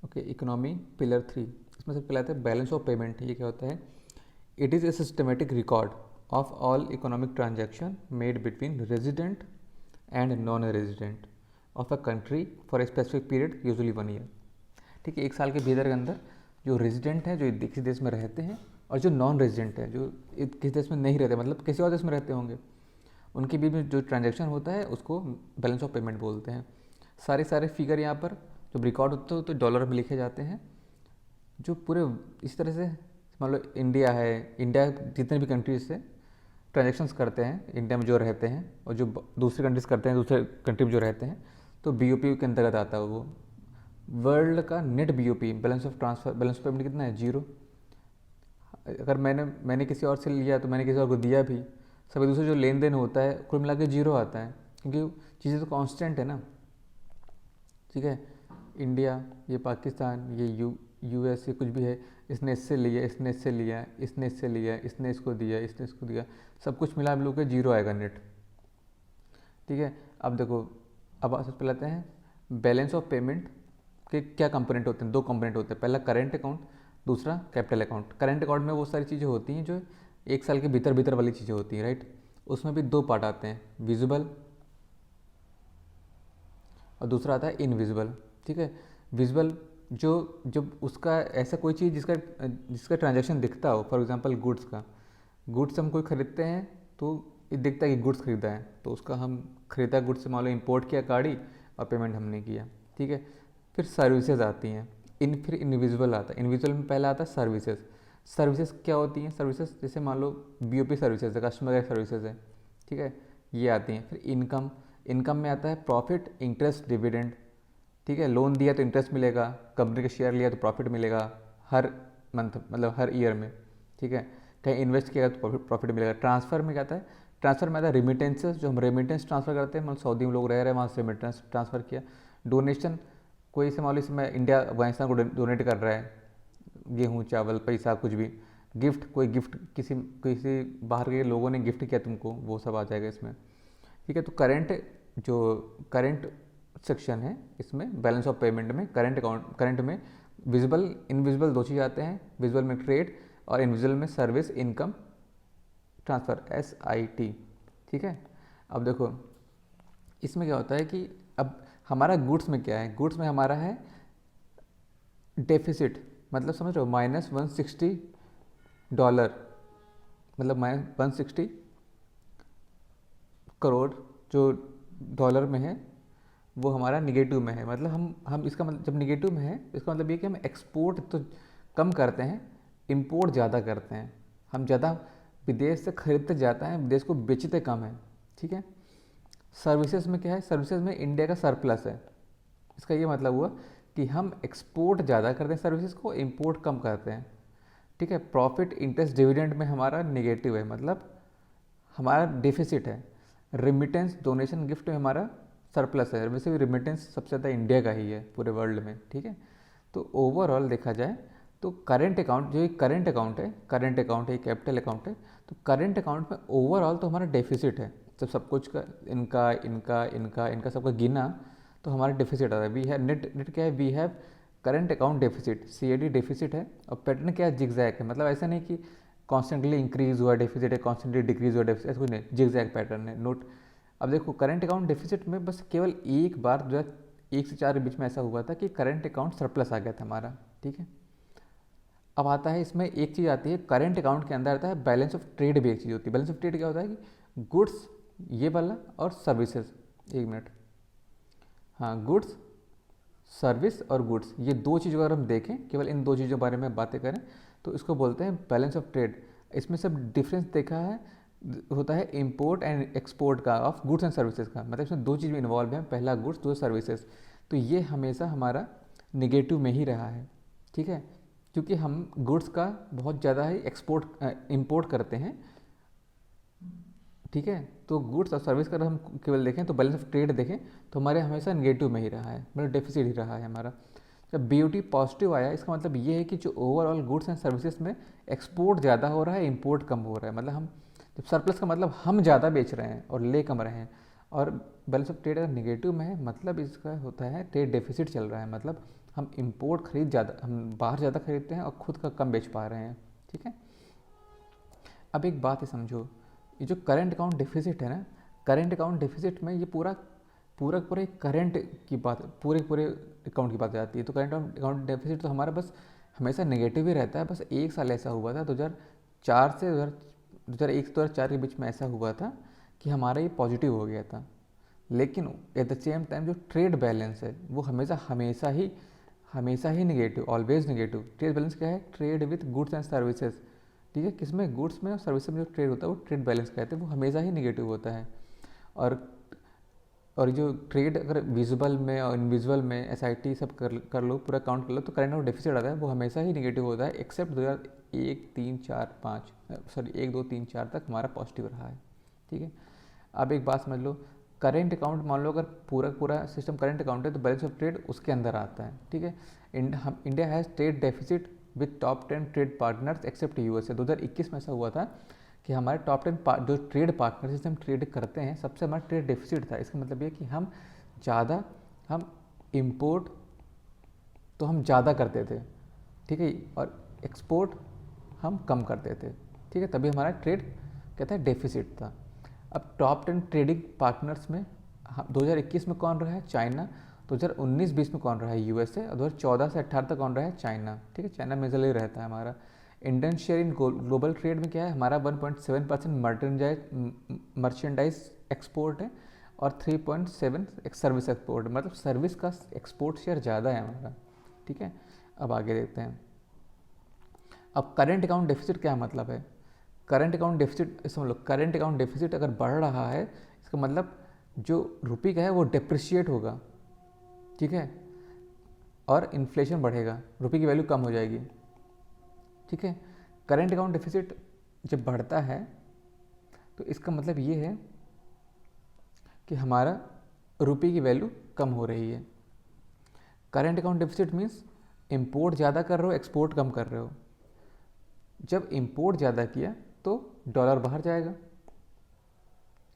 Okay, economy pillar 3, इसमें से पहला आता है बैलेंस ऑफ पेमेंट। ये क्या होता है? It is a systematic record of all economic transaction made between resident and non resident of a country for a specific period, usually 1 year. ठीक है, 1 साल के भीतर के अंदर जो रेजिडेंट हैं, जो किसी देश में रहते हैं, और जो नॉन रेजिडेंट है, जो किसी देश में नहीं रहते, मतलब किसी और देश में रहते होंगे, उनके बीच में जो ट्रांजैक्शन होता है उसको बैलेंस ऑफ पेमेंट बोलते हैं। सारे फिगर यहाँ पर जब रिकॉर्ड होते हो तो डॉलर में लिखे जाते हैं। जो पूरे इस तरह से मान लो इंडिया है, इंडिया जितने भी कंट्रीज से ट्रांजेक्शन्स करते हैं इंडिया में जो रहते हैं, और जो दूसरी कंट्रीज करते हैं दूसरे कंट्री में जो रहते हैं, तो बीओपी के अंतर्गत आता है वो। वर्ल्ड का net BOP, balance of transfer, balance of payment कितना है? 0। अगर मैंने किसी और से लिया तो मैंने किसी और को दिया भी, सभी दूसरे जो लेन देन होता है कुल मिला के 0 आता है, क्योंकि चीज़ें तो कांस्टेंट है ना। ठीक है, इंडिया, ये पाकिस्तान, ये यूएस, ये कुछ भी है, इसने इससे लिया, इसने इससे लिया, इसने इससे लिया, इसने इसको दिया, इसने इसको दिया, सब कुछ मिला मिलू के 0 आएगा नेट। ठीक है, अब देखो, अब सबसे पहले आते हैं बैलेंस ऑफ पेमेंट के क्या कंपोनेंट होते हैं। 2 कंपोनेंट होते हैं, पहला करेंट अकाउंट, दूसरा कैपिटल अकाउंट। करेंट अकाउंट में वो सारी चीज़ें होती हैं जो 1 साल के भीतर भीतर वाली चीज़ें होती हैं, राइट। उसमें भी 2 पार्ट आते हैं, विजिबल और दूसरा आता है इनविजिबल। ठीक है, विजिबल जो जब उसका ऐसा कोई चीज़ जिसका जिसका ट्रांजैक्शन दिखता हो, फॉर एग्जांपल गुड्स का, गुड्स हम कोई खरीदते हैं तो ये दिखता है कि गुड्स खरीदा है, तो उसका हम खरीदा गुड्स से मान लो इम्पोर्ट किया गाड़ी और पेमेंट हमने किया। ठीक है, फिर सर्विसेज आती हैं, फिर इनविजिबल आता है। इनविजिबल में पहला आता है सर्विसेज। सर्विसेज क्या होती हैं? सर्विसेज जैसे मान लो बीओपी सर्विसेज है, कस्टमर केयर सर्विसेज है। ठीक है, ये आती हैं। फिर इनकम, इनकम में आता है प्रॉफिट, इंटरेस्ट, डिविडेंड। ठीक है, लोन दिया तो इंटरेस्ट मिलेगा, कंपनी का शेयर लिया तो प्रॉफिट मिलेगा हर मंथ, मतलब हर ईयर में। ठीक है, कहीं इन्वेस्ट किया तो प्रॉफिट मिलेगा। ट्रांसफ़र में क्या आता है? ट्रांसफ़र में आता है रेमिटेंसेस, जो हम रेमिटेंस ट्रांसफ़र करते हैं, मतलब सऊदी में लोग रह रहे हैं वहाँ से रेमिटेंस ट्रांसफ़र किया। डोनेशन, कोई से मान लो इसमें इंडिया अफगानिस्तान को डोनेट कर रहा है, गेहूँ, चावल, पैसा, कुछ भी। गिफ्ट, कोई गिफ्ट किसी किसी बाहर के लोगों ने गिफ्ट किया तुमको, वो सब आ जाएगा इसमें। ठीक है, तो करंट सेक्शन है इसमें बैलेंस ऑफ पेमेंट में, करंट अकाउंट, करंट में विजिबल इनविजिबल 2 चीज़ आते हैं। विजिबल में ट्रेड और इनविजिबल में सर्विस, इनकम, ट्रांसफ़र, SIT। ठीक है, अब देखो इसमें क्या होता है कि अब हमारा गुड्स में क्या है? गुड्स में हमारा है डेफिसिट, मतलब समझ रहे हो, -$160, मतलब -160 करोड़ जो डॉलर में है, वो हमारा निगेटिव में है। मतलब हम इसका मतलब, जब निगेटिव में है इसका मतलब ये कि हम एक्सपोर्ट तो कम करते हैं, इंपोर्ट ज़्यादा करते हैं। हम ज़्यादा विदेश से खरीदते जाता है, विदेश को बेचते कम है। ठीक है, सर्विसेज में क्या है? सर्विसेज में इंडिया का सरप्लस है। इसका ये मतलब हुआ कि हम एक्सपोर्ट ज़्यादा करते हैं सर्विसेज को, इंपोर्ट कम करते हैं। ठीक है, प्रॉफिट, इंटरेस्ट, डिविडेंड में हमारा निगेटिव है, मतलब हमारा डिफिसिट है। रिमिटेंस, डोनेशन, गिफ्ट में हमारा सरप्लस है। वैसे भी रिमिटेंस सबसे ज़्यादा इंडिया का ही है पूरे वर्ल्ड में। ठीक है, तो ओवरऑल देखा जाए तो करंट अकाउंट, जो एक करंट अकाउंट है, कैपिटल अकाउंट है, तो करंट अकाउंट में ओवरऑल तो हमारा डेफिसिट है। जब सब कुछ का इनका इनका इनका इनका सबका गिना तो हमारा डेफिसिट आता है। वी हैव नेट क्या है? We have current account deficit, CAD deficit है। और पैटर्न क्या है? जिगजैग है, मतलब ऐसा नहीं कि कॉन्स्टेंटली इंक्रीज हुआ डेफिसिट है, कॉन्स्टेंटली डिक्रीज हुआ डेफिसिट, ऐसा कुछ नहीं, जिगजैग पैटर्न है। नोट, अब देखो करंट अकाउंट डेफिसिट में बस केवल एक बार 2001 से 4 के बीच में ऐसा हुआ था कि करंट अकाउंट सरप्लस आ गया था हमारा। ठीक है, अब आता है इसमें एक चीज़ आती है करंट अकाउंट के अंदर आता है बैलेंस ऑफ ट्रेड भी एक चीज़ होती है। बैलेंस ऑफ ट्रेड क्या होता है कि गुड्स ये वाला और सर्विसेज, 1 मिनट, हाँ, गुड्स, सर्विस और गुड्स, ये 2 चीज़ों अगर हम देखें, केवल इन 2 चीज़ों के बारे में बातें करें तो इसको बोलते हैं बैलेंस ऑफ ट्रेड। इसमें सब डिफरेंस देखा है, होता है इंपोर्ट एंड एक्सपोर्ट का, ऑफ गुड्स एंड सर्विसेज का, मतलब इसमें 2 चीज़ में इन्वॉल्व है, पहला गुड्स, दूसरा सर्विसेज। तो ये हमेशा हमारा निगेटिव में ही रहा है। ठीक है, क्योंकि हम गुड्स का बहुत ज़्यादा ही इंपोर्ट करते हैं। ठीक है, तो गुड्स और सर्विस का अगर हम केवल देखें तो बैलेंस ऑफ ट्रेड देखें तो हमारे हमेशा नेगेटिव में ही रहा है, मतलब डेफिसिट ही रहा है हमारा। जब BOT पॉजिटिव आया, इसका मतलब ये है कि जो ओवरऑल गुड्स एंड सर्विसेज में एक्सपोर्ट ज़्यादा हो रहा है, इंपोर्ट कम हो रहा है। मतलब हम जब सरप्लस का मतलब हम ज़्यादा बेच रहे हैं और ले कम रहे हैं। और बैलेंस ऑफ ट्रेड अगर निगेटिव में है मतलब इसका होता है ट्रेड डेफिसिट चल रहा है, मतलब हम इंपोर्ट खरीद ज़्यादा, हम बाहर ज़्यादा खरीदते हैं और खुद का कम बेच पा रहे हैं, ठीक है। अब एक बात है समझो, ये जो करंट अकाउंट डेफिसिट है ना, करंट अकाउंट डेफिसिट में ये पूरा पूरा पूरे करंट की बात, पूरे पूरे अकाउंट की बात जाती है। तो करंट अकाउंट डेफिसिट तो हमारा बस हमेशा नेगेटिव ही रहता है। बस एक साल ऐसा हुआ था 2004 से 2001 से 2004 के बीच में ऐसा हुआ था कि हमारा ये पॉजिटिव हो गया था। लेकिन एट द सेम टाइम जो ट्रेड बैलेंस है वो हमेशा ही negative, always negative. Trade balance क्या है? Trade with goods and services, ठीक है। किसमें? गुड्स में और सर्विस में जो ट्रेड होता है वो ट्रेड बैलेंस कहते हैं, वो हमेशा ही नेगेटिव होता है। और जो ट्रेड अगर विजुअल में और इनविजुअल में एसआईटी सब कर लो, पूरा काउंट कर लो, तो करंट अकाउंट डेफिसिट आता है वो हमेशा ही नेगेटिव होता है, एक्सेप्ट 2001, 3, 4, 5 सॉरी 1, 2, 3, 4 तक हमारा पॉजिटिव रहा है, ठीक है। अब एक बात समझ लो, करेंट अकाउंट मान लो अगर पूरा सिस्टम करेंट अकाउंट है तो बैलेंस ऑफ ट्रेड उसके अंदर आता है, ठीक है। India has trade deficit with top 10 trade partners except USA. 2021 में ऐसा हुआ था कि हमारे टॉप 10 जो ट्रेड पार्टनर जिससे हम ट्रेड करते हैं, सबसे हमारा ट्रेड डेफिसिट था। इसका मतलब ये कि हम इम्पोर्ट तो हम ज़्यादा करते थे, ठीक है, और एक्सपोर्ट हम कम करते थे, ठीक है, तभी हमारा ट्रेड कहता है डेफिसिट था। अब टॉप 10 ट्रेडिंग पार्टनर्स में 2021 में कौन रहा है? चाइना। 2019-20 में कौन रहा है? यूएसए। और 2014 से 18 तक कौन रहा है? चाइना, ठीक है। चाइना मेजरली रहता है हमारा। Indian share in global trade में क्या है हमारा? 1.7% मर्चेंडाइज एक्सपोर्ट है और 3.7 सर्विस एक्सपोर्ट, मतलब सर्विस का एक्सपोर्ट शेयर ज़्यादा है हमारा, ठीक है। अब आगे देखते हैं। अब करेंट अकाउंट डेफिसिट क्या मतलब है? करंट अकाउंट डेफिसिट समझ लो, करंट अकाउंट डेफिसिट अगर बढ़ रहा है इसका मतलब जो रुपये का है वो डिप्रिशिएट होगा, ठीक है, और इन्फ्लेशन बढ़ेगा, रुपये की वैल्यू कम हो जाएगी, ठीक है। करंट अकाउंट डेफिसिट जब बढ़ता है तो इसका मतलब ये है कि हमारा रुपये की वैल्यू कम हो रही है। Current account deficit means import ज़्यादा कर रहे हो, एक्सपोर्ट कम कर रहे हो। जब इंपोर्ट ज़्यादा किया तो डॉलर बाहर जाएगा,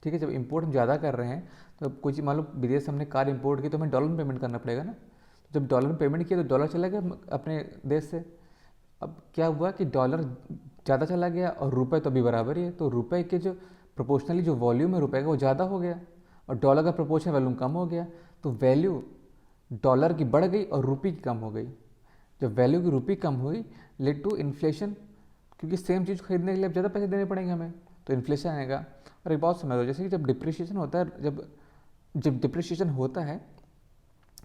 ठीक है। जब इंपोर्ट हम ज़्यादा कर रहे हैं तो कोई चीज़ मान लो विदेश से हमने कार इंपोर्ट की तो हमें डॉलर में पेमेंट करना पड़ेगा ना। तो जब डॉलर में पेमेंट किया तो डॉलर चला गया अपने देश से। अब क्या हुआ कि डॉलर ज़्यादा चला गया और रुपए तो अभी बराबर ही है, तो रुपए के जो प्रोपोर्शनली जो वॉल्यूम है रुपए का वो ज़्यादा हो गया और डॉलर का प्रोपोर्शन वॉल्यूम कम हो गया, तो वैल्यू डॉलर की बढ़ गई और रुपये की कम हो गई। जब वैल्यू की रुपये कम हुई लेड टू इन्फ्लेशन, क्योंकि सेम चीज़ खरीदने के लिए अब ज़्यादा पैसे देने पड़ेंगे हमें, तो इन्फ्लेशन आएगा। और एक बात समझ लो, जैसे कि जब डिप्रिशिएशन होता है, जब डिप्रिशिएशन होता है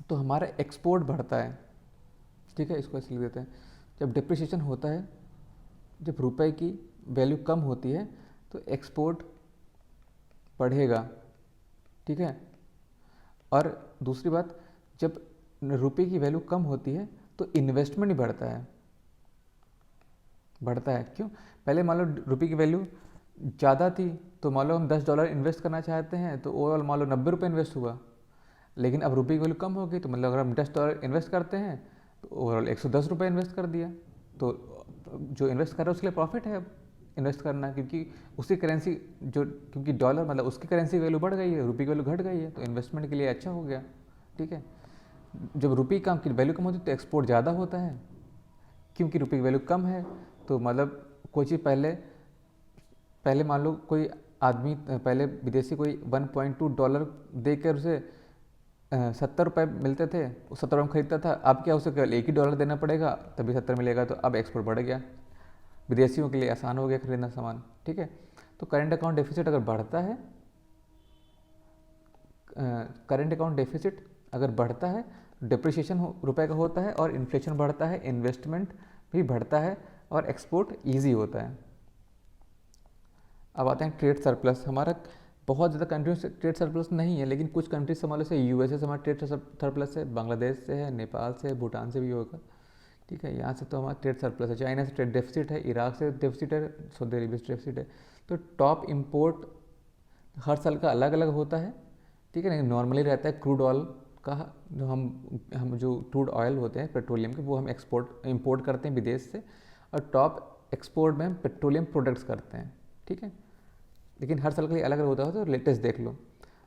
तो हमारा एक्सपोर्ट बढ़ता है, ठीक है, इसको ऐसे लिख देते हैं। जब डिप्रिशिएशन होता है, जब रुपए की वैल्यू कम होती है तो एक्सपोर्ट बढ़ेगा, ठीक है। और दूसरी बात, जब रुपए की वैल्यू कम होती है तो इन्वेस्टमेंट भी बढ़ता है। क्यों? पहले मान लो रुपये की वैल्यू ज़्यादा थी तो मान लो हम $10 इन्वेस्ट करना चाहते हैं तो ओवरऑल मान लो ₹90 इन्वेस्ट हुआ, लेकिन अब रुपये की वैल्यू कम हो गई तो मतलब अगर हम $10 इन्वेस्ट करते हैं तो ओवरऑल ₹110 इन्वेस्ट कर दिया, तो जो इन्वेस्ट कर रहा है उसके लिए प्रॉफिट है अब इन्वेस्ट करना, क्योंकि उसकी करेंसी क्योंकि डॉलर मतलब उसकी करेंसी वैल्यू बढ़ गई है, रुपये की वैल्यू घट गई है, तो इन्वेस्टमेंट के लिए अच्छा हो गया, ठीक है। जब रुपये की वैल्यू कम होती है तो एक्सपोर्ट ज़्यादा होता है, क्योंकि रुपये की वैल्यू कम है। तो मतलब कोई चीज़ पहले मान लो कोई आदमी पहले विदेशी कोई $1.2 देकर उसे ₹70 मिलते थे, वो $70 में खरीदता था। अब क्या उसे केवल $1 देना पड़ेगा तभी 70 मिलेगा, तो अब एक्सपोर्ट बढ़ गया, विदेशियों के लिए आसान हो गया खरीदना सामान, ठीक है। तो करंट अकाउंट डेफिसिट अगर बढ़ता है, करंट अकाउंट डेफिसिट अगर बढ़ता है, डिप्रिशिएशन रुपए का होता है और इन्फ्लेशन बढ़ता है, इन्वेस्टमेंट भी बढ़ता है और एक्सपोर्ट ईजी होता है। अब आते हैं ट्रेड सरप्लस। हमारा बहुत ज़्यादा कंट्रीज से ट्रेड सरप्लस नहीं है, लेकिन कुछ कंट्रीज से हमारे से यूएसए से हमारा ट्रेड सरप्लस है, बांग्लादेश से है, नेपाल से है, भूटान से भी होगा, ठीक है। यहाँ से तो हमारा ट्रेड सरप्लस है। चाइना से ट्रेड डेफिसिट है, इराक से डेफिसिट है, सऊदी अरेबिया से डेफिसिट है। तो टॉप इम्पोर्ट हर साल का अलग अलग होता है, ठीक है। नॉर्मली रहता है क्रूड ऑयल का, जो हम जो क्रूड ऑयल होते हैं पेट्रोलियम के, वो हम इंपोर्ट करते हैं विदेश से, और टॉप एक्सपोर्ट में हम पेट्रोलियम प्रोडक्ट्स करते हैं, ठीक है। लेकिन हर साल के लिए अलग अलग होता है, तो लेटेस्ट देख लो।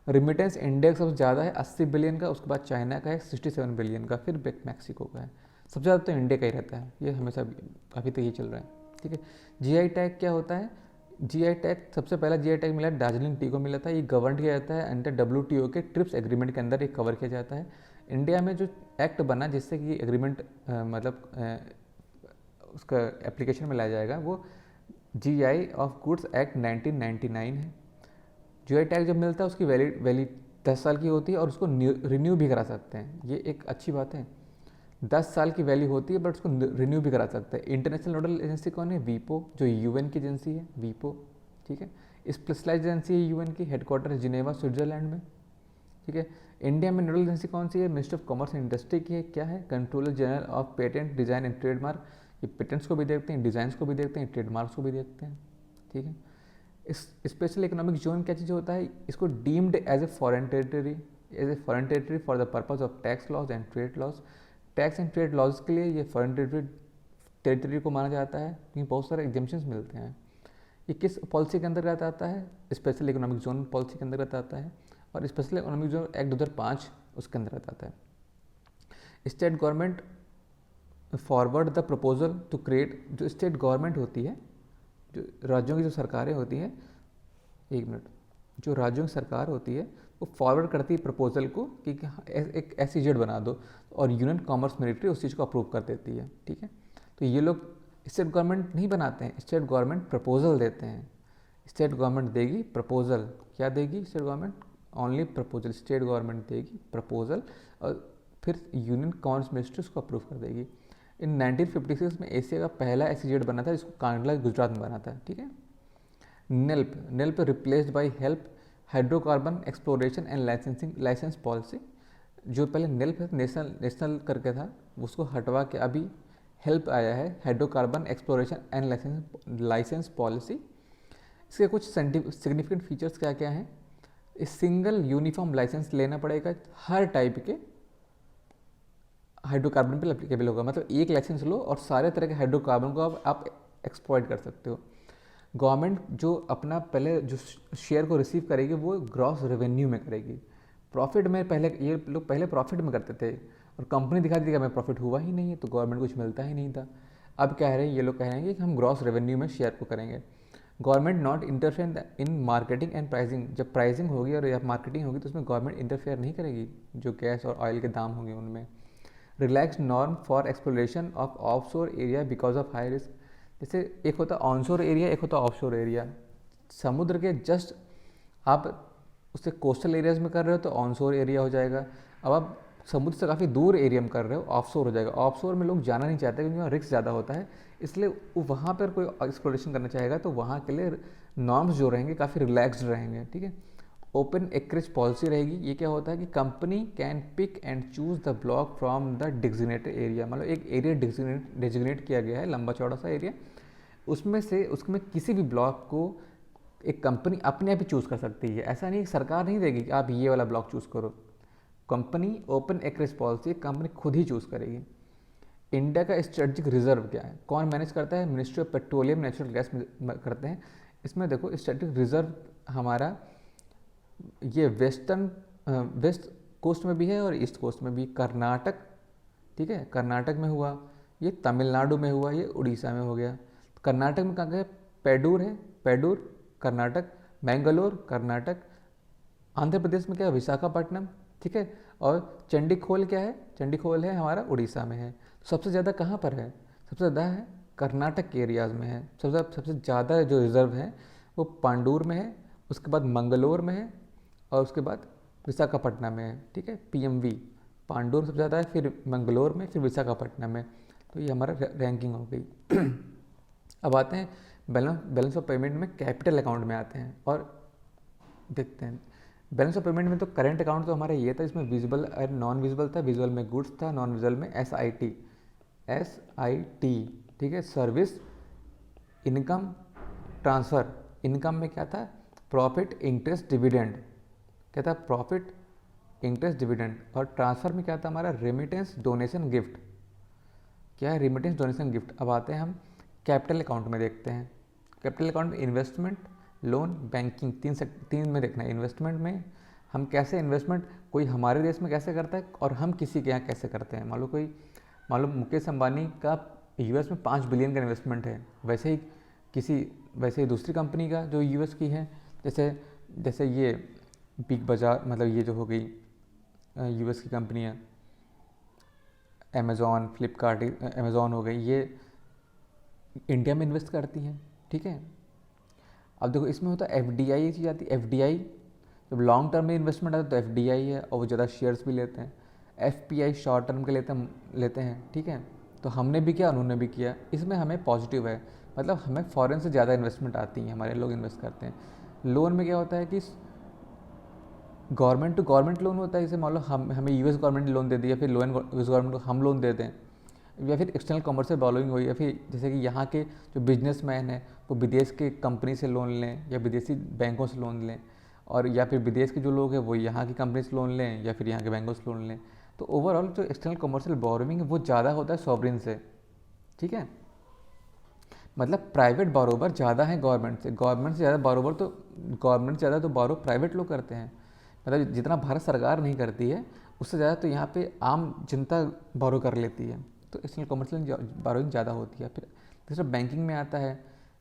रिमिटेंस इंडेक्स सबसे ज़्यादा है 80 बिलियन का, उसके बाद चाइना का है 67 बिलियन का, फिर मैक्सिको का है। सबसे ज़्यादा तो इंडिया का ही रहता है, ये हमेशा अभी तक ये चल रहा है। ठीक है, जीआई टैग क्या होता है? जीआई टैग, सबसे पहला जीआई टैग मिला दार्जिलिंग टी को मिला था। ये गवर्न किया जाता है अंडर डब्ल्यूटीओ के ट्रिप्स एग्रीमेंट के अंदर ये कवर किया जाता है। इंडिया में जो एक्ट बना जिससे कि एग्रीमेंट उसका एप्लीकेशन में लाया जाएगा वो जीआई ऑफ गुड्स एक्ट 1999 है। जीआई टैग जब मिलता है उसकी वैलिड 10 साल की होती है और उसको रिन्यू भी करा सकते हैं, ये एक अच्छी बात है। 10 साल की वैल्यू होती है बट उसको रिन्यू भी करा सकते हैं। इंटरनेशनल नोडल एजेंसी कौन है? वीपो, जो यूएन की एजेंसी है, वीपो। ठीक है, स्पेशलाइज्ड एजेंसी है यूएन की, हेडक्वार्टर है जिनेवा स्विट्जरलैंड में। ठीक है, इंडिया में नोडल एजेंसी कौन सी है? Ministry of commerce and industry की है। क्या है? Controller general of patent, design and trademark. ये पेटेंट्स को भी देखते हैं, डिज़ाइंस को भी देखते हैं, ट्रेडमार्क्स को भी देखते हैं। ठीक है, इस स्पेशल इकोनॉमिक जोन क्या चीज़ होता है? इसको deemed as a foreign territory for the purpose of tax laws and trade laws. Tax and trade laws के लिए ये फॉरेन टेरिटरी को माना जाता है, क्योंकि बहुत सारे एग्जेम्पशंस मिलते हैं। ये किस पॉलिसी के अंतर्गत आता है? स्पेशल इकोनॉमिक जोन पॉलिसी के अंतर्गत आता है, और स्पेशल इकोनॉमिक जोन एक्ट 2005 उसके अंतर्गत आता है। State government forward the proposal to create, जो स्टेट गवर्नमेंट होती है, जो राज्यों की जो सरकारें होती हैं, एक मिनट, जो राज्यों की सरकार होती है वो फॉरवर्ड करती है प्रपोजल को कि एक एसईजेड बना दो, और यूनियन कॉमर्स मिनिस्ट्री उस चीज़ को अप्रूव कर देती है। ठीक है, तो ये लोग स्टेट गवर्नमेंट नहीं बनाते हैं, स्टेट गवर्नमेंट प्रपोजल देते हैं। स्टेट गवर्नमेंट देगी प्रपोजल, क्या देगी state government? Only proposal, state government देगी प्रपोजल और फिर यूनियन कॉमर्स मिनिस्ट्री उसको अप्रूव कर देगी। इन 1956 में एशिया का पहला एसईजेड बना था, जिसको कांडला गुजरात में बना था। ठीक है, NELP replaced by HELP, hydrocarbon exploration and licence policy. जो पहले नेल्प नेशनल करके था, उसको हटवा के अभी हेल्प आया है, hydrocarbon exploration and licence policy. इसके कुछ सिग्निफिकेंट फीचर्स क्या क्या हैं? इस सिंगल यूनिफॉर्म लाइसेंस लेना पड़ेगा, हर टाइप के हाइड्रोकार्बन पे एप्लीकेबल होगा, मतलब एक लाइसेंस लो और सारे तरह के हाइड्रोकार्बन को आप एक्सप्लॉइट कर सकते हो। गवर्नमेंट जो अपना पहले जो शेयर को रिसीव करेगी वो ग्रॉस रेवेन्यू में करेगी, प्रॉफिट में पहले ये लोग पहले प्रॉफिट में करते थे, और कंपनी दिखा दी कि हमें प्रॉफिट हुआ ही नहीं है तो गवर्नमेंट कुछ मिलता ही नहीं था। अब कह रहे हैं ये लोग कह रहे हैं कि हम ग्रॉस रेवेन्यू में शेयर को करेंगे। Government not interfere in marketing and pricing, जब प्राइसिंग होगी और या मार्केटिंग होगी तो उसमें गवर्नमेंट इंटरफेयर नहीं करेगी, जो गैस और ऑयल के दाम होंगे उनमें। Relax norm for exploration of offshore area because of high risk. जैसे एक होता है ऑनशोर एरिया, एक होता है ऑफशोर एरिया। समुद्र के जस्ट आप उससे कोस्टल एरियाज में कर रहे हो तो ऑनशोर एरिया हो जाएगा। अब आप समुद्र से काफ़ी दूर एरिया में कर रहे हो, ऑफशोर हो जाएगा। ऑफशोर में लोग जाना नहीं चाहते क्योंकि वहाँ रिस्क ज़्यादा होता है, इसलिए वहाँ पर कोई एक्सप्लोरेशन करना चाहेगा तो वहाँ के लिए नॉर्म्स जो रहेंगे काफ़ी रिलैक्सड रहेंगे। ठीक है, ओपन एक्रेज पॉलिसी रहेगी। ये क्या होता है कि company can pick and choose the block from the designated area, मतलब एक एरिया डिजिग्नेट किया गया है, लंबा चौड़ा सा एरिया, उसमें से उसमें किसी भी ब्लॉक को एक कंपनी अपने आप ही चूज़ कर सकती है। ऐसा नहीं, सरकार नहीं देगी कि आप ये वाला ब्लॉक चूज़ करो। Company open acreage policy company खुद ही चूज़ करेगी। इंडिया का स्ट्रेटजिक रिजर्व क्या है, कौन मैनेज करता है? Ministry of petroleum natural gas करते हैं। इसमें देखो स्ट्रेटजिक रिजर्व हमारा ये वेस्ट कोस्ट में भी है और ईस्ट कोस्ट में भी। कर्नाटक, ठीक है, कर्नाटक में हुआ, ये तमिलनाडु में हुआ, ये उड़ीसा में हो गया। कर्नाटक में कहाँ गए? पेडूर है, पेडूर कर्नाटक, मैंगलोर कर्नाटक। आंध्र प्रदेश में क्या है? विशाखापट्टनम। ठीक है, और चंडीखोल क्या है? चंडीखोल है हमारा उड़ीसा में है। तो सबसे ज़्यादा कहाँ पर है? सबसे ज़्यादा है कर्नाटक के एरियाज़ में है। सबसे ज़्यादा जो रिजर्व है वो पांडुर में है, उसके बाद मंगलोर में है, और उसके बाद विशाखापट्टनम में है। ठीक है, PMV पांडुर सबसे ज़्यादा है, फिर मंगलोर में, फिर विशाखापट्टनम में। तो ये हमारा रैंकिंग हो गई। अब आते हैं बैलेंस ऑफ पेमेंट में, कैपिटल अकाउंट में आते हैं और देखते हैं। बैलेंस ऑफ पेमेंट में तो करेंट अकाउंट तो हमारा ये था, इसमें विजिबल और नॉन विजिबल था। विजुअल में गुड्स था, नॉन विजुअल में SIT। ठीक है, सर्विस, इनकम, ट्रांसफ़र। इनकम में क्या था? Profit, interest, dividend. क्या था? Profit, interest, dividend. और ट्रांसफ़र में क्या था हमारा? Remittance, donation, gift. क्या है? Remittance, donation, gift. अब आते हैं हम कैपिटल अकाउंट में, देखते हैं। कैपिटल अकाउंट में इन्वेस्टमेंट, लोन, बैंकिंग, तीन में देखना है। इन्वेस्टमेंट में हम कैसे इन्वेस्टमेंट कोई हमारे देश में कैसे करता है और हम किसी के यहाँ कैसे करते हैं। मान लो मुकेश अंबानी का यूएस में 5 बिलियन का इन्वेस्टमेंट है, वैसे ही दूसरी कंपनी का जो यूएस की है, जैसे जैसे ये बिग बाजार, मतलब ये जो हो गई यूएस की कंपनियाँ, अमेज़ॉन, फ्लिपकार्ट, अमेज़ॉन हो गई, ये इंडिया में इन्वेस्ट करती हैं, ठीक है। अब देखो इसमें होता है एफडीआई, ये चीज़ आती है एफडीआई, जब लॉन्ग टर्म में इन्वेस्टमेंट आता है तो एफडीआई है, और वो ज़्यादा शेयर्स भी लेते हैं। एफपीआई शॉर्ट टर्म के लेते हैं, ठीक है। तो हमने भी किया, उन्होंने भी किया, इसमें हमें पॉजिटिव है, मतलब हमें फॉरेन से ज़्यादा इन्वेस्टमेंट आती है, हमारे लोग इन्वेस्ट करते हैं। लोन में क्या होता है कि गवर्नमेंट टू गवर्नमेंट लोन होता है, जैसे मान लो हमें यूएस गवर्नमेंट ने लोन दे दिया, फिर यूएस गवर्नमेंट को हम लोन देते हैं, या फिर एक्सटर्नल कमर्शियल बॉरोइंग हुई, या फिर जैसे कि यहाँ के जो बिजनेसमैन हैं वो विदेश के कंपनी से लोन लें या विदेशी बैंकों से लोन लें, और या फिर विदेश के जो लोग हैं वो यहाँ की कंपनी से लोन लें या फिर यहाँ के बैंकों से लोन लें। तो ओवरऑल जो एक्सटर्नल कमर्शियल बोरोइंग है वो ज़्यादा होता है सॉवरिन से, ठीक है। मतलब प्राइवेट बारोबर ज़्यादा है गवर्नमेंट से ज़्यादा बारो प्राइवेट लोग करते हैं। मतलब जितना भारत सरकार नहीं करती है उससे ज़्यादा तो यहाँ पे आम जनता बारो कर लेती है, तो एक्सटर्नल कमर्शियल बारोइंग ज़्यादा होती है। फिर दूसरा बैंकिंग में आता है,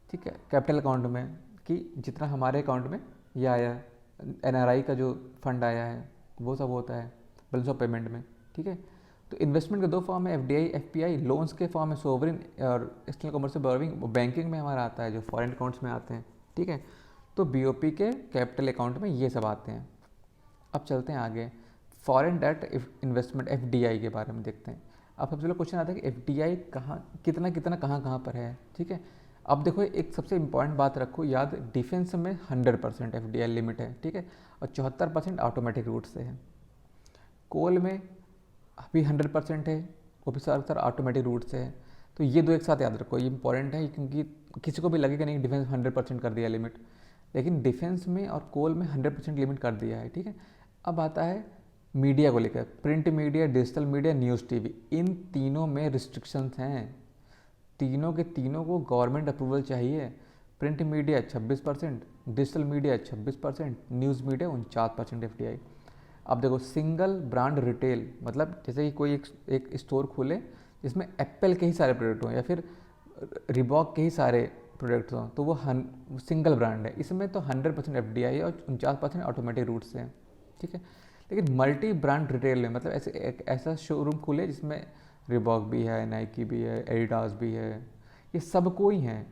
ठीक है, कैपिटल अकाउंट में, कि जितना हमारे अकाउंट में ये आया, एनआरआई का जो फंड आया है वो सब होता है बैलेंस ऑफ पेमेंट में, ठीक है। तो इन्वेस्टमेंट के 2 फॉर्म है, एफडीआई, एफपीआई। लोन्स के फॉर्म है सोवरिन और एक्सटर्नल कमर्शियल बोरोइंग, बैंकिंग में हमारा आता है जो फॉरेन अकाउंट्स में आते हैं, ठीक है। तो बीओपी के कैपिटल अकाउंट में ये सब आते हैं। अब चलते हैं आगे, फॉरेन डायरेक्ट इन्वेस्टमेंट एफडीआई के बारे में देखते हैं। अब सबसे पहले क्वेश्चन आता है कि एफडीआई कितना कहाँ पर है, ठीक है। अब देखो एक सबसे इंपॉर्टेंट बात रखो याद, डिफेंस में 100% एफडीआई लिमिट है, ठीक है, और 74% ऑटोमेटिक रूट से है। कोल में अभी 100% है, वो भी सारा ऑटोमेटिक रूट से है। तो ये 2 एक साथ याद रखो, ये इंपॉर्टेंट है, क्योंकि किसी को भी लगे कि नहीं डिफेंस 100% कर दिया लिमिट, लेकिन डिफेंस में और कोल में 100% लिमिट कर दिया है, ठीक है। अब आता है मीडिया को लेकर, print media, digital media, news TV, इन तीनों में रिस्ट्रिक्शंस हैं। तीनों के तीनों को गवर्नमेंट अप्रूवल चाहिए। Print media 26%, digital media 26%, news media 49% FDI. अब देखो सिंगल ब्रांड रिटेल, मतलब जैसे कि कोई एक स्टोर खोले जिसमें एप्पल के ही सारे प्रोडक्ट हों या फिर रिबॉक के ही सारे प्रोडक्ट्स हों, तो वो सिंगल ब्रांड है, इसमें तो 100% एफडीआई है और 49% ऑटोमेटिक रूट से है, ठीक है। लेकिन मल्टी ब्रांड रिटेल में, मतलब ऐसा शोरूम खुले जिसमें रिबॉक भी है, नाइकी भी है, एडिडास भी है, ये सब कोई हैं।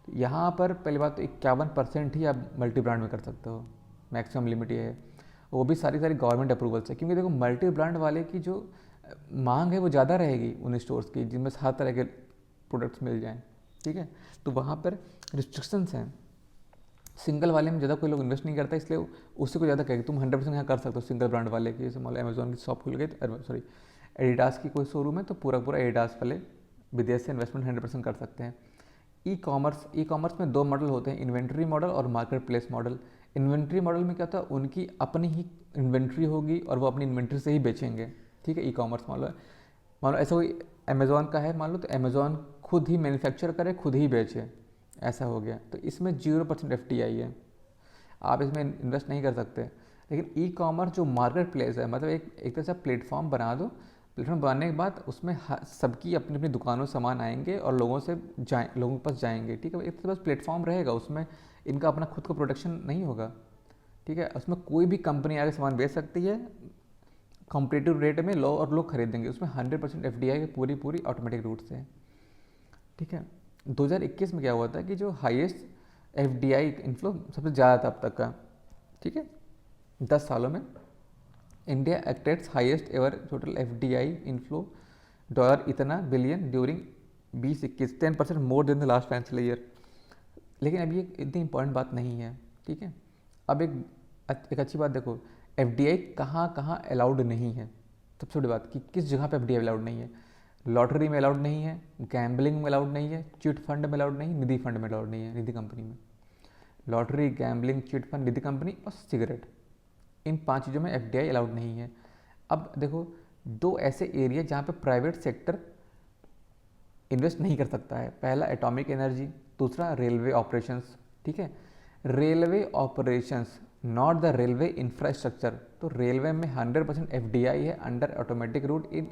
यहाँ पर पहली बात तो 51% ही आप मल्टी ब्रांड में कर सकते हो, मैक्सिमम लिमिट ये है, वो भी सारी गवर्नमेंट अप्रूवल से, क्योंकि देखो मल्टी ब्रांड वाले की जो मांग है वो ज़्यादा रहेगी उन स्टोर्स की जिनमें हर तरह के प्रोडक्ट्स मिल जाएँ, ठीक है। तो वहाँ पर रिस्ट्रिक्शंस हैं। सिंगल वाले में ज़्यादा कोई लोग इन्वेस्ट नहीं करता, इसलिए उसी को ज़्यादा कहेगी तुम 100% यहाँ कर सकते हो सिंगल ब्रांड वाले की। जैसे मान लो अमेजोन की शॉप खुल गई, तो एडिडास की कोई शोरूम है तो पूरा एडिडास वाले विदेश से इन्वेस्टमेंट 100% कर सकते हैं। ई कॉमर्स में 2 मॉडल होते हैं, इन्वेंट्री मॉडल और market place model. Inventory model में क्या होता है, उनकी अपनी ही इन्वेंट्री होगी और वो अपनी इन्वेंट्री से ही बेचेंगे, ठीक है। ई कॉमर्स मान लो ऐसा कोई अमेज़ॉन का है मान लो, तो अमेज़ॉन खुद ही मैन्युफैक्चर करे, खुद ही बेचे, ऐसा हो गया, तो इसमें 0% एफडीआई है, आप इसमें इन्वेस्ट नहीं कर सकते। लेकिन ई कॉमर्स जो मार्केट प्लेस है, मतलब एक तरह से प्लेटफॉर्म बना दो, प्लेटफॉर्म बनाने के बाद उसमें सबकी अपनी अपनी दुकानों से सामान आएंगे और लोगों के पास जाएंगे, ठीक है। एक तरह से प्लेटफॉर्म रहेगा, उसमें इनका अपना खुद का प्रोडक्शन नहीं होगा, ठीक है। उसमें कोई भी कंपनी आगे सामान बेच सकती है कॉम्पिटिटिव रेट में, लो और लोग खरीदेंगे। उसमें 100% एफडीआई की पूरी ऑटोमेटिक रूट से है, ठीक है। 2021 में क्या हुआ था कि जो हाईएस्ट एफडीआई इनफ्लो सबसे ज़्यादा था अब तक का, ठीक है, 10 सालों में India attracts highest ever total FDI inflow dollar इतना billion during 2021, 10% more than the last financial year. लेकिन अभी एक इतनी इंपॉर्टेंट बात नहीं है, ठीक है। अब एक अच्छी बात देखो, एफडीआई कहाँ अलाउड नहीं है। सबसे बड़ी बात कि किस जगह पे एफडीआई अलाउड नहीं है, लॉटरी में अलाउड नहीं है, गैम्बलिंग में अलाउड नहीं है, चिट फंड में अलाउड नहीं, निधि फंड में अलाउड नहीं है, निधि कंपनी में। लॉटरी, गैम्बलिंग, चिट फंड, निधि कंपनी और सिगरेट, इन 5 चीज़ों में एफडीआई अलाउड नहीं है। अब देखो 2 ऐसे एरिया जहाँ पे प्राइवेट सेक्टर इन्वेस्ट नहीं कर सकता है, पहला एटॉमिक एनर्जी, दूसरा रेलवे ऑपरेशंस, ठीक है। Railway operations not the railway infrastructure. तो रेलवे में 100% FDI है under automatic route in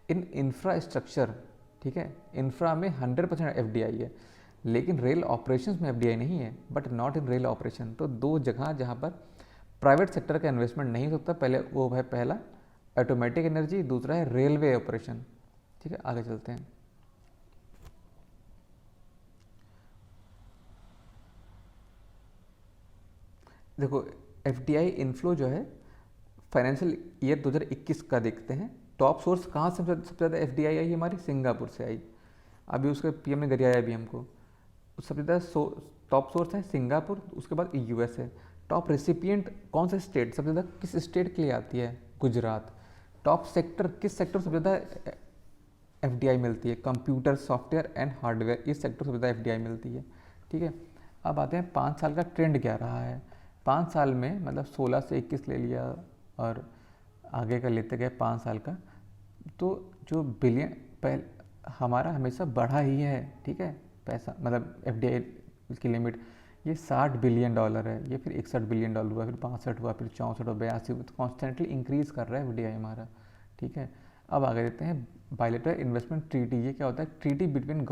in infrastructure, ठीक है, इंफ्रा में 100% FDI है, लेकिन रेल ऑपरेशंस में FDI नहीं है, but not in rail operation. तो दो जगह जहाँ पर प्राइवेट सेक्टर का इन्वेस्टमेंट नहीं हो सकता, पहले वो है पहला ऑटोमेटिक एनर्जी, दूसरा है रेलवे ऑपरेशन। ठीक है, आगे चलते हैं। देखो FDI इनफ्लो जो है फाइनेंशियल ईयर 2021 का देखते हैं। टॉप सोर्स कहाँ से सबसे ज़्यादा FDI आई हमारी? सिंगापुर से आई। अभी उसके PM ने गरियाया अभी हमको। सबसे ज़्यादा टॉप सोर्स है सिंगापुर, उसके बाद US है। टॉप रेसिपिएंट कौन सा स्टेट, सबसे ज़्यादा किस स्टेट के लिए आती है? गुजरात। टॉप सेक्टर, किस सेक्टर सबसे ज़्यादा FDI मिलती है? कंप्यूटर, सॉफ्टवेयर एंड हार्डवेयर, इस सेक्टर से ज़्यादा FDI मिलती है। ठीक है, अब आते हैं 5 साल का ट्रेंड क्या रहा है। 5 साल में मतलब 16 से 21 ले लिया और आगे का लेते गए 5 साल का, तो जो बिलियन पहले हमारा हमेशा बढ़ा ही है। ठीक है, पैसा मतलब FDI की लिमिट ये $60 बिलियन है, ये फिर $61 बिलियन हुआ, फिर 62 हुआ, फिर 64 हुआ, 82 हुआ, तो कॉन्स्टेंटली इंक्रीज़ कर रहा है FDI हमारा। ठीक है, अब आगे देते हैं बायलैटरल इन्वेस्टमेंट ट्रीटी। ये क्या होता है? Treaty between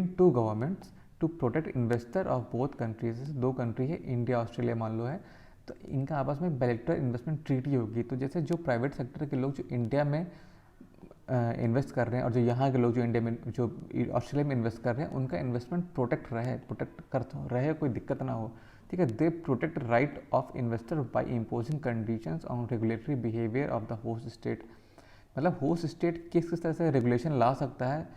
two governments to protect investor of both countries. जैसे दो कंट्री है, इंडिया ऑस्ट्रेलिया मान लो है, तो इनका आपस में बायलैटरल इन्वेस्टमेंट ट्रीटी होगी। तो जैसे जो प्राइवेट सेक्टर के लोग जो इंडिया में इन्वेस्ट कर रहे हैं और जो यहाँ के लोग जो इंडिया में जो ऑस्ट्रेलिया में इन्वेस्ट कर रहे हैं, उनका इन्वेस्टमेंट प्रोटेक्ट कर रहे, कोई दिक्कत ना हो। ठीक है, they protect right of investor by imposing conditions on regulatory behaviour of the host state. मतलब होस्ट स्टेट किस तरह से रेगुलेशन ला सकता है,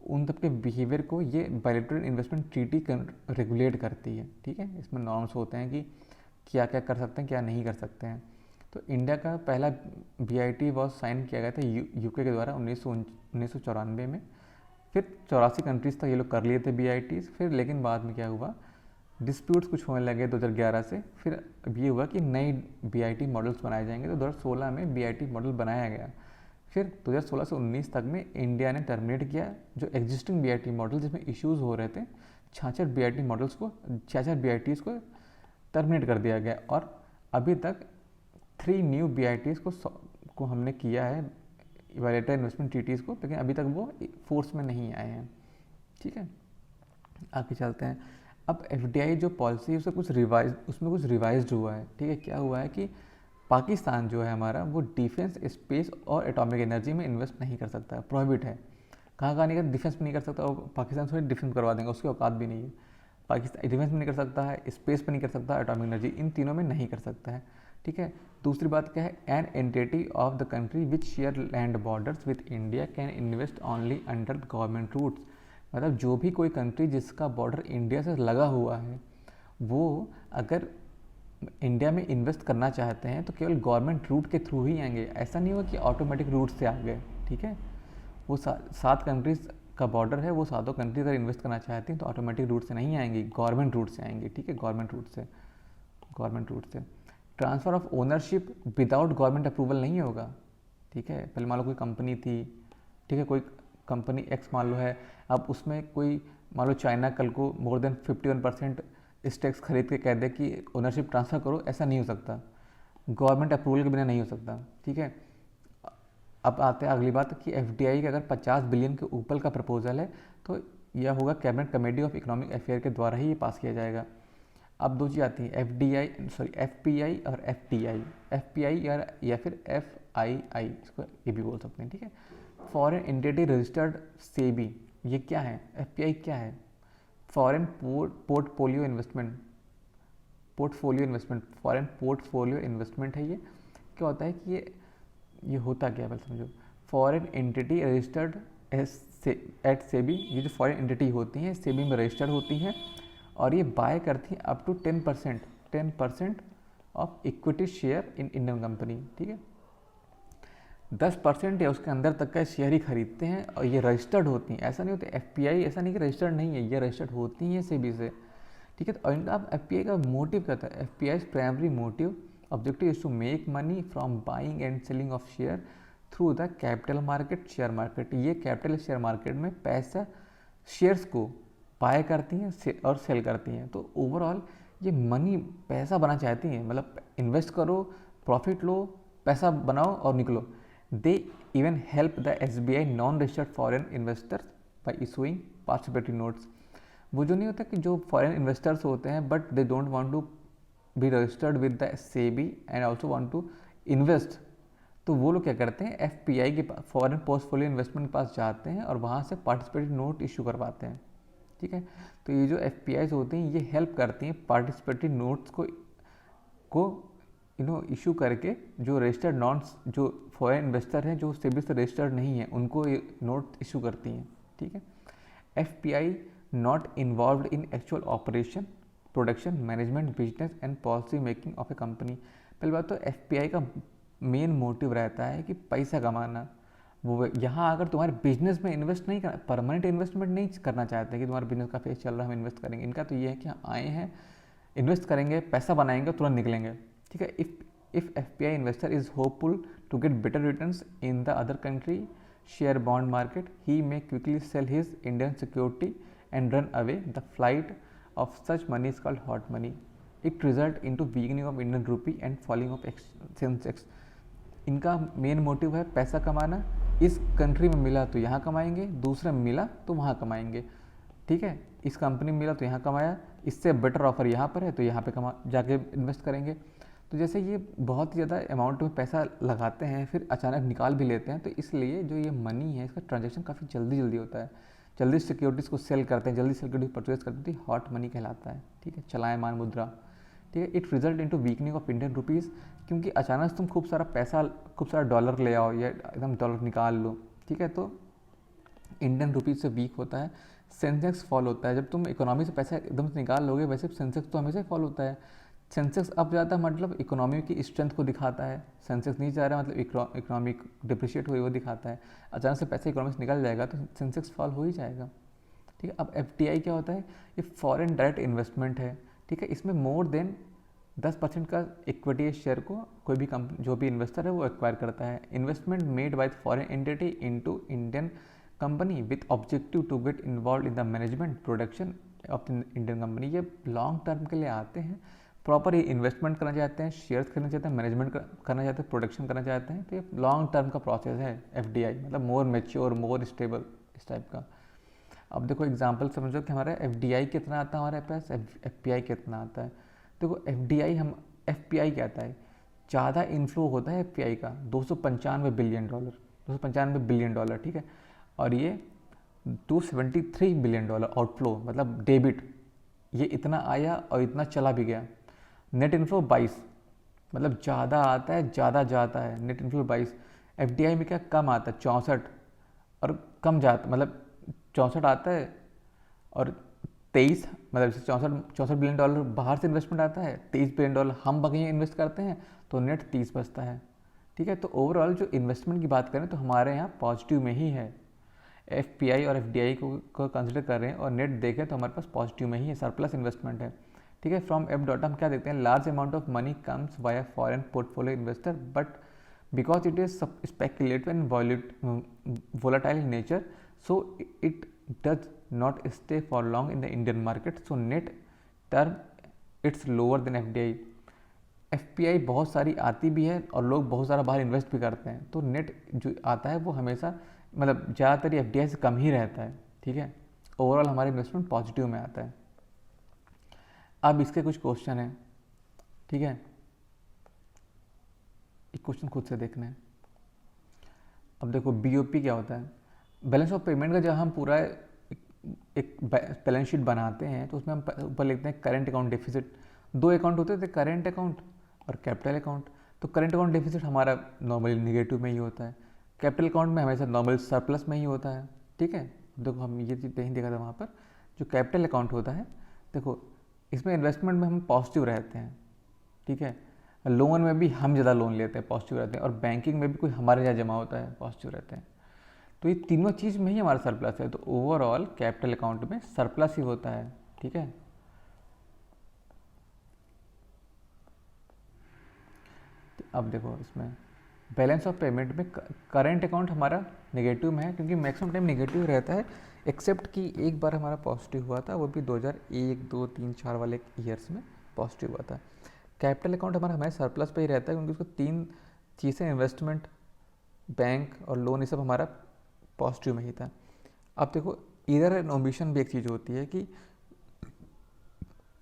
उन तब के बिहेवियर को ये बायलैटरल इन्वेस्टमेंट ट्रीटी रेगुलेट करती है। ठीक है, इसमें नॉर्म्स होते हैं कि क्या क्या कर सकते हैं, क्या नहीं कर सकते हैं। तो इंडिया का पहला BIT वॉज साइन किया गया था UK के द्वारा 1994 में। फिर 84 कंट्रीज़ तक ये लोग कर लिए थे BITs। फिर लेकिन बाद में क्या हुआ, डिस्प्यूट्स कुछ होने लगे 2011 से। फिर अब ये हुआ कि नई BIT मॉडल्स बनाए जाएंगे, तो 2016 में BIT मॉडल बनाया गया। फिर 2016 से 19 तक में इंडिया ने टर्मिनेट किया जो एग्जिस्टिंग BIT मॉडल जिसमें इश्यूज़ हो रहे थे। 66 BITs को टर्मिनेट कर दिया गया, और अभी तक 3 न्यू BITs को हमने किया है, बायलैटरल इन्वेस्टमेंट ट्रीटीज़ को, लेकिन अभी तक वो फोर्स में नहीं आए हैं। ठीक है, आगे चलते हैं। अब FDI जो पॉलिसी है उसमें कुछ रिवाइज हुआ है। ठीक है, क्या हुआ है कि पाकिस्तान जो है हमारा, वो डिफेंस, स्पेस और एटॉमिक एनर्जी में इन्वेस्ट नहीं कर सकता, प्रोहिबिट है। कहाँ नहीं कर, डिफेंस में नहीं कर सकता, और पाकिस्तान से डिफेंस करवा देंगे, उसकी औकात भी नहीं है। पाकिस्तान डिफेंस में नहीं कर सकता है, स्पेस में नहीं कर सकता, एटॉमिक एनर्जी, इन तीनों में नहीं कर सकता है। ठीक है, दूसरी बात क्या है, an entity of the country which share land borders with India can invest only under government routes. मतलब जो भी कोई कंट्री जिसका बॉर्डर इंडिया से लगा हुआ है, वो अगर इंडिया में इन्वेस्ट करना चाहते हैं तो केवल गवर्नमेंट रूट के थ्रू ही आएंगे। ऐसा नहीं होगा कि ऑटोमेटिक रूट से आ गए। ठीक है, वो 7 कंट्रीज़ का बॉर्डर है, वो 7 कंट्रीज अगर इन्वेस्ट करना चाहती हैं तो ऑटोमेटिक रूट से नहीं आएंगी, गवर्नमेंट रूट से आएंगी। ठीक है, गवर्नमेंट रूट से transfer of ownership without government approval नहीं होगा। ठीक है, पहले मान लो कोई कंपनी थी, ठीक है, कोई कंपनी X मान लो है, अब उसमें कोई मान लो चाइना कल को मोर देन 51% स्टेक्स खरीद के कह दे कि ओनरशिप ट्रांसफ़र करो, ऐसा नहीं हो सकता, गवर्नमेंट अप्रूवल के बिना नहीं हो सकता। ठीक है, अब आते हैं अगली बात कि FDI का अगर 50 बिलियन के ऊपर का प्रपोजल है तो यह होगा cabinet committee of economic affair के द्वारा ही ये पास किया जाएगा। अब दो चीज़ आती हैं, FPI और FPI या फिर FII, इसको ये भी बोल सकते हैं। ठीक है, फॉरेन एंटिटी रजिस्टर्ड सेबी, ये क्या है? FPI क्या है? फॉरेन पोर्टफोलियो इन्वेस्टमेंट है। ये क्या होता है कि ये होता क्या है, पहले समझो। Foreign entity registered eight SEBI, ये जो फॉरेन एंटिटी होती हैं सेबी में रजिस्टर्ड होती हैं, और ये बाय करती हैं up to 10% of equity share in Indian company. ठीक है, 10% या उसके अंदर तक का शेयर ही खरीदते हैं, और ये रजिस्टर्ड होती हैं। ऐसा नहीं होता FPI, ऐसा नहीं कि रजिस्टर्ड नहीं है, ये रजिस्टर्ड होती हैं सेबी से। ठीक है, तो इनका FPI का मोटिव क्या था? FPI's primary motive objective is to make money from buying and selling of share through the capital market, share market. ये कैपिटल शेयर मार्केट में पैसा शेयर्स को बाय करती हैं और सेल करती हैं। तो ओवरऑल ये मनी पैसा बनाना चाहती हैं, मतलब इन्वेस्ट करो, प्रॉफिट लो, पैसा बनाओ और निकलो। They even help the SBI non registered foreign investors by issuing participatory notes. वो जो नहीं होता कि जो फॉरेन इन्वेस्टर्स होते हैं but they don't want to be registered with the SEBI and also want to invest, तो वो लोग क्या करते हैं, FPI के फॉरेन पोर्टफोलियो इन्वेस्टमेंट के पास जाते हैं और वहाँ से पार्टिसिपेटरी नोट इशू करवाते हैं। ठीक है, तो ये जो FPIs होते हैं ये हेल्प करती हैं पार्टिसिपेटरी नोट्स को इशू करके जो रजिस्टर्ड नॉन्स जो फॉरेन इन्वेस्टर हैं जो SEBI से रजिस्टर्ड नहीं है उनको ये नोट इशू करती हैं। ठीक है, FPI not involve in actual operation, production, management, business and policy making of A company. पहली बात तो FPI का मेन मोटिव रहता है कि पैसा कमाना। वो यहाँ अगर तुम्हारे बिजनेस में इन्वेस्ट नहीं करना, परमानेंट इन्वेस्टमेंट नहीं करना चाहते कि तुम्हारा बिजनेस काफ़ी चल रहा है हम इन्वेस्ट करेंगे। इनका तो ये है कि आए हैं, इन्वेस्ट करेंगे, पैसा बनाएंगे, तुरंत निकलेंगे। ठीक है, if FPI investor is hopeful to get better returns in the other country share bond market, he may quickly sell his Indian security and run away. The flight of such money is called hot money. It result into weakening of Indian rupee and falling of Sensex. इनका main motive है पैसा कमाना। इस country में मिला तो यहाँ कमाएंगे, दूसरे में मिला तो वहाँ कमाएंगे। ठीक है, इस कंपनी में मिला तो यहाँ कमाया, इससे बेटर ऑफर यहाँ पर है तो यहाँ पे जाके इन्वेस्ट करेंगे। तो जैसे ये बहुत ही ज़्यादा अमाउंट में पैसा लगाते हैं फिर अचानक निकाल भी लेते हैं, तो इसलिए जो ये मनी है इसका ट्रांजेक्शन काफ़ी जल्दी होता है। जल्दी सिक्योरिटीज़ को सेल करते हैं, जल्दी सिक्योरिटी परचेज करते हैं, हॉट मनी कहलाता है। ठीक है, चलायमान मुद्रा। ठीक है, it result into weakening of Indian rupees, क्योंकि अचानक से तुम खूब सारा डॉलर ले आओ या एकदम डॉलर निकाल लो। ठीक है, तो इंडियन रुपीज़ से वीक होता है। सेंसेक्स फॉल होता है, जब तुम इकोनॉमी से पैसा एकदम से निकाल लोगे वैसे सेंसेक्स तो हमेशा फॉल होता है। सेंसेक्स अप जाता है मतलब इकोनॉमी की स्ट्रेंथ को दिखाता है, सेंसेक्स नीचे जा रहा है मतलब इकोनॉमिक डिप्रिशिएट हुई वो दिखाता है। अचानक से पैसा इकोनॉमी से निकल जाएगा तो सेंसेक्स फॉल हो ही जाएगा। ठीक है, अब FDI क्या होता है, ये फॉरेन डायरेक्ट इन्वेस्टमेंट है। ठीक है, इसमें मोर देन 10% का इक्विटी शेयर को कोई भी कंपनी जो भी इन्वेस्टर है वो एक्वायर करता है। Investment made by foreign entity into Indian company with objective to get involve in the management production of the Indian company. ये लॉन्ग टर्म के लिए आते हैं, प्रॉपर इन्वेस्टमेंट करना चाहते हैं, शेयर्स खरीदना चाहते हैं, मैनेजमेंट करना चाहते हैं, प्रोडक्शन करना चाहते हैं। तो ये लॉन्ग टर्म का प्रोसेस है FDI, मतलब मोर मैच्योर, मोर स्टेबल, इस टाइप का। अब देखो एग्जांपल समझो कि हमारा FDI कितना आता है हमारे पास, FPI कितना आता है। देखो FPI क्या आता है, ज़्यादा इन्फ्लो होता है FPI का, $295 बिलियन। ठीक है, और ये $273 बिलियन आउटफ्लो, मतलब डेबिट, ये इतना आया और इतना चला भी गया। नेट इन्फ्लो 22, मतलब ज़्यादा आता है, ज़्यादा जाता है। Net inflow 22। FDI में क्या कम आता है 64, और कम जाता मतलब 64 आता है और 23, मतलब जैसे 64 बिलियन डॉलर बाहर से इन्वेस्टमेंट आता है, $23 बिलियन हम बाकी इन्वेस्ट करते हैं तो नेट 30 बचता है। ठीक है, तो ओवरऑल जो इन्वेस्टमेंट की बात करें तो हमारे यहाँ पॉजिटिव में ही है। FPI और FDI को कंसिडर कर रहे हैं और नेट देखें तो हमारे पास पॉजिटिव में ही है, सरप्लस इन्वेस्टमेंट है। ठीक है, फ्रॉम F डॉट हम क्या देखते हैं, large amount of money comes via foreign portfolio investor but because it is speculative and volatile in nature so it does not stay for long in the Indian market, so net term it's lower than FDI। FPI बहुत सारी आती भी है और लोग बहुत सारा बाहर इन्वेस्ट भी करते हैं, तो नेट जो आता है वो हमेशा मतलब ज़्यादातर FDI से कम ही रहता है। ठीक है, ओवरऑल हमारा इन्वेस्टमेंट पॉजिटिव में आता है। अब इसके कुछ क्वेश्चन हैं। ठीक है, एक क्वेश्चन खुद से देखना है। अब देखो BOP क्या होता है, बैलेंस ऑफ पेमेंट का जब हम पूरा एक बैलेंस शीट बनाते हैं तो उसमें हम ऊपर लिखते हैं करेंट अकाउंट डेफिसिट। दो अकाउंट होते थे, करेंट अकाउंट और कैपिटल अकाउंट। तो करेंट अकाउंट डेफिसिट हमारा नॉर्मली निगेटिव में ही होता है, कैपिटल अकाउंट में हमेशा नॉर्मल सरप्लस में ही होता है। ठीक है, देखो हम ये चीज़ नहीं देखा था वहाँ पर। जो कैपिटल अकाउंट होता है, देखो इसमें इन्वेस्टमेंट में हम पॉजिटिव रहते हैं। ठीक है, लोन में भी हम ज़्यादा लोन लेते हैं, पॉजिटिव रहते हैं, और बैंकिंग में भी कोई हमारे यहाँ जमा होता है, पॉजिटिव रहते हैं। तो ये तीनों चीज़ में ही हमारा सरप्लस है, तो ओवरऑल कैपिटल अकाउंट में सरप्लस ही होता है। ठीक है, तो अब देखो इसमें बैलेंस ऑफ पेमेंट में करेंट अकाउंट हमारा नेगेटिव में है, क्योंकि मैक्सिमम टाइम नेगेटिव रहता है, एक्सेप्ट कि एक बार हमारा पॉजिटिव हुआ था, वो भी 2001, 2, 3, 4 वाले ईयर्स में पॉजिटिव हुआ था। कैपिटल अकाउंट हमारा हमारे सरप्लस पे ही रहता है क्योंकि उसको 3 चीज़ें, इन्वेस्टमेंट, बैंक और लोन, ये सब हमारा पॉजिटिव में ही था। अब देखो ईयर एंड ओमिशन भी एक चीज़ होती है कि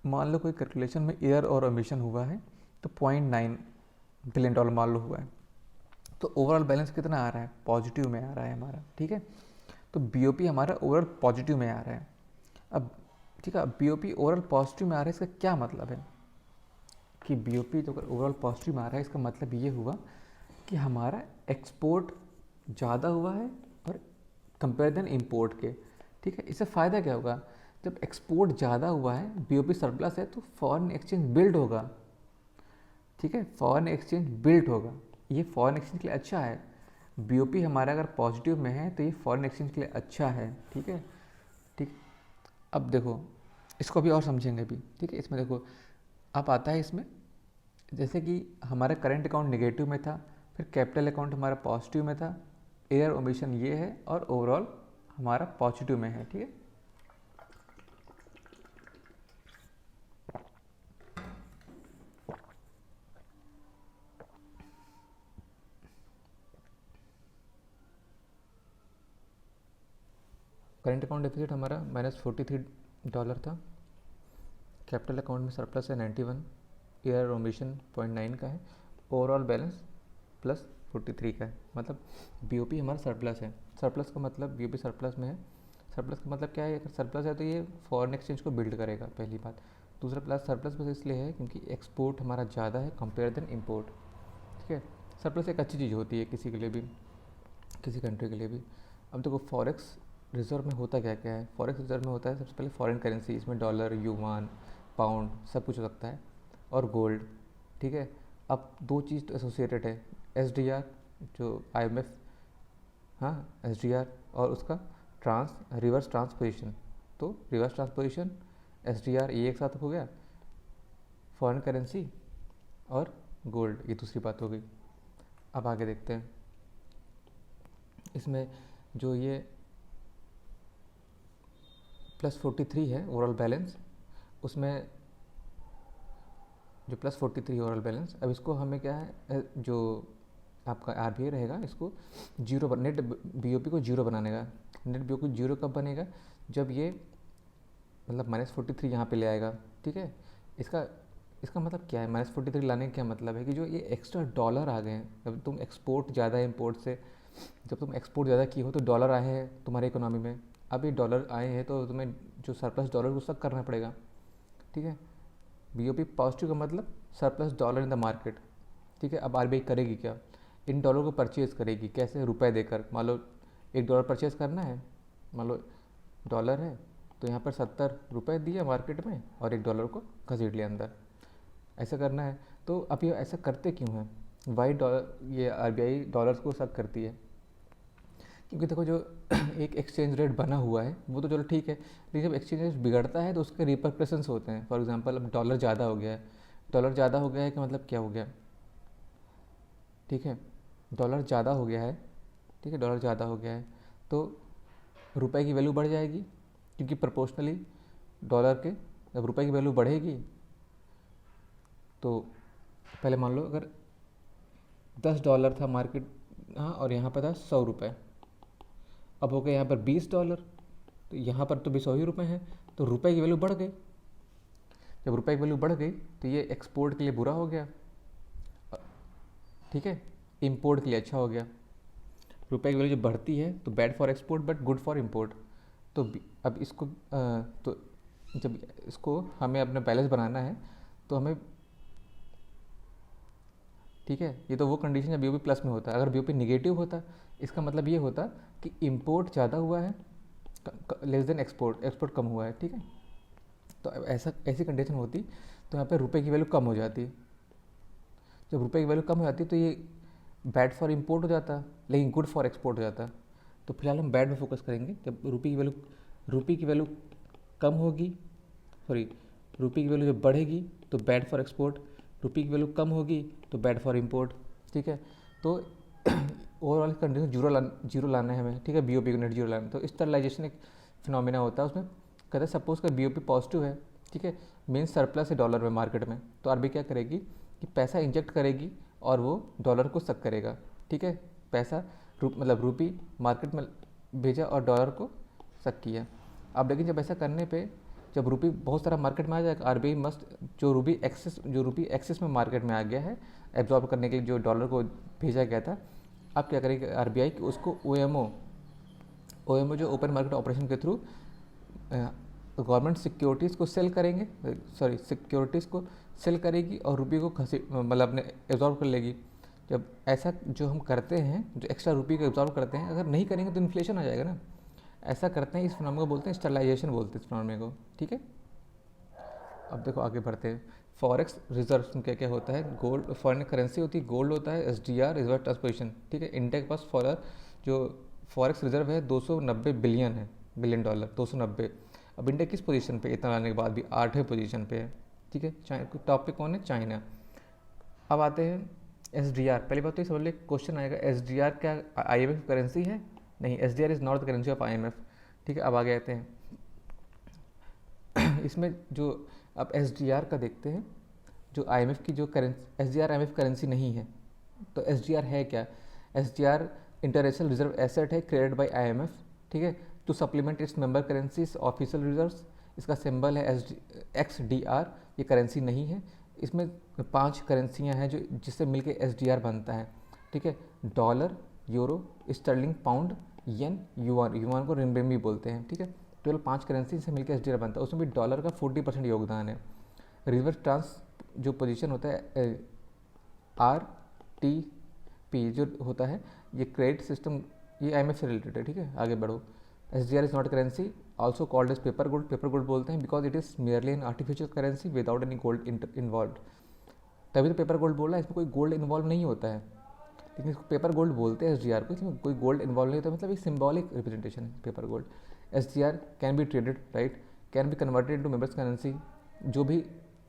मान लो कोई कैलकुलेशन में ईयर और ओमिशन हुआ है तो $0.9 बिलियन मान लो हुआ है, तो ओवरऑल बैलेंस कितना आ रहा है, पॉजिटिव में आ रहा है हमारा, ठीक है। तो बीओपी हमारा ओवरऑल पॉजिटिव में आ रहा है। अब ठीक है, बीओपी ओवरऑल पॉजिटिव में आ रहा है, इसका क्या मतलब है कि बीओपी तो अगर ओवरऑल पॉजिटिव में आ रहा है, इसका मतलब ये हुआ कि हमारा एक्सपोर्ट ज़्यादा हुआ है और कंपेयर देन इम्पोर्ट के, ठीक है। इससे फ़ायदा क्या होगा, जब एक्सपोर्ट ज़्यादा हुआ है, बीओपी सरप्लस है, तो फॉरेन एक्सचेंज बिल्ड होगा, ठीक है, फॉरेन एक्सचेंज बिल्ड होगा। ये फॉरेन एक्सचेंज के लिए अच्छा है। बीओपी हमारा अगर पॉजिटिव में है तो ये फॉरेन एक्सचेंज के लिए अच्छा है, ठीक है। ठीक, अब देखो इसको भी और समझेंगे भी, ठीक है। इसमें देखो अब आता है इसमें, जैसे कि हमारा करंट अकाउंट नेगेटिव में था, फिर कैपिटल अकाउंट हमारा पॉजिटिव में था, एयर ओमिशन ये है और ओवरऑल हमारा पॉजिटिव में है, ठीक है। करंट अकाउंट डेफिसिट हमारा -$43 था, कैपिटल अकाउंट में सरप्लस है 91, एयर ओमिशन 0.9 का है, ओवरऑल बैलेंस +43 का है। मतलब बीओपी हमारा सरप्लस है। सरप्लस का मतलब बीओपी सरप्लस में है। सरप्लस का मतलब क्या है, अगर सरप्लस है तो ये फॉरेन एक्सचेंज को बिल्ड करेगा, पहली बात। दूसरा प्लस सरप्लस बस इसलिए है क्योंकि एक्सपोर्ट हमारा ज़्यादा है कंपेयर देन इम्पोर्ट, ठीक है। सरप्लस एक अच्छी चीज़ होती है किसी के लिए भी, किसी कंट्री के लिए भी। अब देखो फॉरेक्स रिजर्व में होता क्या क्या है, फॉरेक्स रिजर्व में होता है सबसे पहले फॉरेन करेंसी, इसमें डॉलर, युआन, पाउंड सब कुछ हो सकता है, और गोल्ड, ठीक है। अब 2 चीज़ तो एसोसिएटेड है, एसडीआर जो आईएमएफ, हाँ एसडीआर, और उसका रिवर्स ट्रांसपोजिशन। तो रिवर्स ट्रांसपोजिशन, एसडीआर, ये एक साथ हो गया, फॉरेन करेंसी और गोल्ड, ये दूसरी बात हो गई। अब आगे देखते हैं इसमें जो ये +43 है ओवरऑल बैलेंस, उसमें जो +43 ओवरऑल बैलेंस, अब इसको हमें क्या है, जो आपका आरबीआई रहेगा इसको जीरो, नेट बीओपी को जीरो बनाने का। नेट बीओपी को जीरो कब बनेगा, जब ये मतलब -43 यहाँ पे ले आएगा, ठीक है। इसका इसका मतलब क्या है, -43 लाने का क्या मतलब है कि जो ये एक्स्ट्रा डॉलर आ गए हैं, जब तुम एक्सपोर्ट ज़्यादा है इम्पोर्ट से, जब तुम एक्सपोर्ट ज़्यादा किए हो तो डॉलर आए हैं तुम्हारी इकोनॉमी में। अब ये डॉलर आए हैं तो तुम्हें जो सरप्लस डॉलर उसका करना पड़ेगा, ठीक है। बीओपी पॉजिटिव का मतलब surplus dollar in the market, ठीक है। अब आरबीआई करेगी क्या, इन डॉलर को परचेज़ करेगी, कैसे, रुपए देकर। मान लो $1 परचेज़ करना है, मान लो डॉलर है तो यहाँ पर 70 रुपये दिए मार्केट में और $1 को घसीट लिया अंदर, ऐसा करना है। तो अब ये ऐसा करते क्यों हैं, वाई डॉलर, ये आरबीआई डॉलर्स को शक करती है, क्योंकि देखो जो एक एक्सचेंज रेट बना हुआ है वो तो चलो ठीक है, लेकिन जब एक्सचेंज रेट बिगड़ता है तो उसके रिपरकशंस होते हैं। फॉर एग्जांपल अब डॉलर ज़्यादा हो गया है, डॉलर ज़्यादा हो गया है कि मतलब क्या हो गया, ठीक है, डॉलर ज़्यादा हो गया है, ठीक है, डॉलर ज़्यादा हो गया है तो रुपए की वैल्यू बढ़ जाएगी, क्योंकि प्रोपोर्शनली डॉलर के जब रुपए की वैल्यू बढ़ेगी तो पहले मान लो अगर $10 था मार्केट, हाँ, और यहाँ पर था $100, अब हो गया यहाँ पर $20, तो यहाँ पर तो भी 100 ही रुपये हैं, तो रुपए की वैल्यू बढ़ गई। जब रुपए की वैल्यू बढ़ गई तो ये एक्सपोर्ट के लिए बुरा हो गया, ठीक है, इंपोर्ट के लिए अच्छा हो गया। रुपए की वैल्यू जब बढ़ती है तो bad for export but good for import. तो अब इसको तो जब इसको हमें अपना बैलेंस बनाना है तो हमें, ठीक है, ये तो वो कंडीशन जब बीओपी प्लस में होता है। अगर बीओपी निगेटिव होता इसका मतलब ये होता कि इंपोर्ट ज़्यादा हुआ है लेस देन एक्सपोर्ट, एक्सपोर्ट कम हुआ है, ठीक है। तो ऐसी कंडीशन होती तो यहाँ पे रुपए की वैल्यू कम हो जाती। जब रुपए की वैल्यू कम हो जाती तो ये बैड फॉर इंपोर्ट हो जाता लेकिन गुड फॉर एक्सपोर्ट हो जाता। तो फिलहाल हम बैड में फोकस करेंगे। जब रुपये की वैल्यू कम होगी, सॉरी, रुपये की वैल्यू जब बढ़ेगी तो बैड फॉर एक्सपोर्ट, रुपये की वैल्यू कम होगी तो बैड फॉर इंपोर्ट, ठीक है। तो ओवरऑल कंडीशन जीरो लाना है हमें, ठीक है, बीओपी को नेट जीरो लाना है। तो स्टरलाइजेशन एक फिनोमिना होता है, उसमें कहते हैं सपोज का बीओपी पॉजिटिव है, ठीक है, मेन सरप्लस है डॉलर में मार्केट में, तो आरबीआई क्या करेगी कि पैसा इंजेक्ट करेगी और वो डॉलर को सक करेगा, ठीक है, पैसा मतलब रूपी मार्केट में भेजा और डॉलर को सक किया। अब लेकिन जब ऐसा करने पे जब रूपी बहुत सारा मार्केट में आ जाएगा, आरबीआई मस्ट जो रूपी एक्सेस में मार्केट में आ गया है एब्जॉर्ब करने के लिए जो डॉलर को भेजा गया था, अब क्या करेगी आरबीआई कि उसको ओएमओ जो ओपन मार्केट ऑपरेशन के थ्रू गवर्नमेंट सिक्योरिटीज़ को सेल करेंगे, सिक्योरिटीज़ को सेल करेगी और रुपये को मतलब अपने एब्जॉर्ब कर लेगी। जब ऐसा जो हम करते हैं, जो एक्स्ट्रा रुपये को एब्जॉर्ब करते हैं, अगर नहीं करेंगे तो इन्फ्लेशन आ जाएगा ना। ऐसा करते हैं, इस फिनोमेना को बोलते हैं स्टरलाइजेशन बोलते हैं इस फिनोमेना को, ठीक है। अब देखो आगे बढ़ते हैं। फॉरेक्स रिजर्व में क्या क्या होता है, गोल्ड फॉरेन करेंसी होती है, गोल्ड होता है, एसडीआर रिजर्व ट्रांसपोजिशन, ठीक है। इंडिया के पास जो फॉरेक्स रिजर्व है 290 बिलियन डॉलर 290। अब इंडिया किस पोजीशन पे, इतना लाने के बाद भी 8वें पोजीशन पे है, ठीक है। टॉप पे कौन है, चाइना। अब आते हैं एसडीआर। पहली बात तो ये समझ लो, क्वेश्चन आएगा एसडीआर क्या आईएमएफ करेंसी है, नहीं, SDR is not the currency of IMF, ठीक है। अब आगे आते हैं इसमें जो अब एसडीआर का देखते हैं, जो आईएमएफ की जो करेंसी, एसडीआर आईएमएफ करेंसी नहीं है, तो एसडीआर है क्या, एसडीआर इंटरनेशनल रिजर्व एसेट है क्रिएटेड बाय आईएमएफ, ठीक है, to supplement its member currencies official reserves. इसका सिंबल है XDR, ये करेंसी नहीं है। इसमें 5 करेंसियाँ हैं जो जिससे मिलके एसडीआर बनता है, ठीक है। डॉलर, यूरो, स्टर्लिंग, पाउंड, येन, युआन को रिम्बेम्बी बोलते हैं, ठीक है। टोटल 5 करेंसी से मिलकर एसडीआर बनता है, उसमें भी डॉलर का 40% योगदान है। रिवर्स ट्रांस जो पोजीशन होता है RTP जो होता है, ये क्रेडिट सिस्टम, ये आईएमएफ से रिलेटेड है, ठीक है। आगे बढ़ो। SDR is not currency, also called as paper gold बोलते हैं, because it is merely an artificial currency without any gold involve. तभी तो पेपर गोल्ड बोल रहा है, इसमें कोई गोल्ड इन्वॉल्व नहीं होता है, लेकिन इसको पेपर गोल्ड बोलते हैं एसडीआर को, इसमें कोई गोल्ड इन्वॉल्व नहीं होता, मतलब एक सिंबॉलिक रिप्रेजेंटेशन है paper gold. SDR can be traded, right, can be converted into members currency. जो भी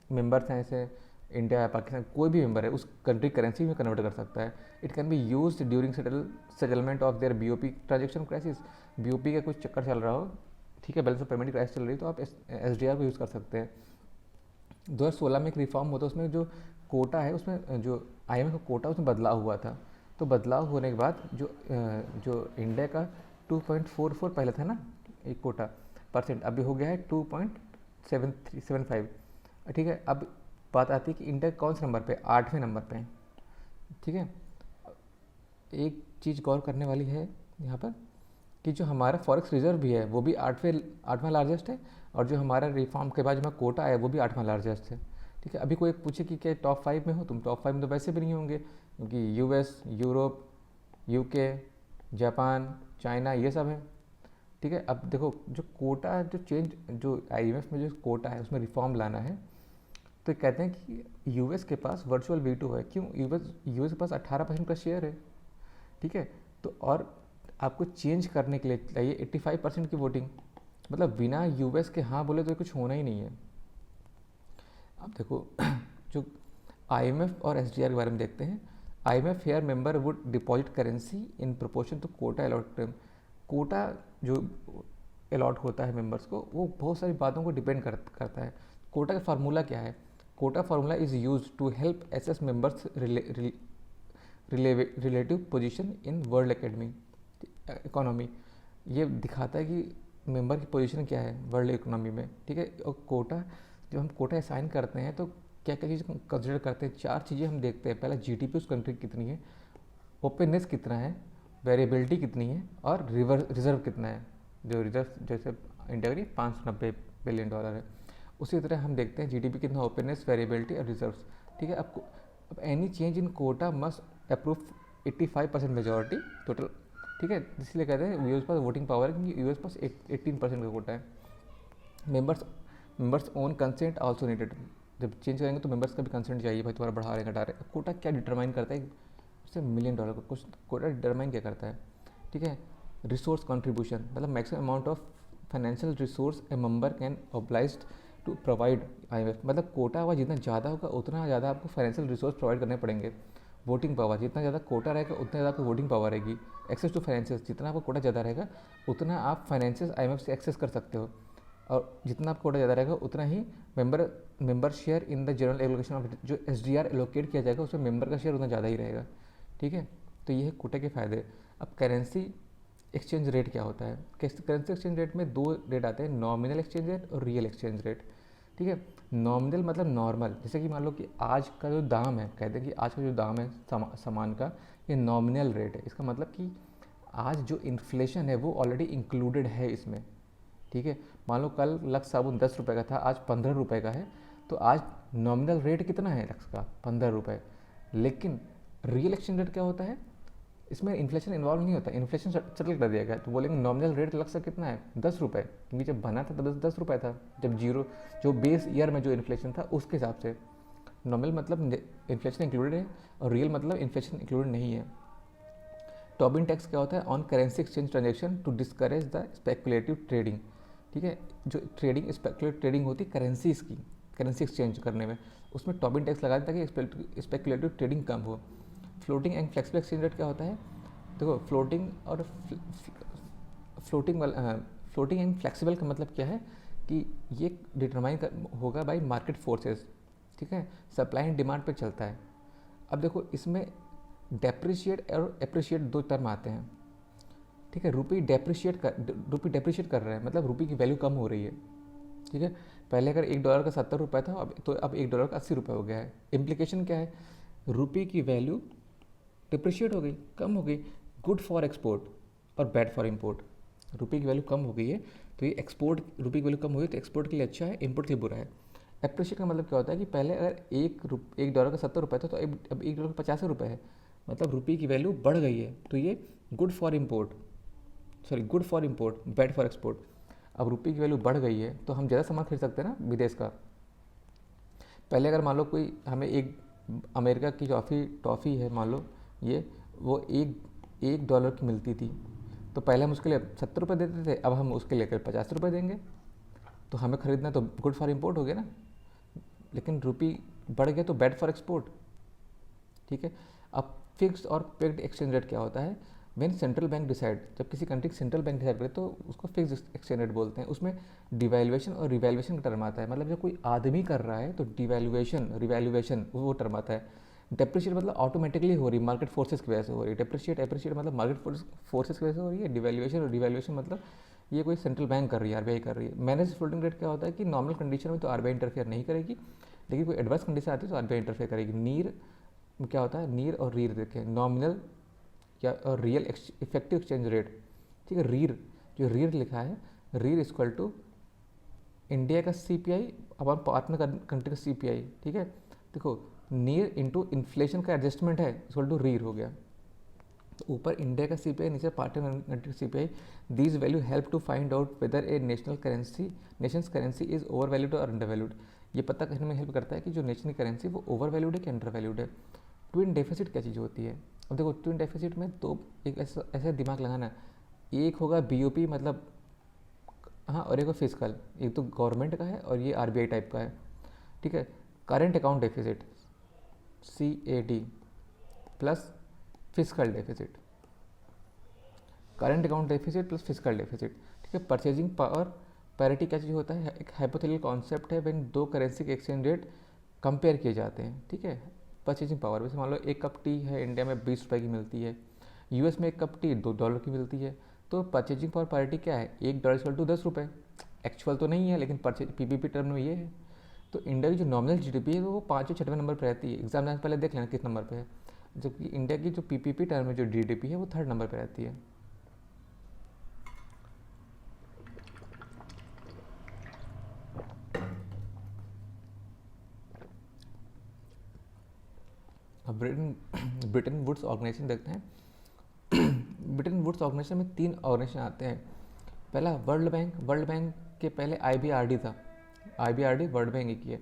मेंबर्स हैं, जैसे इंडिया या पाकिस्तान, कोई भी मेंबर है उस कंट्री करेंसी में कन्वर्ट कर सकता है। It can be used during settlement of their BOP transaction crisis. BOP का कुछ चक्कर चल रहा हो, ठीक है, बैलेंस ऑफ पेमेंट क्राइसिस चल रही है, तो आप एसडीआर को यूज़ कर सकते हैं। 2016 में एक रिफॉर्म होता है, उसमें जो कोटा है, उसमें जो आईएमएफ का कोटा उसमें बदलाव हुआ था। तो बदलाव होने के बाद जो इंडिया का 2.44 पहले था ना एक कोटा %, अभी हो गया है 2.75, ठीक है। अब बात आती है कि इंडिया कौन से नंबर पे, 8वें नंबर पे है, ठीक है। एक चीज़ गौर करने वाली है यहाँ पर कि जो हमारा फॉरेक्स रिजर्व भी है वो भी 8वां लार्जेस्ट है, और जो हमारा रिफॉर्म के बाद जो हमारा कोटा है वो भी 8वां लार्जेस्ट है, ठीक है। अभी कोई पूछे कि क्या टॉप 5 में हो तुम, टॉप 5 में तो वैसे भी नहीं होंगे, क्योंकि US, Europe, UK, Japan, China, ये सब है, ठीक है। अब देखो जो कोटा जो आईएमएफ में जो कोटा है उसमें रिफॉर्म लाना है, तो कहते हैं कि यूएस के पास वर्चुअल वीटो है। क्यों, यूएस के पास 18% का शेयर है, ठीक है। तो और आपको चेंज करने के लिए चाहिए 85% की वोटिंग, मतलब बिना यूएस के हाँ बोले तो कुछ होना ही नहीं है। अब देखो जो आईएमएफ और एसडीआर के बारे में देखते हैं। IMF here member would deposit currency in proportion to quota allot. Quota जो अलॉट होता है मेंबर्स को, वो बहुत सारी बातों को डिपेंड करता है। कोटा का फार्मूला क्या है, quota formula is use to help assess members relative position in world economy. ये दिखाता है कि मेंबर की पोजीशन क्या है वर्ल्ड इकोनॉमी में, ठीक है। और कोटा, जब हम कोटा असाइन करते हैं तो क्या क्या चीज़ कंसिडर करते हैं, 4 चीज़ें हम देखते हैं। पहला जीडीपी उस कंट्री की कितनी है, ओपननेस कितना है, वेरिएबिलिटी कितनी है, और रिजर्व कितना है। जो रिजर्व जैसे इंडिया का $590 बिलियन है, उसी तरह हम देखते हैं जीडीपी कितना, ओपननेस, वेरिएबिलिटी और रिजर्व्स, ठीक है। अब any change in quota must approve 85% majority total, ठीक है। इसलिए कहते हैं यूएस पास वोटिंग पावर है, क्योंकि यूएस पास 18% का कोटा है। Members own consent also needed. जब चेंज करेंगे तो मेंबर्स का भी कंसेंट चाहिए, भाई तुम्हारा बढ़ा रहे घटा रहे। कोटा क्या डिटरमाइन करता है, उससे $1 मिलियन का कुछ कोटा डिटरमाइन क्या करता है, ठीक है। रिसोर्स कंट्रीब्यूशन, मतलब maximum amount of financial resource a member can obliged to provide IMF. मतलब कोटा हुआ जितना ज़्यादा होगा उतना ज़्यादा आपको फाइनेंशियल रिसोर्स प्रोवाइड करने पड़ेंगे। वोटिंग पावर, जितना ज़्यादा कोटा रहेगा उतना ज़्यादा आपको वोटिंग पावर रहेगी। एक्सेस टू फाइनेंशियल, जितना आपका कोटा ज़्यादा रहेगा उतना आप फाइनेंशियल आईएमएफ से एक्सेस कर सकते हो। और जितना आपका कोटा ज़्यादा रहेगा उतना ही member share in the general allocation of जो SDR एलोकेट किया जाएगा उसमें मेंबर का शेयर उतना ज़्यादा ही रहेगा। ठीक है, तो ये है कोटे के फ़ायदे। अब करेंसी एक्सचेंज रेट क्या होता है? करेंसी एक्सचेंज रेट में 2 रेट आते हैं, नॉमिनल एक्सचेंज रेट और रियल एक्सचेंज रेट। ठीक है, नॉमिनल मतलब नॉर्मल, जैसे कि मान लो कि आज का जो दाम है, कहते हैं कि आज का जो दाम है सामान का, ये नॉमिनल रेट है। इसका मतलब कि आज जो इन्फ्लेशन है वो ऑलरेडी इंक्लूडेड है इसमें। ठीक है, मान लो कल लक्स साबुन 10 रुपये का था, आज 15 रुपये का है, तो आज नॉमिनल रेट कितना है लक्स का? 15 रुपये। लेकिन रियल एक्सचेंज रेट क्या होता है? इसमें इन्फ्लेशन इन्वॉल्व नहीं होता, इन्फ्लेशन सेटल कर दिया गया। तो बोलेंगे नॉमिनल रेट लक्स का कितना है? 10 रुपये, क्योंकि जब बना था तब 10 रुपये था, जब जीरो जो बेस ईयर में जो इन्फ्लेशन था उसके हिसाब से। नॉमिनल मतलब इन्फ्लेशन इंक्लूडेड है और रियल मतलब इन्फ्लेशन इंक्लूडेड नहीं है। टॉबिन टैक्स क्या होता है? On currency exchange transaction to discourage the speculative trading. ठीक है, जो ट्रेडिंग स्पेकुलेटिव ट्रेडिंग होती है करेंसीज की, करेंसी एक्सचेंज करने में, उसमें टॉबिन टैक्स लगा देता है ताकि स्पेकुलेटिव ट्रेडिंग कम हो। Floating and flexible exchange rate क्या होता है? देखो, फ्लोटिंग और फ्लोटिंग एंड फ्लेक्सिबल का मतलब क्या है कि ये डिटरमाइन होगा बाय मार्केट फोर्सेस। ठीक है, सप्लाई एंड डिमांड पे चलता है। अब देखो, इसमें डेप्रिशिएट और एप्रिशिएट 2 टर्म आते हैं। ठीक है, रुपी डेप्रिशिएट कर रहा है, मतलब रुपी की वैल्यू कम हो रही है। ठीक है, पहले अगर $1 का 70 रुपये था, अब $1 का 80 रुपये हो गया है। इम्प्लीकेशन क्या है? रुपी की वैल्यू डिप्रिशिएट हो गई, कम हो गई। गुड फॉर एक्सपोर्ट और बैड फॉर इम्पोर्ट। रुपये की वैल्यू कम हो गई है तो ये एक्सपोर्ट, रुपये की वैल्यू कम हुई तो एक्सपोर्ट के लिए अच्छा है, इम्पोर्ट के लिए बुरा है। एप्रिशिएट का मतलब क्या होता है कि पहले अगर $1 का 70 रुपये था तो अब $1 का 85 रुपये है, मतलब रुपये की वैल्यू बढ़ गई है, तो ये good for import, bad for export. अब रुपये की वैल्यू बढ़ गई है तो हम ज़्यादा सामान खरीद सकते हैं ना विदेश का। पहले अगर मान लो कोई हमें एक अमेरिका की टॉफ़ी है, मान लो वो $1 की मिलती थी, तो पहले हम उसके लिए 70 रुपये देते थे, अब हम उसके लिए 50 रुपये देंगे, तो हमें ख़रीदना तो गुड फॉर इम्पोर्ट हो गया ना। लेकिन रुपये बढ़ गया तो बैड फॉर एक्सपोर्ट। ठीक है, अब फिक्स्ड और पेक्ड एक्सचेंज रेट क्या होता है? व्हेन सेंट्रल बैंक डिसाइड, जब किसी कंट्री की सेंट्रल बैंक डिसाइड करे तो उसको फिक्स्ड एक्सचेंज रेट बोलते हैं। उसमें डिवैल्यूएशन और रिवैल्यूएशन का टर्म आता है, मतलब जब कोई आदमी कर रहा है तो रिवैल्यूएशन वो टर्म आता है। डेप्रिशिएट मतलब ऑटोमेटिकली हो रही, मार्केट फोर्सेस की वजह से हो रही है। डेप्रिशिएट एप्रिशिएट मतलब मार्केट फोर्सेस की वजह से हो रही है। डिवैल्यूएशन और रिवैल्यूएशन मतलब ये कोई सेंट्रल बैंक कर रही है, RBI कर रही है। मैनेज फ्लोटिंग रेट क्या होता है कि नॉर्मल कंडीशन में तो RBI इंटरफेयर नहीं करेगी, लेकिन कोई एडवर्स कंडीशन आती है तो RBI इंटरफेयर करेगी। नीर क्या होता है? नीर और रीर देखें, नॉमिनल या और रियल इफेक्टिव एक्सचेंज रेट। ठीक है, रीर, जो रीर लिखा है, रीर इक्वल टू इंडिया का CPI अपन पार्टनर कंट्री का CPI। ठीक है, देखो नीर इंटू इन्फ्लेशन का एडजस्टमेंट है, इक्वल टू रीर हो गया। तो ऊपर इंडिया का CPI, नीचे पार्टनर कंट्री का CPI। These value help to find out whether a nation's currency is over valued और अंडर वैल्यूड। ये पता करने में हेल्प करता है कि जो नेशनल करेंसी वो ओवर वैल्यूड है कि अंडर वैल्यूड है। ट्विन डेफिसिट क्या चीज़ होती है? अब देखो, ट्विन डेफिसिट में तो एक ऐसा दिमाग लगाना, एक होगा BOP मतलब, हाँ, और एक फिजिकल, एक तो गवर्नमेंट का है और ये RBI टाइप का है। ठीक है, current account deficit CAD plus physical deficit, current account deficit plus physical deficit. ठीक है, परचेजिंग पावर पैरिटी क्या चीज़ होता है? एक हाइपोथेटिकल कॉन्सेप्ट है व्हेन 2 करेंसी के एक्सचेंज रेट कंपेयर किए जाते हैं। ठीक है, परचेजिंग पावर, वैसे मान लो 1 कप टी है इंडिया में 20 रुपये की मिलती है, US में 1 कप टी $2 की मिलती है, तो परचेजिंग पावर पैरिटी क्या है? $1 इक्वल टू 10 रुपये। एक्चुअल तो नहीं है लेकिन PPP टर्म में ये है। तो इंडिया की जो नॉमिनल GDP है वो 5वें 6वें नंबर पर रहती है। एग्जाम से पहले देख लेना किस नंबर पे है, जबकि इंडिया की जो PPP टर्म में जो GDP है वो 3rd नंबर पर रहती है। अब ब्रिटेन वुड्स ऑर्गेनाइजेशन देखते हैं। ब्रिटेन वुड्स ऑर्गेनाइजेशन में 3 ऑर्गेनाइजेशन आते हैं। पहला वर्ल्ड बैंक के पहले IBRD था, IBRD वर्ल्ड बैंक एक ही है,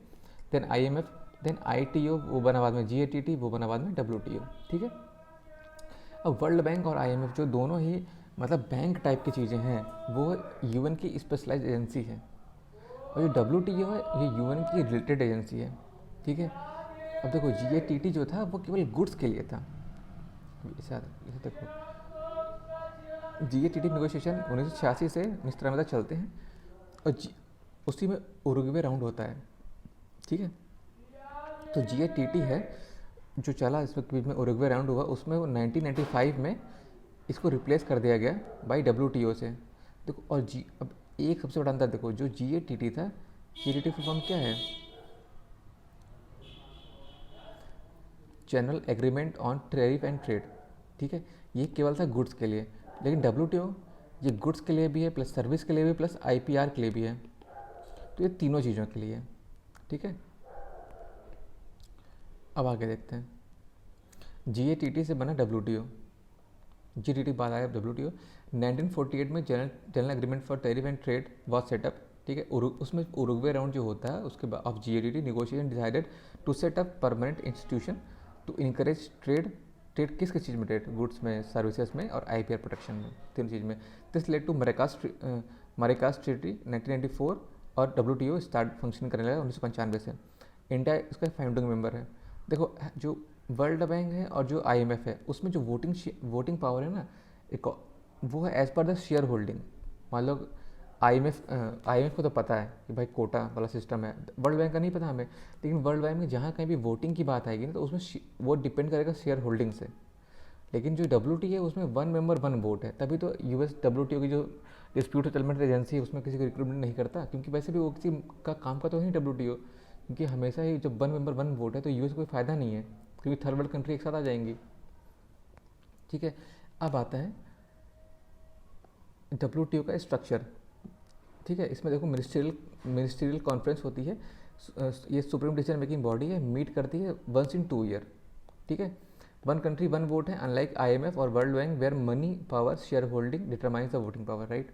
देन IMF, देन ITO वो बना बाद में, GATT वो बना बाद में WTO। ठीक है, अब वर्ल्ड बैंक और IMF जो दोनों ही मतलब बैंक टाइप की चीज़ें हैं, वो UN की स्पेशलाइज एजेंसी है, और जो WTO है ये UN की रिलेटेड एजेंसी है। ठीक है, अब देखो GATT जो था वो केवल गुड्स के लिए था। इसे देखो, GATT नेगोशिएशन 1986 से 1993 तक चलते हैं, और उसी में उरुग्वे राउंड होता है, ठीक है। तो GATT है जो चला, इसमें बीच में उरुग्वे राउंड हुआ, उसमें वो 1995 में इसको रिप्लेस कर दिया गया बाई WTO से। देखो, और अब एक सबसे बड़ा अंतर देखो, जो GATT था, GATT फुल फॉर्म क्या है? General agreement on tariff and trade, ठीक है। ये केवल था गुड्स के लिए, लेकिन WTO ये गुड्स के लिए भी है, प्लस सर्विस के लिए भी, प्लस IPR के लिए भी है। तो ये तीनों चीज़ों के लिए है, ठीक है। अब आगे देखते हैं। GATT से बना WTO, GATT बाद आया WTO। 1948 में general agreement for tariff and trade was setup, ठीक है। उसमें उरुग्वे राउंड जो होता है उसके बाद of GATT negotiation decided to set up permanent institution to encourage trade. Trade किस किस चीज़ में? ट्रेड गुड्स में, सर्विसेज में और IPR प्रोटेक्शन में, तीन चीज़ में। दिस लेड टू मरेकास ट्रीटी 1994 और WTO स्टार्ट फंक्शन करने लगा 1995 से। इंडिया इसका फाउंडिंग मेंबर है। देखो, जो वर्ल्ड बैंक है और जो IMF है, उसमें जो वोटिंग पावर है ना, एक वो है as per the share holding. मान लो IMF को तो पता है कि भाई कोटा वाला सिस्टम है, वर्ल्ड बैंक का नहीं पता हमें। लेकिन वर्ल्ड बैंक में जहाँ कहीं भी वोटिंग की बात आएगी ना, तो उसमें वो डिपेंड करेगा शेयर होल्डिंग से। लेकिन जो WTO है उसमें वन मेंबर वन वोट है, तभी तो US WTO की जो डिस्प्यूट सेटलमेंट एजेंसी है उसमें किसी को रिक्रूटमेंट नहीं करता, क्योंकि वैसे भी वो किसी का काम का तो नहीं WTO, क्योंकि हमेशा ही जब वन मेंबर वन वोट है तो US को कोई फ़ायदा नहीं है, क्योंकि थर्ड वर्ल्ड कंट्री एक साथ आ जाएंगी, ठीक है। अब आता है WTO का स्ट्रक्चर, ठीक है। इसमें देखो, मिनिस्ट्रियल कॉन्फ्रेंस होती है, ये सुप्रीम डिसीजन मेकिंग बॉडी है, मीट करती है वंस इन 2 ईयर, ठीक है। वन कंट्री वन वोट है, अनलाइक IMF और World Bank where money power share holding determines the voting power, right.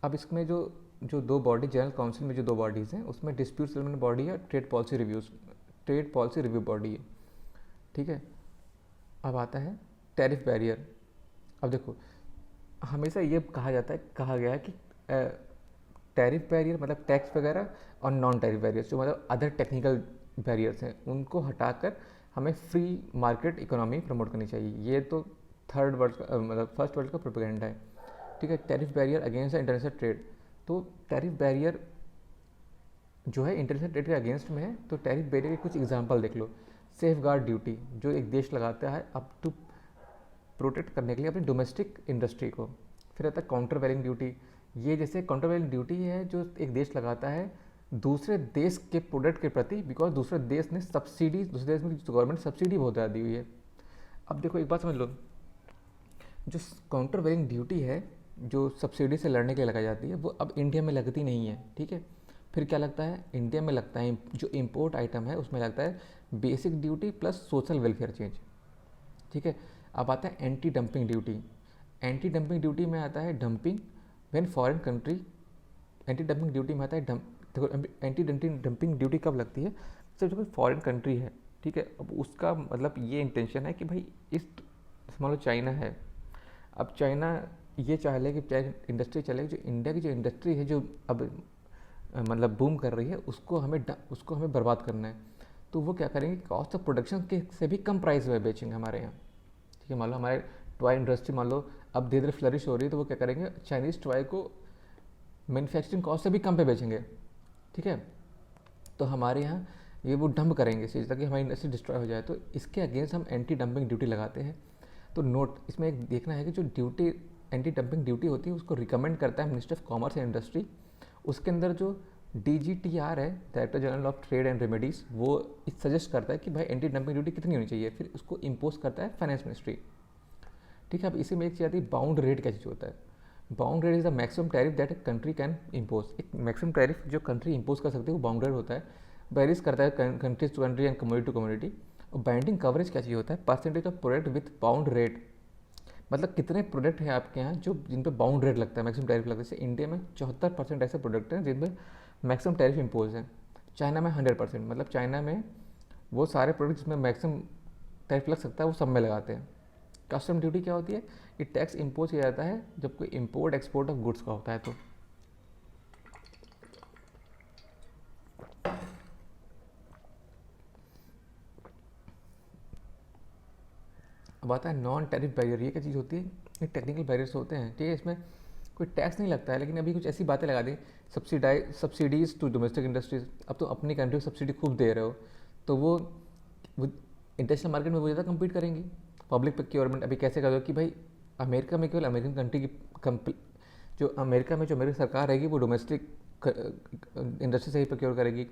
अब इसमें जो जो दो बॉडी, जनरल काउंसिल में जो दो बॉडीज़ हैं, उसमें डिस्प्यूट सेटलमेंट बॉडी है, ट्रेड पॉलिसी रिव्यू बॉडी है, ठीक है। अब आता है टैरिफ बैरियर। अब देखो, हमेशा ये कहा गया है कि टैरिफ बैरियर मतलब टैक्स वगैरह, और नॉन टैरिफ बैरियर्स जो मतलब अदर टेक्निकल बैरियर्स हैं, उनको हटाकर हमें फ्री मार्केट इकोनॉमी प्रमोट करनी चाहिए। ये तो थर्ड वर्ल्ड का मतलब फर्स्ट वर्ल्ड का प्रोपेगेंडा है, ठीक है। Tariff barrier against the international trade, तो टैरिफ बैरियर जो है इंटरनेशनल ट्रेड के अगेंस्ट में है। तो टैरिफ बैरियर के कुछ एग्जांपल देख लो। सेफ गार्ड ड्यूटी, जो एक देश लगाता है अप टू प्रोटेक्ट करने के लिए अपनी डोमेस्टिक इंडस्ट्री को। फिर आता है काउंटर वैलिंग ड्यूटी, ये जैसे काउंटर वैलिंग ड्यूटी है जो एक देश लगाता है दूसरे देश के प्रोडक्ट के प्रति, बिकॉज दूसरे देश ने सब्सिडी, दूसरे देश में गवर्नमेंट सब्सिडी बहुत ज़्यादा दी हुई है। अब देखो, एक बात समझ लो, जो काउंटर वैलिंग ड्यूटी है जो सब्सिडी से लड़ने के लिए लगाई जाती है, वो अब इंडिया में लगती नहीं है, ठीक है। फिर क्या लगता है? इंडिया में लगता है जो इम्पोर्ट आइटम है उसमें लगता है basic duty plus social welfare change, ठीक है। अब आता है anti dumping duty. Anti dumping duty में आता है dumping when foreign country. Anti dumping duty में आता है देखो, एंटी डंपिंग ड्यूटी कब लगती है? जब कोई फॉरेन कंट्री है, ठीक है। अब उसका मतलब ये इंटेंशन है कि भाई इस, मान लो चाइना है, अब चाइना ये चाह ले कि चाहे इंडस्ट्री चले, जो इंडिया की जो इंडस्ट्री है जो अब मतलब बूम कर रही है, उसको हमें बर्बाद करना है। तो वो क्या करेंगे, कॉस्ट ऑफ प्रोडक्शन के से भी कम प्राइस में बेचेंगे हमारे यहाँ, ठीक है। मान लो हमारे टॉय इंडस्ट्री मान लो अब धीरे धीरे फ्लरिश हो रही है, तो वो क्या करेंगे, चाइनीज़ टॉय को मैन्युफैक्चरिंग कॉस्ट से भी कम पे बेचेंगे, ठीक है। तो हमारे यहाँ ये वो डंप करेंगे इस चीज़, ताकि हमारी इंडस्ट्री डिस्ट्रॉय हो जाए। तो इसके अगेंस्ट हम एंटी डंपिंग ड्यूटी लगाते हैं। तो नोट इसमें एक देखना है कि जो ड्यूटी एंटी डंपिंग ड्यूटी होती है उसको रिकमेंड करता है minister of commerce and industry. उसके अंदर जो DGTR है, director general of trade and remedies, वो सजेस्ट करता है कि भाई एंटी डंपिंग ड्यूटी कितनी होनी चाहिए, फिर उसको इम्पोज करता है फाइनेंस मिनिस्ट्री, ठीक है। अब इसी में एक चीज़ आती है बाउंड रेट, क्या चीज़ होता है? Bound rate is the maximum tariff that a country can impose. एक मैक्सिमम टैरिफ जो कंट्री इम्पोज कर सकती है वो बाउंड रेट होता है। वेरीज करता है countries to country and community to community. और बाइंडिंग कवरेज क्या चीज़ होता है? Percentage of product with bound rate, मतलब कितने प्रोडक्ट हैं आपके यहाँ जो जिन पर बाउंड रेट लगता है, मैक्सिमम टैरिफ लगता है। जैसे इंडिया में 74% ऐसे प्रोडक्ट हैं जिन पर मैक्सिमम टैरिफ इम्पोज है। चाइना में 100%, मतलब चाइना में वो सारे प्रोडक्ट जिसमें मैक्सिमम टैरिफ लग सकता है वो सब में लगाते हैं। कस्टम ड्यूटी क्या होती है? ये टैक्स इम्पोज किया जाता है जब कोई इम्पोर्ट एक्सपोर्ट ऑफ गुड्स का होता है। तो अब आता है नॉन टैरिफ बैरियर। ये क्या चीज़ होती है? ये टेक्निकल बैरियर्स होते हैं, ठीक है। इसमें कोई टैक्स नहीं लगता है, लेकिन अभी कुछ ऐसी बातें लगा दी, सब्सिडीज़ टू डोमेस्टिक इंडस्ट्रीज। अब तो अपनी कंट्री को सब्सिडी खूब दे रहे हो, तो वो इंटरनेशनल मार्केट में वो ज़्यादा कम्पीट करेंगी। पब्लिक प्रोक्योरमेंट अभी कैसे कर दो कि भाई अमेरिका में केवल अमेरिकन कंट्री की जो अमेरिका में जो अमेरिकी सरकार रहेगी वो डोमेस्टिक इंडस्ट्री से ही प्रोक्योर करेगी।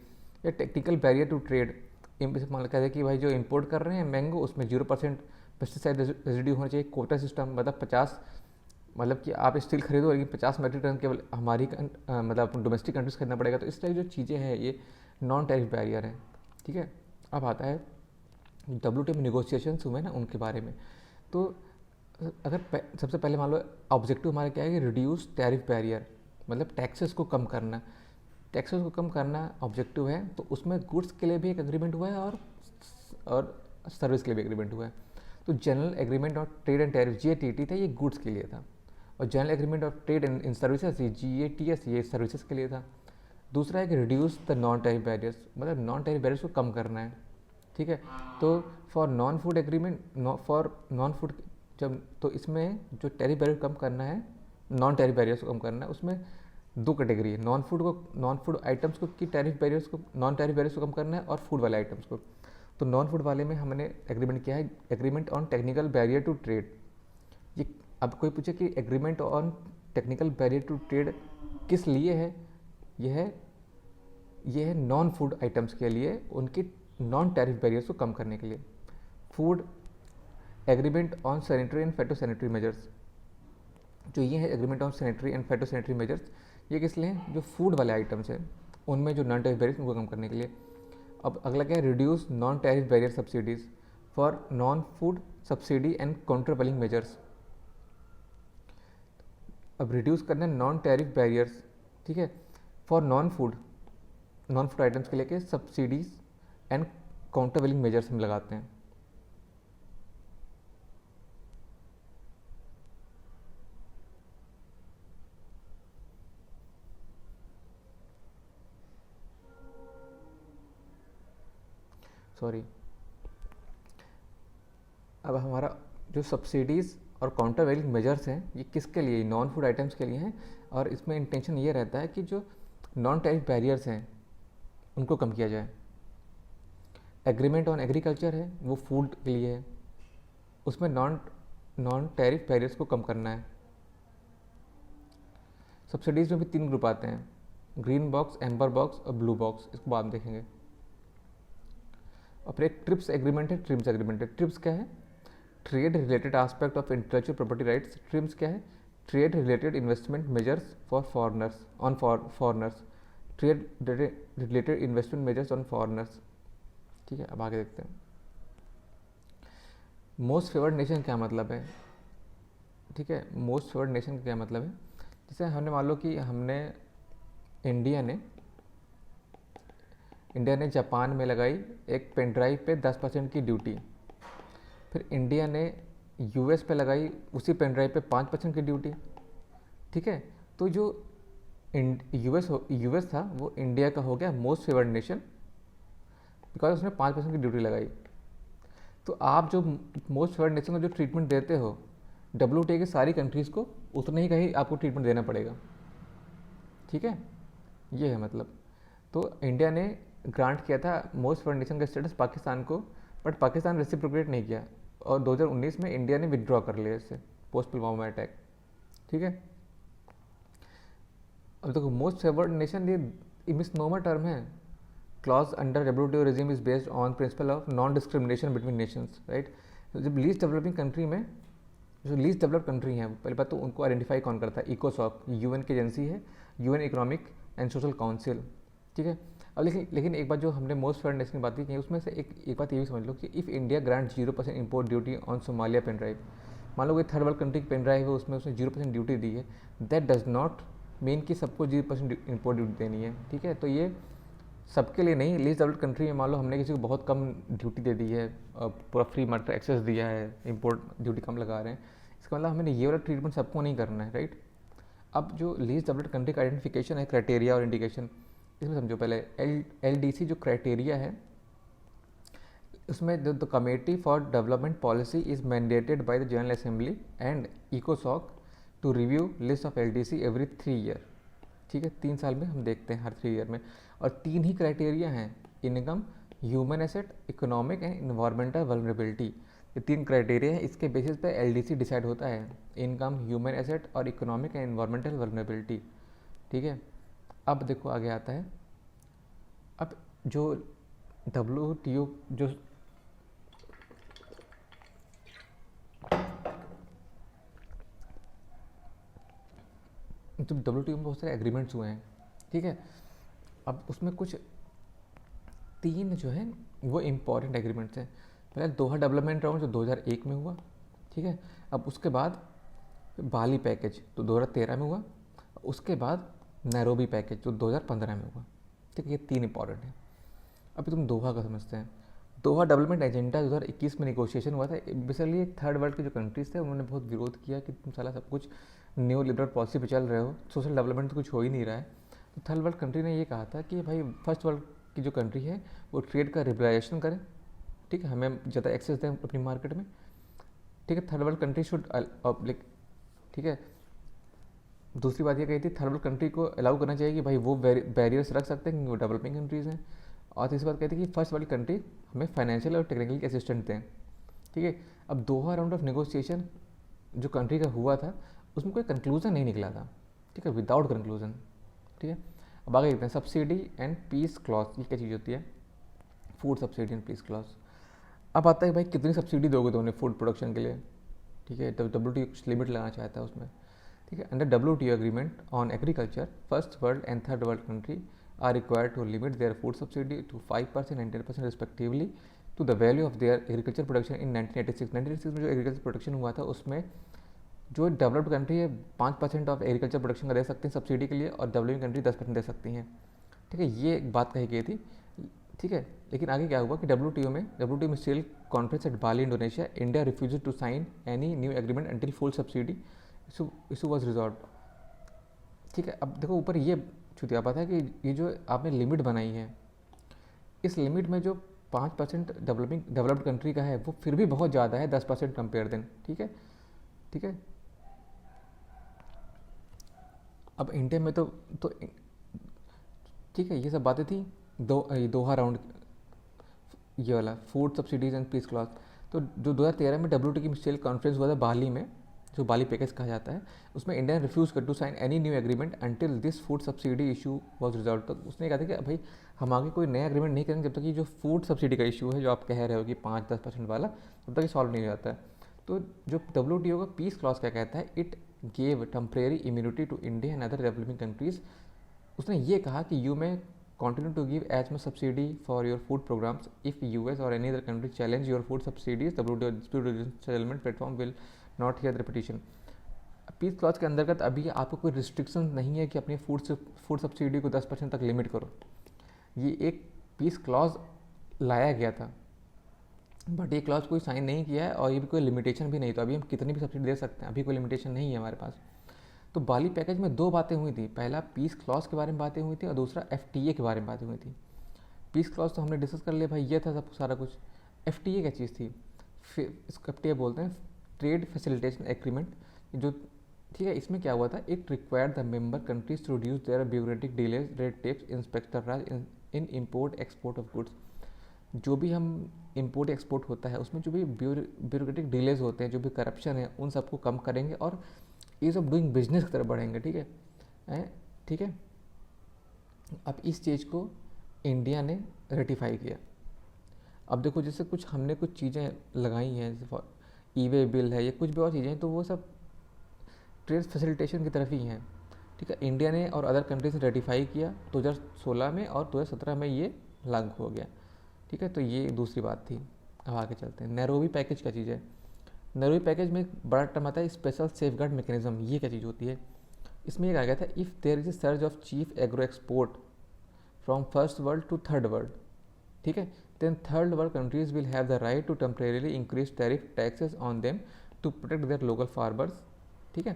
या टेक्निकल बैरियर टू ट्रेड, मान कहते हैं कि भाई जो इंपोर्ट कर रहे हैं मैंगो, उसमें 0% पेस्टिसाइड रेजिड्यू होना चाहिए। कोटा सिस्टम, मतलब 50, मतलब कि आप स्टील खरीदो लेकिन 50 मेट्रिक टन केवल हमारी मतलब डोमेस्टिक कंट्रीज खरीदना पड़ेगा। तो इस टाइप जो चीज़ें हैं ये नॉन टैरिफ बैरियर है, ठीक है। अब आता है WTO में निगोशिएशंस हुए ना, उनके बारे में। तो अगर सबसे पहले मान लो ऑब्जेक्टिव हमारा क्या है कि रिड्यूस टैरिफ बैरियर, मतलब टैक्सेस को कम करना। टैक्सेस को कम करना ऑब्जेक्टिव है, तो उसमें गुड्स के लिए भी एक एग्रीमेंट हुआ है और सर्विस के लिए भी एग्रीमेंट हुआ है। तो general agreement of trade and tariff JTT था, ये गुड्स के लिए था। और general agreement of trade in services ये GATS, ये सर्विसेज के लिए था। दूसरा है कि reduce the non tariff barriers, मतलब नॉन टैरिफ बैरियर्स को कम करना है, ठीक है। तो for non food agreement, for non food जब, तो इसमें जो टैरिफ बैरियर कम करना है, नॉन टैरिफ बैरियर्स को कम करना है, उसमें 2 कैटेगरी है। नॉन फूड आइटम्स को की टैरिफ बैरियर्स को, नॉन टैरिफ बैरियर्स को कम करना है, और फूड वाले आइटम्स को। तो नॉन फूड वाले में हमने एग्रीमेंट किया है, agreement on technical barrier to trade. ये अब कोई पूछे कि agreement on technical barrier to trade किस लिए है, यह है नॉन फूड आइटम्स के लिए, उनकी नॉन टैरिफ बैरियर्स को कम करने के लिए। Food agreement on sanitary and phytosanitary measures, जो ये है agreement on sanitary and phytosanitary measures, ये किस लिए हैं, जो फूड वाले आइटम्स हैं उनमें जो नॉन टैरिफ बैरियर्स उनको कम करने के लिए। अब अगला क्या है, reduce non tariff barrier subsidies for non food subsidy and countervailing measures. अब रिड्यूस करना है नॉन टैरिफ बैरियर्स, ठीक है, फॉर नॉन फूड आइटम्स के लेके सब्सिडीज एंड काउंटरवैलिंग मेजर्स हम लगाते हैं। सॉरी, अब हमारा जो सब्सिडीज़ और काउंटर वैलिंग मेजर्स हैं ये किसके लिए, नॉन फूड आइटम्स के लिए हैं। और इसमें इंटेंशन ये रहता है कि जो नॉन टैरिफ बैरियर्स हैं उनको कम किया जाए। एग्रीमेंट ऑन एग्रीकल्चर है, वो फूड के लिए है, उसमें नॉन टैरिफ बैरियर्स को कम करना है। सब्सिडीज़ में भी 3 ग्रुप आते हैं, ग्रीन बॉक्स, एम्बर बॉक्स और ब्लू बॉक्स, इसको बाद में देखेंगे। और फिर एक ट्रिप्स एग्रीमेंट है, ट्रिम्स एग्रीमेंट है। ट्रिप्स क्या है, trade related aspect of intellectual property rights. TRIMS क्या है, trade related investment measures for foreigners, on foreigners, trade related investment measures on foreigners, ठीक है। अब आगे देखते हैं। मोस्ट फेवर्ड नेशन क्या मतलब है, ठीक है। मोस्ट फेवर्ड नेशन का क्या मतलब है, जैसे हमने मान लो कि इंडिया ने जापान में लगाई एक पेन ड्राइव पे 10% की ड्यूटी, फिर इंडिया ने US पे लगाई उसी पेन ड्राइव पे 5% की ड्यूटी, ठीक है। तो जो US था वो इंडिया का हो गया मोस्ट फेवर्ड नेशन, बिकॉज उसने 5% की ड्यूटी लगाई। तो आप जो मोस्ट फेवर्ड नेशन को जो ट्रीटमेंट देते हो WTO की सारी कंट्रीज़ को, उतने ही का ही आपको ट्रीटमेंट देना पड़ेगा, ठीक है। ये है मतलब। तो इंडिया ने ग्रांट किया था मोस्ट फेवर्ड नेशन का स्टेटस पाकिस्तान को, बट पाकिस्तान रेसिप्रोकेट नहीं किया, और 2019 में इंडिया ने विदड्रॉ कर लिया इससे, पोस्ट पुलवामा अटैक, ठीक है। अब देखो मोस्ट फेवर्ड नेशन ये मिसनोमर टर्म है। Clause under WTO regime is based on principle of non discrimination between Nations, right. जब लीस्ट डेवलपिंग कंट्री में, जो लीस्ट डेवलप्ड कंट्री हैं, पहले बात तो उनको आइडेंटिफाई कौन करता है, इकोसॉक, UN की एजेंसी है, UN economic and social council, ठीक है। अब लेकिन एक बात जो हमने मोस्ट फेवर्ड नेशन की बात की, उसमें से एक बात ये भी समझ लो कि if India grant 0% import duty on Somalia pen drive, मान लो कोई थर्ड वर्ल्ड कंट्री की पेन ड्राइव है, उसमें उसने 0% ड्यूटी दी है, दैट डज नॉट मीन कि सबको 0% इम्पोर्ट ड्यूटी देनी है, ठीक है। तो ये सबके लिए नहीं, लीस्ट डेवलप्ड कंट्री में मान लो हमने किसी को बहुत कम ड्यूटी दे दी है, पूरा फ्री मार्केट एक्सेस दिया है, इम्पोर्ट ड्यूटी कम लगा रहे हैं, इसका मतलब हमें ये वाला ट्रीटमेंट सबको नहीं करना है, राइट। अब जो लीस्ट डेवलप्ड कंट्री का आइडेंटिफिकेशन है, क्राइटेरिया और इंडिकेशन, इसमें समझो पहले LDC जो क्राइटेरिया है, उसमें the committee for development policy is mandated by the general assembly and इकोसॉक to review list of LDC every 3 year. ठीक है, 3 साल में हम देखते हैं, हर 3 ईयर में। और 3 ही क्राइटेरिया हैं, income, human asset, economic and environmental vulnerability. ये 3 क्राइटेरिया हैं, इसके बेसिस पे LDC डिसाइड होता है, इनकम, ह्यूमन एसेट और इकोनॉमिक एंड इन्वायरमेंटल वल्नरेबिलिटी। ठीक है, अब देखो आगे आता है, अब जो WTO जो WTO में बहुत सारे एग्रीमेंट्स हुए हैं। ठीक है, अब उसमें कुछ 3 जो है वो इम्पॉर्टेंट एग्रीमेंट्स हैं। पहले दोहा डेवलपमेंट राउंड जो 2001 में हुआ। ठीक है, अब उसके बाद बाली पैकेज तो 2013 में हुआ, उसके बाद नैरोबी पैकेज जो 2015 में हुआ। ठीक है, ये 3 इंपॉर्टेंट हैं। अभी तुम दोहा का समझते हैं। दोहा डेवलपमेंट एजेंडा 2021 में निगोशिएशन हुआ था। बेसिकली थर्ड वर्ल्ड के जो कंट्रीज थे उन्होंने बहुत विरोध किया कि तुम साला सब कुछ न्यू लिबरल पॉलिसी पे चल रहे हो, सोशल डेवलपमेंट तो कुछ हो ही नहीं रहा है। तो थर्ड वर्ल्ड कंट्री ने ये कहा था कि भाई फर्स्ट वर्ल्ड की जो कंट्री है वो ट्रेड का लिबरलाइजेशन करें। ठीक है, हमें ज़्यादा एक्सेस दें अपनी मार्केट में। ठीक है, third world country should like, ठीक है, दूसरी बात ये कही थी थर्ड वर्ल्ड कंट्री को अलाउ करना चाहिए कि भाई वो बैरियर्स रख सकते हैं क्योंकि वो डेवलपिंग कंट्रीज़ हैं। और तीसरी बात कहती है कि फर्स्ट वर्ल्ड कंट्री हमें फाइनेंशियल और टेक्निकली असिस्टेंट दें। ठीक है, अब दोहा राउंड ऑफ नेगोशिएशन जो कंट्री का हुआ था उसमें कोई कंक्लूजन नहीं निकला था। ठीक है, विदाउट कंक्लूजन। ठीक है, अब आगे देखते हैं सब्सिडी एंड पीस क्लॉज, ये क्या चीज़ होती है, food subsidy and peace clause. अब आता है भाई कितनी सब्सिडी दोगे तो उन्हें फूड प्रोडक्शन के लिए। ठीक है, तो WTO कुछ लिमिट लगाना चाहता है उसमें। ठीक है, under WTO agreement on agriculture first world and third world country are required to limit their food subsidy to 5% and 10% respectively to the value of their agriculture production in 1986। 1986 में जो agriculture production हुआ था उसमें जो developed country है 5% of agriculture production का दे सकते हैं सब्सिडी के लिए, और डेवलपिंग कंट्री 10% दे सकती हैं। ठीक है, ये एक बात कही गई थी। ठीक है, लेकिन आगे क्या हुआ कि WTO में still conference at Bali Indonesia, India refuse to sign any new agreement until full subsidy issue was resolve. ठीक है, अब देखो ऊपर ये छुतिया बात है कि ये जो आपने लिमिट बनाई है, इस लिमिट में जो 5% डेवलप्ड कंट्री का है वो फिर भी बहुत ज़्यादा है 10% कंपेयर देन। ठीक है, ठीक है, अब इंडिया में तो ठीक है, ये सब बातें थी दोहा राउंड, ये वाला food subsidies and peace clause. तो जो 2013 में WTO की मिनिस्ट्रियल कॉन्फ्रेंस हुआ था बाली में, जो बाली पैकेज कहा जाता है, उसमें इंडिया ने रिफ्यूज़ कर to sign any new agreement until this food subsidy issue was resolve. तो उसने कहा था कि भाई हम आगे कोई नया एग्रीमेंट नहीं करेंगे जब तक कि जो फूड सब्सिडी का इशू है जो आप कह रहे हो कि 5-10% वाला, तब तक ये सॉल्व नहीं हो जाता है। तो जो WTO का पीस क्लॉज क्या कहता है, it gave temporary immunity to India and other developing countries. उसने ये कहा कि यू में continue to give as much subsidy for your food programs if US or any other country challenge your food subsidies, WTO dispute resolution settlement platform will not hear the repetition। Peace clause के अंतर्गत अभी आपको कोई restriction नहीं है कि अपनी food subsidy को 10% तक लिमिट करो। ये एक पीस क्लॉज लाया गया था, बट ये क्लॉज कोई साइन नहीं किया है और ये भी कोई लिमिटेशन भी नहीं। तो अभी हम कितनी भी सब्सिडी दे सकते हैं, अभी कोई लिमिटेशन नहीं है हमारे पास। तो बाली पैकेज में 2 बातें हुई थी, पहला पीस क्लॉज के बारे में बातें हुई थी और दूसरा FTA के बारे में बातें हुई थी। पीस क्लॉज तो हमने डिस्कस कर लिया भाई, ये था सब सारा कुछ। FTA क्या चीज़ थी, फिर इसको FTA बोलते हैं ट्रेड फैसिलिटेशन एग्रीमेंट। जो ठीक है, इसमें क्या हुआ था, it required the member countries to reduce their bureaucratic delays, red tapes, inspector raj in import export of goods. जो भी हम इम्पोर्ट एक्सपोर्ट होता है उसमें जो भी ब्यूरोक्रेटिक डिलेज होते हैं, जो भी करप्शन है, उन सबको कम करेंगे और ईज ऑफ डूइंग बिजनेस की तरफ बढ़ेंगे। ठीक है, ठीक है। अब इस चीज़ को इंडिया ने रेटिफाई किया। अब देखो जैसे हमने कुछ चीज़ें लगाई हैं, जैसे ई-वे बिल है या कुछ भी और चीज़ें, तो वो सब ट्रेड फैसिलिटेशन की तरफ ही हैं। ठीक है, इंडिया ने और अदर कंट्रीज ने रेटिफाई किया 2016 में और 2017 में ये लागू हो गया। ठीक है, तो ये दूसरी बात थी। अब आगे चलते हैं, नैरोबी पैकेज क्या चीज़ है। नैरोबी पैकेज में एक बड़ा टर्म आता है स्पेशल सेफगार्ड मैकेनिज्म। ये क्या चीज़ होती है, इसमें ये कहा गया था if there is a surge of cheap agro export from first world to third world, ठीक है, then third world countries will have the right to temporarily increase tariff taxes on them to protect their local farmers. ठीक है,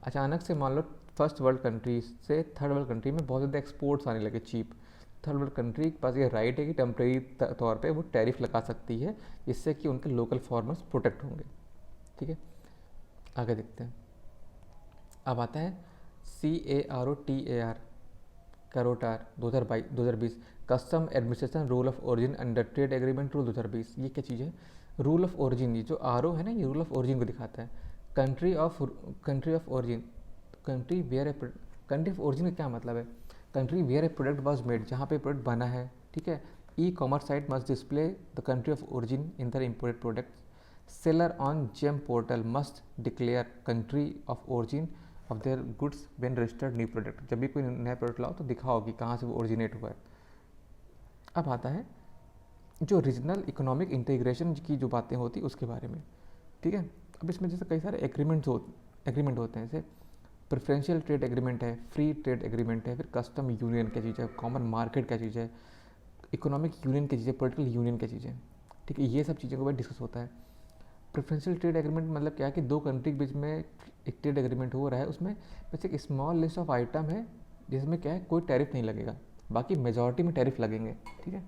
अचानक से मान लो first world countries से third world country में बहुत ज़्यादा एक्सपोर्ट्स आने लगे चीप, थर्ड वर्ल्ड कंट्री के पास ये राइट है कि टेम्परेरी तौर पे वो टैरिफ लगा सकती है, जिससे कि उनके लोकल फार्मर्स प्रोटेक्ट होंगे। ठीक है, आगे देखते हैं। अब आता है CAROTAR, कैरोटार 2020 custom administration rule of origin under trade agreement rule 2020। ये क्या चीज़ है? रूल ऑफ ओरिजिन, ये जो RO है ना, ये रूल ऑफ ओरिजिन को दिखाता है। Country of origin, country where a country of origin का क्या मतलब है? Country where a product was made, जहाँ पे प्रोडक्ट बना है, ठीक है। E-commerce site must display the country of origin in the imported product. Seller on GeM portal must declare country of origin of their goods when registered new product. जब भी कोई नया प्रोडक्ट लाओ तो दिखाओ कि कहाँ से वो ओरिजिनेट हुआ है। अब आता है जो रीजनल इकोनॉमिक इंटीग्रेशन की जो बातें होती है उसके बारे में, ठीक है। अब इसमें जैसे कई सारे एग्रीमेंट होते हैं, जैसे प्रेफरेंशियल ट्रेड एग्रीमेंट है, फ्री ट्रेड एग्रीमेंट है, फिर कस्टम यूनियन क्या चीज़ है, कॉमन मार्केट क्या चीज़ है, इकोनॉमिक यूनियन क्या चीज़ है, पॉलिटिकल यूनियन क्या चीज़ है, ठीक है। ये सब चीज़ों के बारे में डिस्कस होता है। प्रेफरेंशियल ट्रेड एग्रीमेंट मतलब क्या है कि दो कंट्री के बीच में एक ट्रेड एग्रीमेंट हो रहा है, उसमें बस एक स्मॉल लिस्ट ऑफ आइटम है जिसमें क्या है कोई टैरिफ नहीं लगेगा, बाकी मेजॉरिटी में टैरिफ लगेंगे, ठीक है।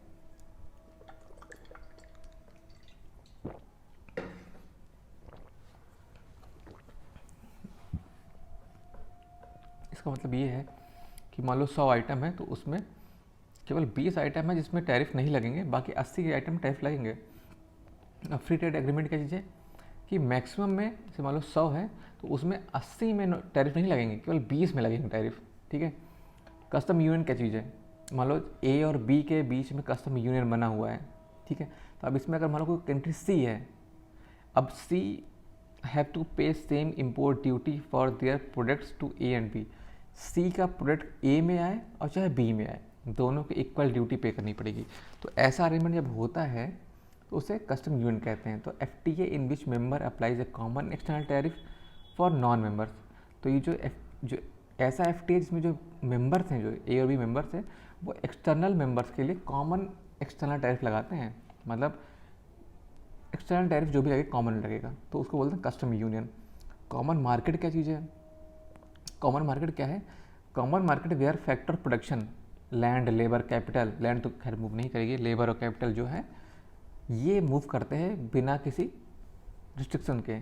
इसका मतलब ये है कि मान लो 100 आइटम है तो उसमें केवल 20 आइटम है जिसमें टैरिफ नहीं लगेंगे, बाकी 80 के आइटम टैरिफ लगेंगे। अब फ्री ट्रेड एग्रीमेंट क्या चीज़ है कि मैक्सिमम में जैसे मान लो 100 है तो उसमें 80 में टैरिफ नहीं लगेंगे, केवल 20 में लगेंगे टैरिफ, ठीक है। कस्टम यूनियन क्या चीज़ है? मान लो A और B के बीच में कस्टम यूनियन बना हुआ है, ठीक है। तो अब इसमें अगर मान लो कोई कंट्री C है, अब C have to pay same import duty for their products to A and B। C का प्रोडक्ट A में आए और चाहे B में आए, दोनों को इक्वल ड्यूटी पे करनी पड़ेगी। तो ऐसा अरेंजमेंट जब होता है तो उसे कस्टम यूनियन कहते हैं। तो FTA in which member applies A common external tariff for non members. तो ये जो ऐसा FTA जिसमें जो मेंबर्स हैं, जो A और B मेंबर्स हैं, वो एक्सटर्नल मेंबर्स के लिए कॉमन एक्सटर्नल टैरिफ लगाते हैं। मतलब एक्सटर्नल टैरिफ जो भी लगे कॉमन लगेगा, तो उसको बोलते हैं कस्टम यूनियन। कॉमन मार्केट क्या चीज़ है? कॉमन मार्केट क्या है? Common market where factor production, land, labour, capital, land तो खैर मूव नहीं करेगी, लेबर और कैपिटल जो है ये मूव करते हैं बिना किसी रिस्ट्रिक्शन के।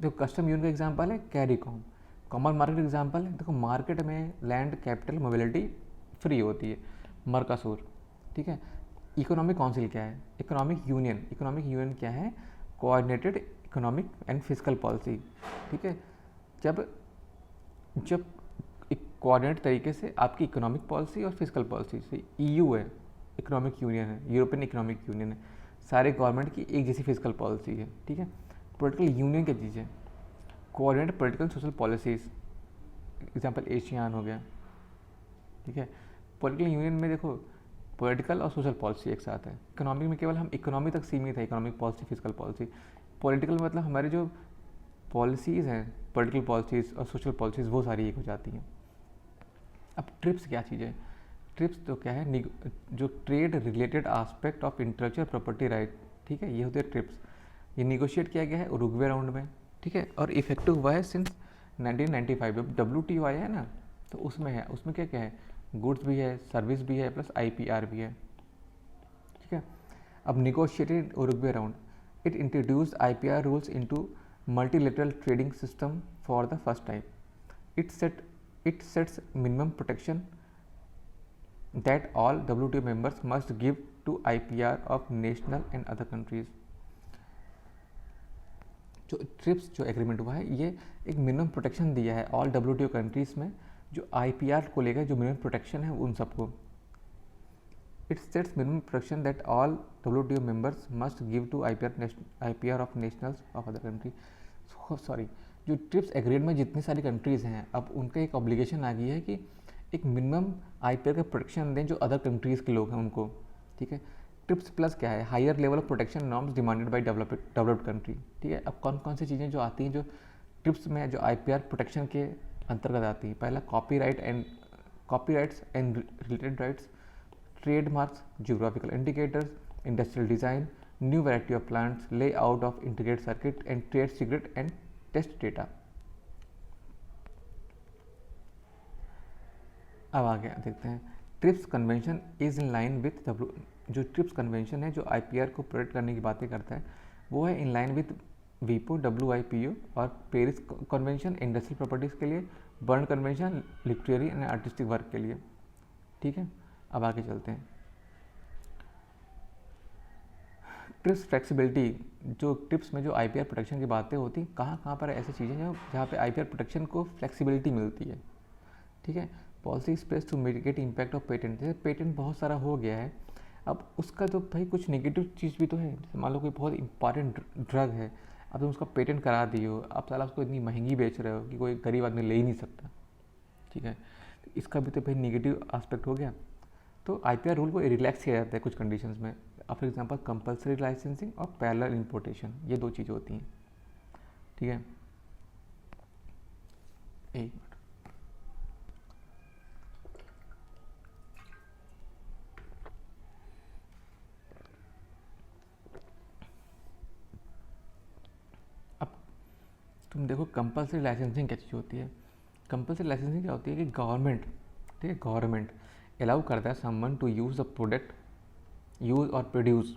देखो कस्टम यूनियन का एग्जांपल है कैरिकॉम। कॉमन मार्केट एग्जांपल है, देखो मार्केट में लैंड, कैपिटल, मोबिलिटी फ्री होती है, मर्कासूर, ठीक है। इकोनॉमिक काउंसिल क्या है? इकोनॉमिक यूनियन क्या है? Coordinated economic and physical policy, ठीक है। जब एक कोऑर्डिनेट तरीके से आपकी इकोनॉमिक पॉलिसी और फिजिकल पॉलिसी से EU है, इकोनॉमिक यूनियन है, यूरोपियन इकोनॉमिक यूनियन है, सारे गवर्नमेंट की एक जैसी फिजिकल पॉलिसी है, ठीक है। पॉलिटिकल यूनियन क्या चीज़ है? Coordinate political social policies, example ASEAN हो गया, ठीक है। पॉलिटिकल यूनियन में देखो पॉलिटिकल और सोशल पॉलिसी एक साथ है। इकोनॉमिक में केवल हम इकोनॉमी तक सीमित है, economic policy, physical policy. Political मतलब हमारे जो पॉलिसीज़ हैं, पॉलिटिकल पॉलिसीज़ और सोशल पॉलिसीज़, वो सारी एक हो जाती हैं। अब ट्रिप्स क्या चीज़ है? ट्रिप्स तो क्या है, जो trade related aspect of intellectual property right, ठीक है, ये होते हैं ट्रिप्स। ये निगोशिएट किया गया है उरुग्वे राउंड में, ठीक है, और इफेक्टिव हुआ है सिंस 1995। जब WTO आया है ना, तो उसमें है, उसमें क्या क्या है, गुड्स भी है, सर्विस भी है, प्लस IPR भी है, ठीक है। अब negotiated Uruguay round, it introduce IPR rules into multilateral trading system for the first time. It sets minimum protection that all WTO members must give to IPR of national and other countries। जो trips जो agreement हुआ है, ये एक minimum protection दिया है all WTO countries में, जो IPR को लेकर जो मिनिमम प्रोटेक्शन है उन सबको। It sets minimum protection that all WTO members must give to IPR of nationals of other country. Sorry, जो ट्रिप्स एग्रीमेंट में जितनी सारी कंट्रीज़ हैं, अब उनका एक ऑब्लिगेशन आ गई है कि एक मिनिमम IPR का प्रोटेक्शन दें जो अदर कंट्रीज़ के लोग हैं उनको, ठीक है। ट्रिप्स प्लस क्या है? Higher level of protection norms demanded by developed country, ठीक है। अब कौन कौन सी चीज़ें जो आती हैं जो ट्रिप्स में जो IPR प्रोटेक्शन के अंतर्गत आती है? पहला copyrights and related rights, trademarks, geographical indicators, industrial design, new variety of plants, layout of integrated circuit and trade secret and test data. अब आगे देखते हैं, TRIPS convention is in line with जो ट्रिप्स कन्वेंशन है जो IPR को protect करने की बातें करता है, वो है इन लाइन विथ वीपो WIPO, और पेरिस कन्वेंशन इंडस्ट्रियल प्रॉपर्टीज़ के लिए, burn convention literary and artistic work के लिए। ठीक है, अब आगे चलते हैं। ट्रिप्स फ्लेक्सिबिलिटी, जो ट्रिप्स में जो IPR प्रोटेक्शन की बातें होती हैं, कहाँ कहाँ पर ऐसी चीज़ें हैं जहाँ पे IPR प्रोटेक्शन को फ्लेक्सिबिलिटी मिलती है। ठीक है, policy space to mitigate impact of patent. जैसे पेटेंट बहुत सारा हो गया है, अब उसका तो भाई कुछ नेगेटिव चीज़ भी तो है। जैसे मान लो कोई बहुत इंपॉर्टेंट ड्रग है, अब तुम उसका पेटेंट करा दिए हो, अब साला उसको इतनी महंगी बेच रहे हो कि कोई गरीब आदमी ले ही नहीं सकता। ठीक है, तो इसका भी तो भाई नेगेटिव एस्पेक्ट हो गया। तो IPR रूल को रिलैक्स किया जाता है कुछ कंडीशंस में, फॉर एग्जांपल कंपलसरी लाइसेंसिंग और पैरेलल इंपोर्टेशन, ये दो चीज़ें होती हैं। ठीक है, एक मिनट। अब तुम देखो कंपलसरी लाइसेंसिंग क्या चीज़ होती है। कंपलसरी लाइसेंसिंग क्या होती है कि गवर्नमेंट, ठीक है, गवर्नमेंट अलाउ करता है someone to use the product, use और produce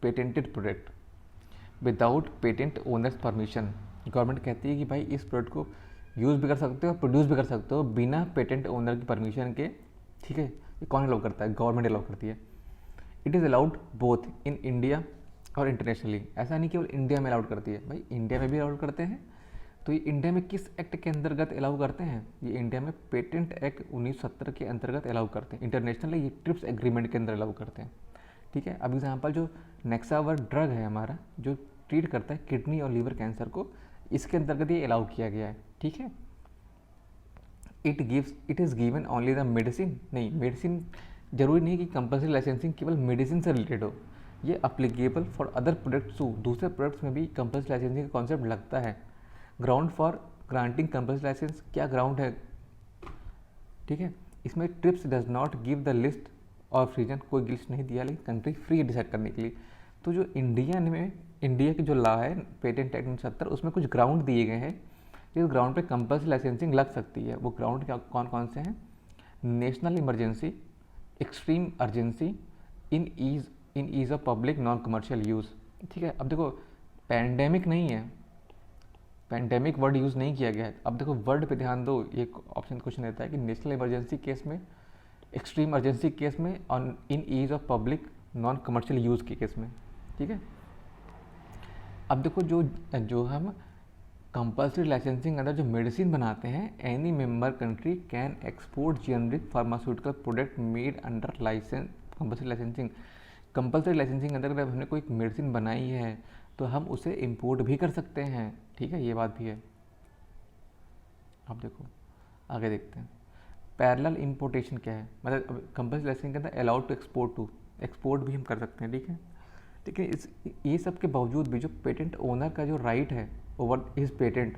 patented product without patent owners permission. Government कहती है कि भाई इस प्रोडक्ट को यूज़ भी कर सकते हो और प्रोड्यूस भी कर सकते हो बिना पेटेंट ओनर की परमिशन के। ठीक है, ये कौन अलाउ करता है? गवर्नमेंट अलाउ करती है। It is allowed both in India और इंटरनेशनली। ऐसा नहीं केवल इंडिया में अलाउड करती है, भाई इंडिया में भी अलाउड करते हैं। तो ये इंडिया में किस एक्ट के अंतर्गत अलाउ करते हैं? ये इंडिया में पेटेंट एक्ट 1970 के अंतर्गत अलाउ करते हैं। इंटरनेशनली ये ट्रिप्स एग्रीमेंट के अंदर अलाउ करते हैं। ठीक है, अब एग्जाम्पल जो नेक्सावर ड्रग है हमारा, जो ट्रीट करता है किडनी और लीवर कैंसर को, इसके अंतर्गत ये अलाउ किया गया है। ठीक है, it is given only the medicine. नहीं, मेडिसिन जरूरी नहीं कि कंपल्सरी लाइसेंसिंग केवल मेडिसिन से रिलेटेड हो, ये applicable for other products too. दूसरे प्रोडक्ट्स में भी कंपल्सरी लाइसेंसिंग का कॉन्सेप्ट लगता है। Ground for granting compulsory license, क्या ग्राउंड है? ठीक है, इसमें TRIPS does not give the list of reason, कोई लिस्ट नहीं दिया, लेकिन कंट्री फ्री है डिसाइड करने के लिए। तो जो इंडिया की जो लॉ है पेटेंट एक्ट 1970, उसमें कुछ ग्राउंड दिए गए हैं जिस ग्राउंड पे कंपल्सरी लाइसेंसिंग लग सकती है। वो ग्राउंड क्या कौन कौन से हैं? National emergency, extreme urgency, in ease of public non commercial use. ठीक है, अब देखो पैंडेमिक नहीं है, पैंडेमिक वर्ड यूज़ नहीं किया गया है। अब देखो वर्ड पे ध्यान दो, ये ऑप्शन क्वेश्चन देता है कि नेशनल इमरजेंसी केस में, एक्सट्रीम अर्जेंसी केस में, और in ease of public non commercial use के केस में। ठीक है, अब देखो जो हम कंपल्सरी लाइसेंसिंग अंदर जो मेडिसिन बनाते हैं, any member country can export generic pharmaceutical product made under license compulsory licensing. Compulsory licensing अंदर अगर हमने कोई मेडिसिन बनाई है तो हम उसे इंपोर्ट भी कर सकते हैं। ठीक है, ये बात भी है। अब देखो आगे देखते हैं पैरेलल इंपोर्टेशन क्या है। मतलब कंपल्सरी लाइसेंसिंग के अंदर अलाउड टू एक्सपोर्ट भी हम कर सकते हैं। ठीक है, लेकिन ये सब के बावजूद भी जो पेटेंट ओनर का जो राइट है over his patent,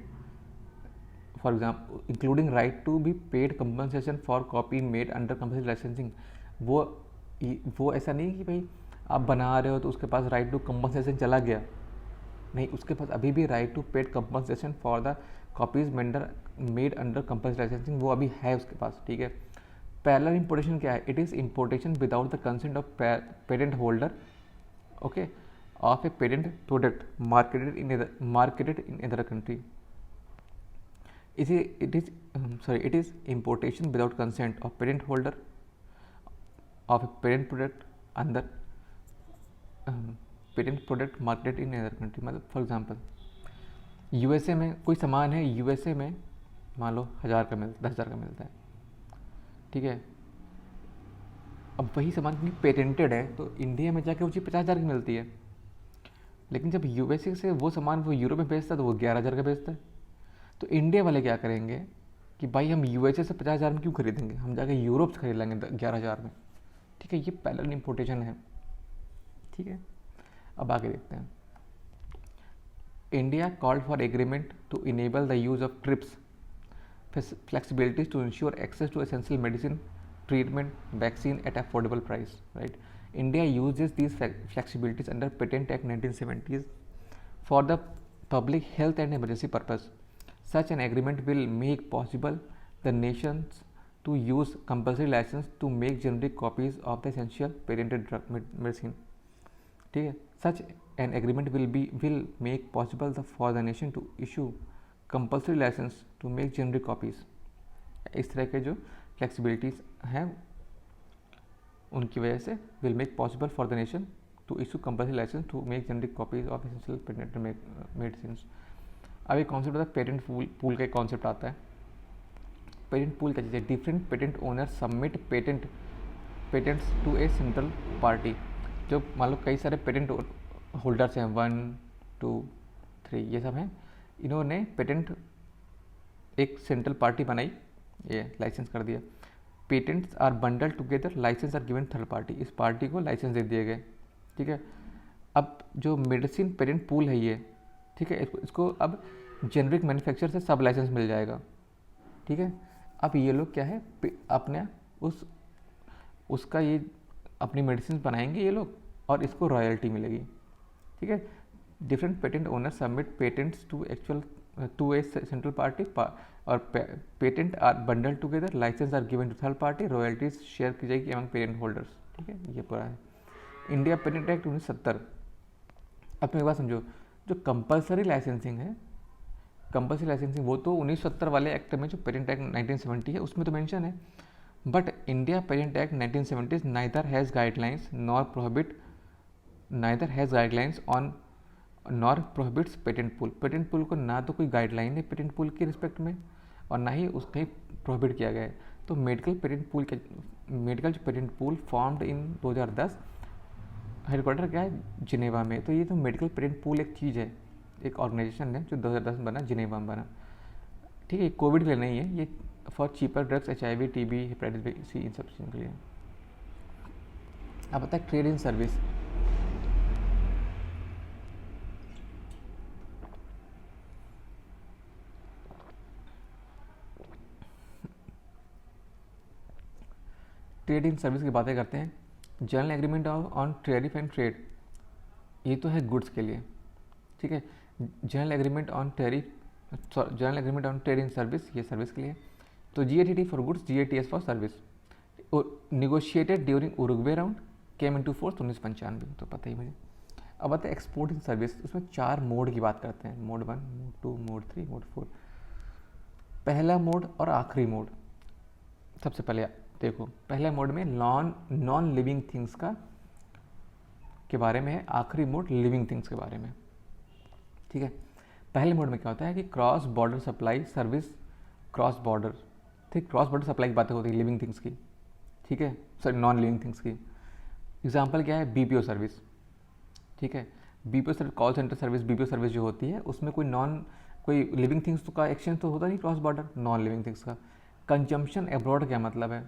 for example including right to be paid compensation for copy made under compulsory licensing, वो ऐसा नहीं कि भाई आप बना रहे हो तो उसके पास राइट टू कंपनसेशन चला गया। नहीं, उसके पास अभी भी right to paid compensation for the copies made under compulsory licensing, वो अभी है उसके पास। ठीक है, पैरेलल इंपोर्टेशन क्या है? It is importation without the consent of patent holder, okay, of a patent product marketed in other country. It is importation without consent of patent holder of a patent product under patent product marketed in other country। मतलब for example USA में कोई सामान है, USA में मान लो 10,000 का मिलता है। ठीक है, अब वही सामान क्योंकि पेटेंटेड है तो इंडिया में जाके वो चीज़ 50,000 की मिलती है, लेकिन जब यूएसए से वो सामान वो यूरोप में बेचता है तो वो 11,000 का बेचता है। तो इंडिया वाले क्या करेंगे कि भाई हम यूएसए से 50,000 में क्यों खरीदेंगे, हम जाके यूरोप से खरीद लेंगे 11,000 में। ठीक है, ये पैरेलल इंपोर्टेशन है। ठीक है, अब आगे देखते हैं। India called for agreement to enable the use of TRIPS flexibilities to ensure access to essential medicine, treatment, vaccine at affordable price, right? India uses these flexibilities under Patent Act 1970s for the public health and emergency purpose. Such an agreement will make possible the nations to use compulsory license to make generic copies of the essential patented drug medicine. ठीक है। Such an agreement will make possible the for the nation to issue compulsory license to make generic copies. इस तरह के जो flexibilities हैं उनकी वजह से will make possible for the nation to issue compulsory license to make generic copies of essential patent medicine. अब एक कॉन्सेप्ट आता है पेटेंट पूल का एक कॉन्सेप्ट आता है। पेटेंट पूल क्या चीज़ है? Different patent owner submit patents to a central party. जो मान लो कई सारे पेटेंट होल्डर्स हैं, 1 2 3 ये सब हैं, इन्होंने पेटेंट एक सेंट्रल पार्टी बनाई, ये लाइसेंस कर दिया। Patents are bundle together, licence are given third party, इस पार्टी को लाइसेंस दे दिए गए, ठीक है। अब जो मेडिसिन पेटेंट पूल है ये, ठीक है, इसको अब जेनरिक मैन्युफैक्चरर से सब लाइसेंस मिल जाएगा, ठीक है। अब ये लोग क्या है अपने उसका ये अपनी मेडिसिन बनाएंगे ये लोग और इसको रॉयल्टी मिलेगी, ठीक है। Different patent owner submit patents to a central party और patent are bundle together, licence are given to third party, royalties share की जाएगी अमंग पेटेंट होल्डर्स, ठीक है। ये पूरा है इंडिया पेटेंट एक्ट 1970। अब तुम एक बात समझो, जो कंपलसरी लाइसेंसिंग है, कंपलसरी लाइसेंसिंग वो तो 1970 वाले एक्ट में, जो पेटेंट एक्ट 1970 है उसमें तो मेंशन है, but India patent act 1970 neither has guidelines on nor prohibits patent pool. Patent pool को ना तो कोई गाइडलाइन है पेटेंट पूल के रिस्पेक्ट में और ना ही उसके प्रोहिबिट किया गया है। तो मेडिकल जो patent pool formed in 2010, headquarter क्या है? जिनेवा में। तो ये तो मेडिकल पेटेंट पूल एक चीज़ है, एक ऑर्गेनाइजेशन है जो 2010 में बना, जिनेवा में बना, ठीक है। कोविड के लिए नहीं है ये, for cheaper drugs, HIV, TB, hepatitis C, इन सब चीज़ों के लिए। अब बताए trade in service. Trade in service की बातें करते हैं। General agreement on tariff and trade, ये तो है गुड्स के लिए, ठीक है। General agreement on trade in service, ये सर्विस के लिए। तो GATT for goods, GATS for service. Negotiated during Uruguay round, came into force 1995, तो पता ही मुझे। अब आते हैं एक्सपोर्ट इन सर्विस। उसमें 4 मोड की बात करते हैं, मोड 1, मोड 2, मोड 3, मोड 4। पहला मोड और आखिरी मोड। सबसे पहले देखो, पहले मोड में नॉन लिविंग थिंग्स के बारे में है, आखिरी मोड लिविंग थिंग्स के बारे में, ठीक है। पहले मोड में क्या होता है कि cross border supply service, cross border, ठीक, क्रॉस बॉर्डर सप्लाई की बातें होती है लिविंग थिंग्स की, ठीक है, सॉरी नॉन लिविंग थिंग्स की। एग्जाम्पल क्या है? BPO सर्विस, ठीक है। BPO service, call centre service, BPO service जो होती है उसमें कोई लिविंग थिंग्स का एक्सचेंज तो होता नहीं cross border, non living things का। कंजम्पशन एब्रॉड क्या मतलब है?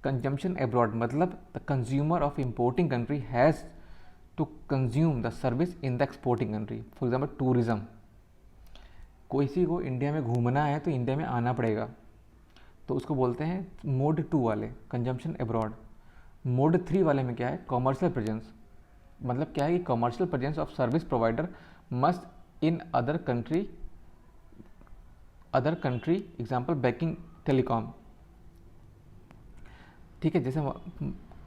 कंजम्पशन एब्रॉड मतलब the consumer of importing country has to consume the service in the exporting country. For example tourism, किसी को इंडिया में घूमना है तो इंडिया में आना पड़ेगा, तो उसको बोलते हैं मोड 2 वाले कंजम्पशन एब्रॉड। मोड 3 वाले में क्या है? कॉमर्शियल प्रेजेंस, मतलब क्या है कि commercial presence of service provider must in other country, example banking, telecom, ठीक है। जैसे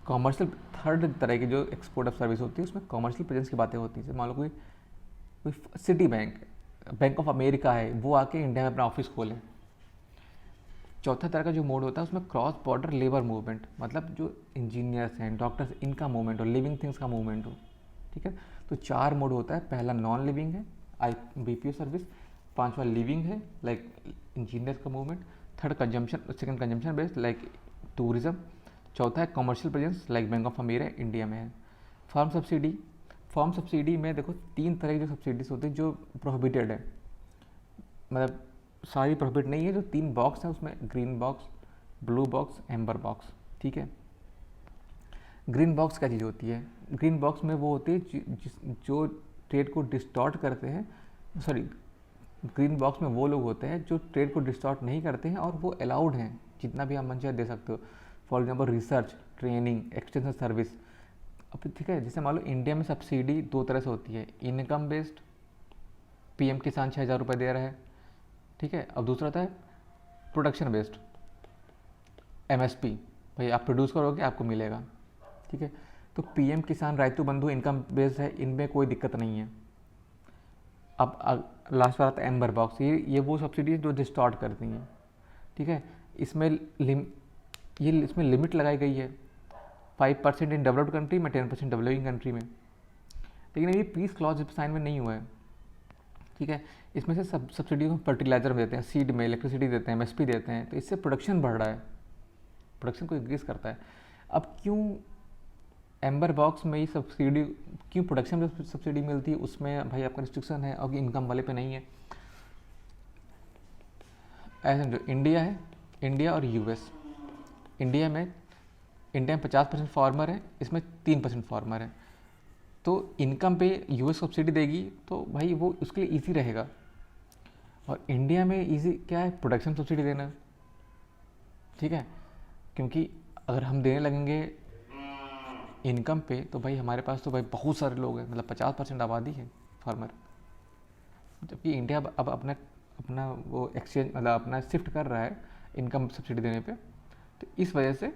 कॉमर्शियल थर्ड तरह की जो एक्सपोर्ट ऑफ सर्विस होती है उसमें कॉमर्शियल प्रेजेंस की बातें होती हैं। जैसे मान लो कोई सिटी बैंक ऑफ अमेरिका है, वो आके इंडिया में अपना ऑफिस खोले। चौथा तरह का जो मोड होता है उसमें क्रॉस बॉर्डर लेबर मूवमेंट, मतलब जो इंजीनियर्स हैं, डॉक्टर्स, इनका मूवमेंट हो, लिविंग थिंग्स का मूवमेंट हो, ठीक है। तो 4 मोड होता है। पहला नॉन लिविंग है, BPO सर्विस। 5वां लिविंग है, लाइक इंजीनियर का movement. Second consumption based, like tourism. चौथा है commercial presence, like bank of America India में है। फार्म सब्सिडी में देखो 3 तरह की जो सब्सिडीज होती है जो प्रोहिबिटेड है, मतलब सारी प्रोहिबिट नहीं है। जो 3 बॉक्स हैं उसमें green box, blue box, amber box, ठीक है। ग्रीन बॉक्स क्या चीज़ होती है? ग्रीन बॉक्स में वो होती है जो ट्रेड को डिस्टॉर्ट करते हैं, सॉरी, ग्रीन बॉक्स में वो लोग होते हैं जो ट्रेड को डिस्टॉर्ट नहीं करते हैं और वो अलाउड हैं, जितना भी आप मन चाहे दे सकते हो। For example research, training, extension service. अब ठीक है, जैसे मान लो इंडिया में सब्सिडी 2 तरह से होती है, इनकम बेस्ड, PM किसान 6,000 रुपये दे रहा है, ठीक है। अब दूसरा होता है प्रोडक्शन बेस्ड, MSP, भाई आप प्रोड्यूस करोगे आपको मिलेगा, ठीक है। तो पीएम किसान राइतु बंधु इनकम बेस्ड है, इनमें कोई दिक्कत नहीं है। अब लास्ट बार आता है एम्बर बॉक्स, ये वो सब्सिडी जो डिस्टॉर्ट करती हैं, ठीक है। इसमें इसमें लिमिट लगाई गई है 5% इन डेवलप्ड कंट्री में, 10% डेवलपिंग कंट्री में, लेकिन अभी पीस क्लॉज साइन में नहीं हुआ है, ठीक है। इसमें से सब सब्सिडी को फर्टिलाइजर में देते हैं, सीड में, इलेक्ट्रिसिटी देते हैं, एमएसपी देते हैं, तो इससे प्रोडक्शन बढ़ रहा है, प्रोडक्शन को इंक्रीज करता है। अब क्यों एम्बर बॉक्स में ही सब्सिडी, क्यों प्रोडक्शन में सब्सिडी मिलती है, उसमें भाई आपका रिस्ट्रिक्शन है और इनकम वाले पे नहीं है। ऐसे जो इंडिया है, इंडिया और यूएस, इंडिया में 50% फार्मर है, इसमें 3% फार्मर है, तो इनकम पे यूएस सब्सिडी देगी तो भाई वो उसके लिए इजी रहेगा। और इंडिया में इजी क्या है, प्रोडक्शन सब्सिडी देना, ठीक है, क्योंकि अगर हम देने लगेंगे इनकम पे तो भाई हमारे पास तो भाई बहुत सारे लोग हैं, मतलब 50% आबादी है फार्मर, जबकि इंडिया अब अपना वो एक्सचेंज मतलब अपना शिफ्ट कर रहा है इनकम सब्सिडी देने पे। तो इस वजह से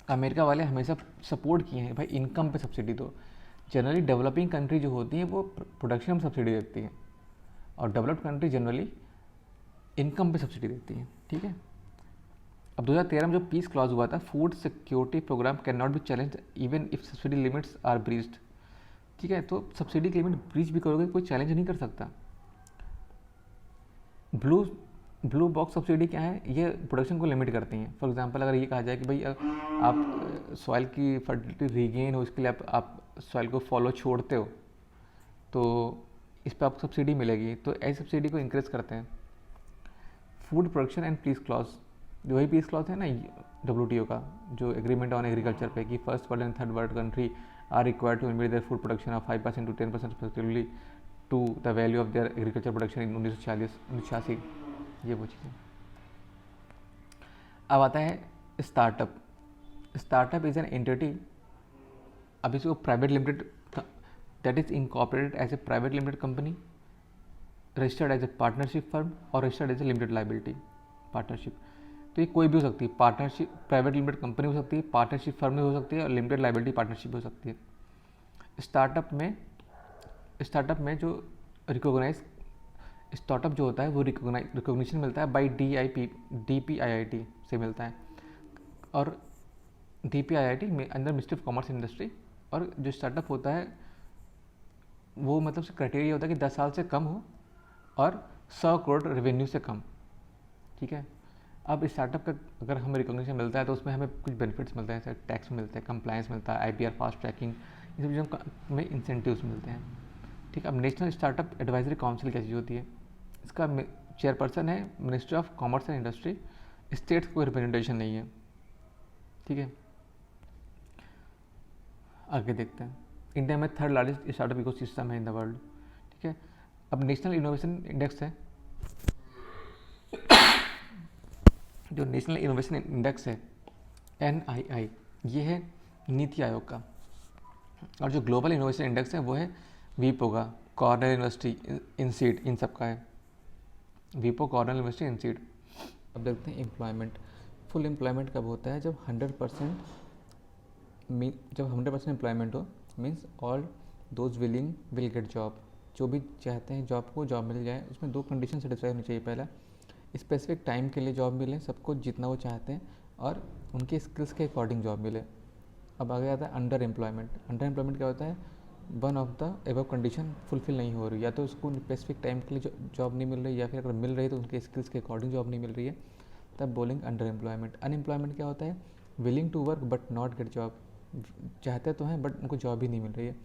अमेरिका वाले हमेशा सपोर्ट किए हैं भाई इनकम पे सब्सिडी दो। जनरली डेवलपिंग कंट्री जो होती हैं वो प्रोडक्शन में सब्सिडी देती हैं, और डेवलप्ड कंट्री जनरली इनकम पे सब्सिडी देती हैं, ठीक है। अब 2013 में जो पीस क्लॉज हुआ था, food security programme can not be challenge even if subsidy limits are breached, ठीक है। तो सब्सिडी की लिमिट ब्रीच भी करोगे कोई चैलेंज नहीं कर सकता। ब्लू बॉक्स सब्सिडी क्या है, ये प्रोडक्शन को लिमिट करती हैं। फॉर एग्जांपल अगर ये कहा जाए कि भाई आप सॉइल की फर्टिलिटी रीगेन हो, इसके लिए आप सॉइल को फॉलो छोड़ते हो तो इस पर आपको सब्सिडी मिलेगी, तो ऐसी सब्सिडी को इंक्रीज करते हैं। Food production and peace clause, जो वही पीस क्लॉज है ना WTO का, जो एग्रीमेंट ऑन एग्रीकल्चर पे, कि first world and third world country are required to increase their food production of 5% to 10% respectively to the value of their agriculture production in 1986, ये वो चीज़ें। अब आता है startup. Startup is an entity, अब इसको private limited, that is incorporated as a private limited company, registered as a partnership firm और registered as a limited liability partnership. तो ये कोई भी हो सकती है, पार्टनरशिप प्राइवेट लिमिटेड कंपनी हो सकती है, पार्टनरशिप फर्म भी हो सकती है, और लिमिटेड लाइबिलिटी पार्टनरशिप हो सकती है। स्टार्टअप में जो रिकॉग्नाइज स्टार्टअप जो होता है वो रिकॉग्निशन मिलता है बाई DPIIT से मिलता है, और DPIIT में अंदर मिनिस्ट्री ऑफ कॉमर्स इंडस्ट्री। और जो स्टार्टअप होता है वो मतलब उसका क्राइटेरिया होता है कि 10 साल से कम हो और 100 करोड़ रेवेन्यू से कम, ठीक है। अब स्टार्टअप का अगर हमें रिकॉग्निशन मिलता है तो उसमें हमें कुछ बेनिफिट्स मिलते हैं, जैसे टैक्स मिलते हैं, कंप्लायंस मिलता है, IPR फास्ट ट्रैकिंग, ये सब चीज़ों में इंसेंटिव्स मिलते हैं, ठीक है। अब नेशनल स्टार्टअप एडवाइजरी काउंसिल क्या चीज़ होती है, इसका चेयरपर्सन है ministry of commerce and industry, states को रिप्रेजेंटेशन नहीं है, ठीक है। आगे देखते हैं, इंडिया में 3rd लार्जेस्ट स्टार्टअप इकोसिस्टम है इन द वर्ल्ड, ठीक है। अब नेशनल इनोवेशन इंडेक्स है, जो नेशनल इनोवेशन इंडेक्स है NII, ये है नीति आयोग का, और जो ग्लोबल इनोवेशन इंडेक्स है वो है वीपो का, कॉर्नेल यूनिवर्सिटी, INSEAD, इन सब का है, वीपो, कॉर्नेल यूनिवर्सिटी, INSEAD। अब देखते हैं एम्प्लॉयमेंट। फुल एम्प्लॉयमेंट कब होता है, जब 100% एम्प्लॉयमेंट हो, means all those will get job, जो भी चाहते हैं जॉब को जॉब मिल जाए। उसमें 2 कंडीशन सेटिस्फाई होनी चाहिए। पहला, स्पेसिफिक टाइम के लिए जॉब मिले सबको, जितना वो चाहते हैं, और उनके स्किल्स के अकॉर्डिंग जॉब मिले। अब आगे आता है अंडर एम्प्लॉयमेंट। अंडर एम्प्लॉयमेंट क्या होता है, one of the above condition fulfil नहीं हो रही, या तो उसको स्पेसिफिक टाइम के लिए जॉब नहीं मिल रही, या फिर अगर मिल रही है तो उनके स्किल्स के अकॉर्डिंग जॉब नहीं मिल रही है, तब बोलेंगे अंडर एम्प्लॉयमेंट। अनएम्प्लॉयमेंट क्या होता है, willing to work but not get job, चाहते तो हैं बट उनको जॉब ही नहीं मिल रही है।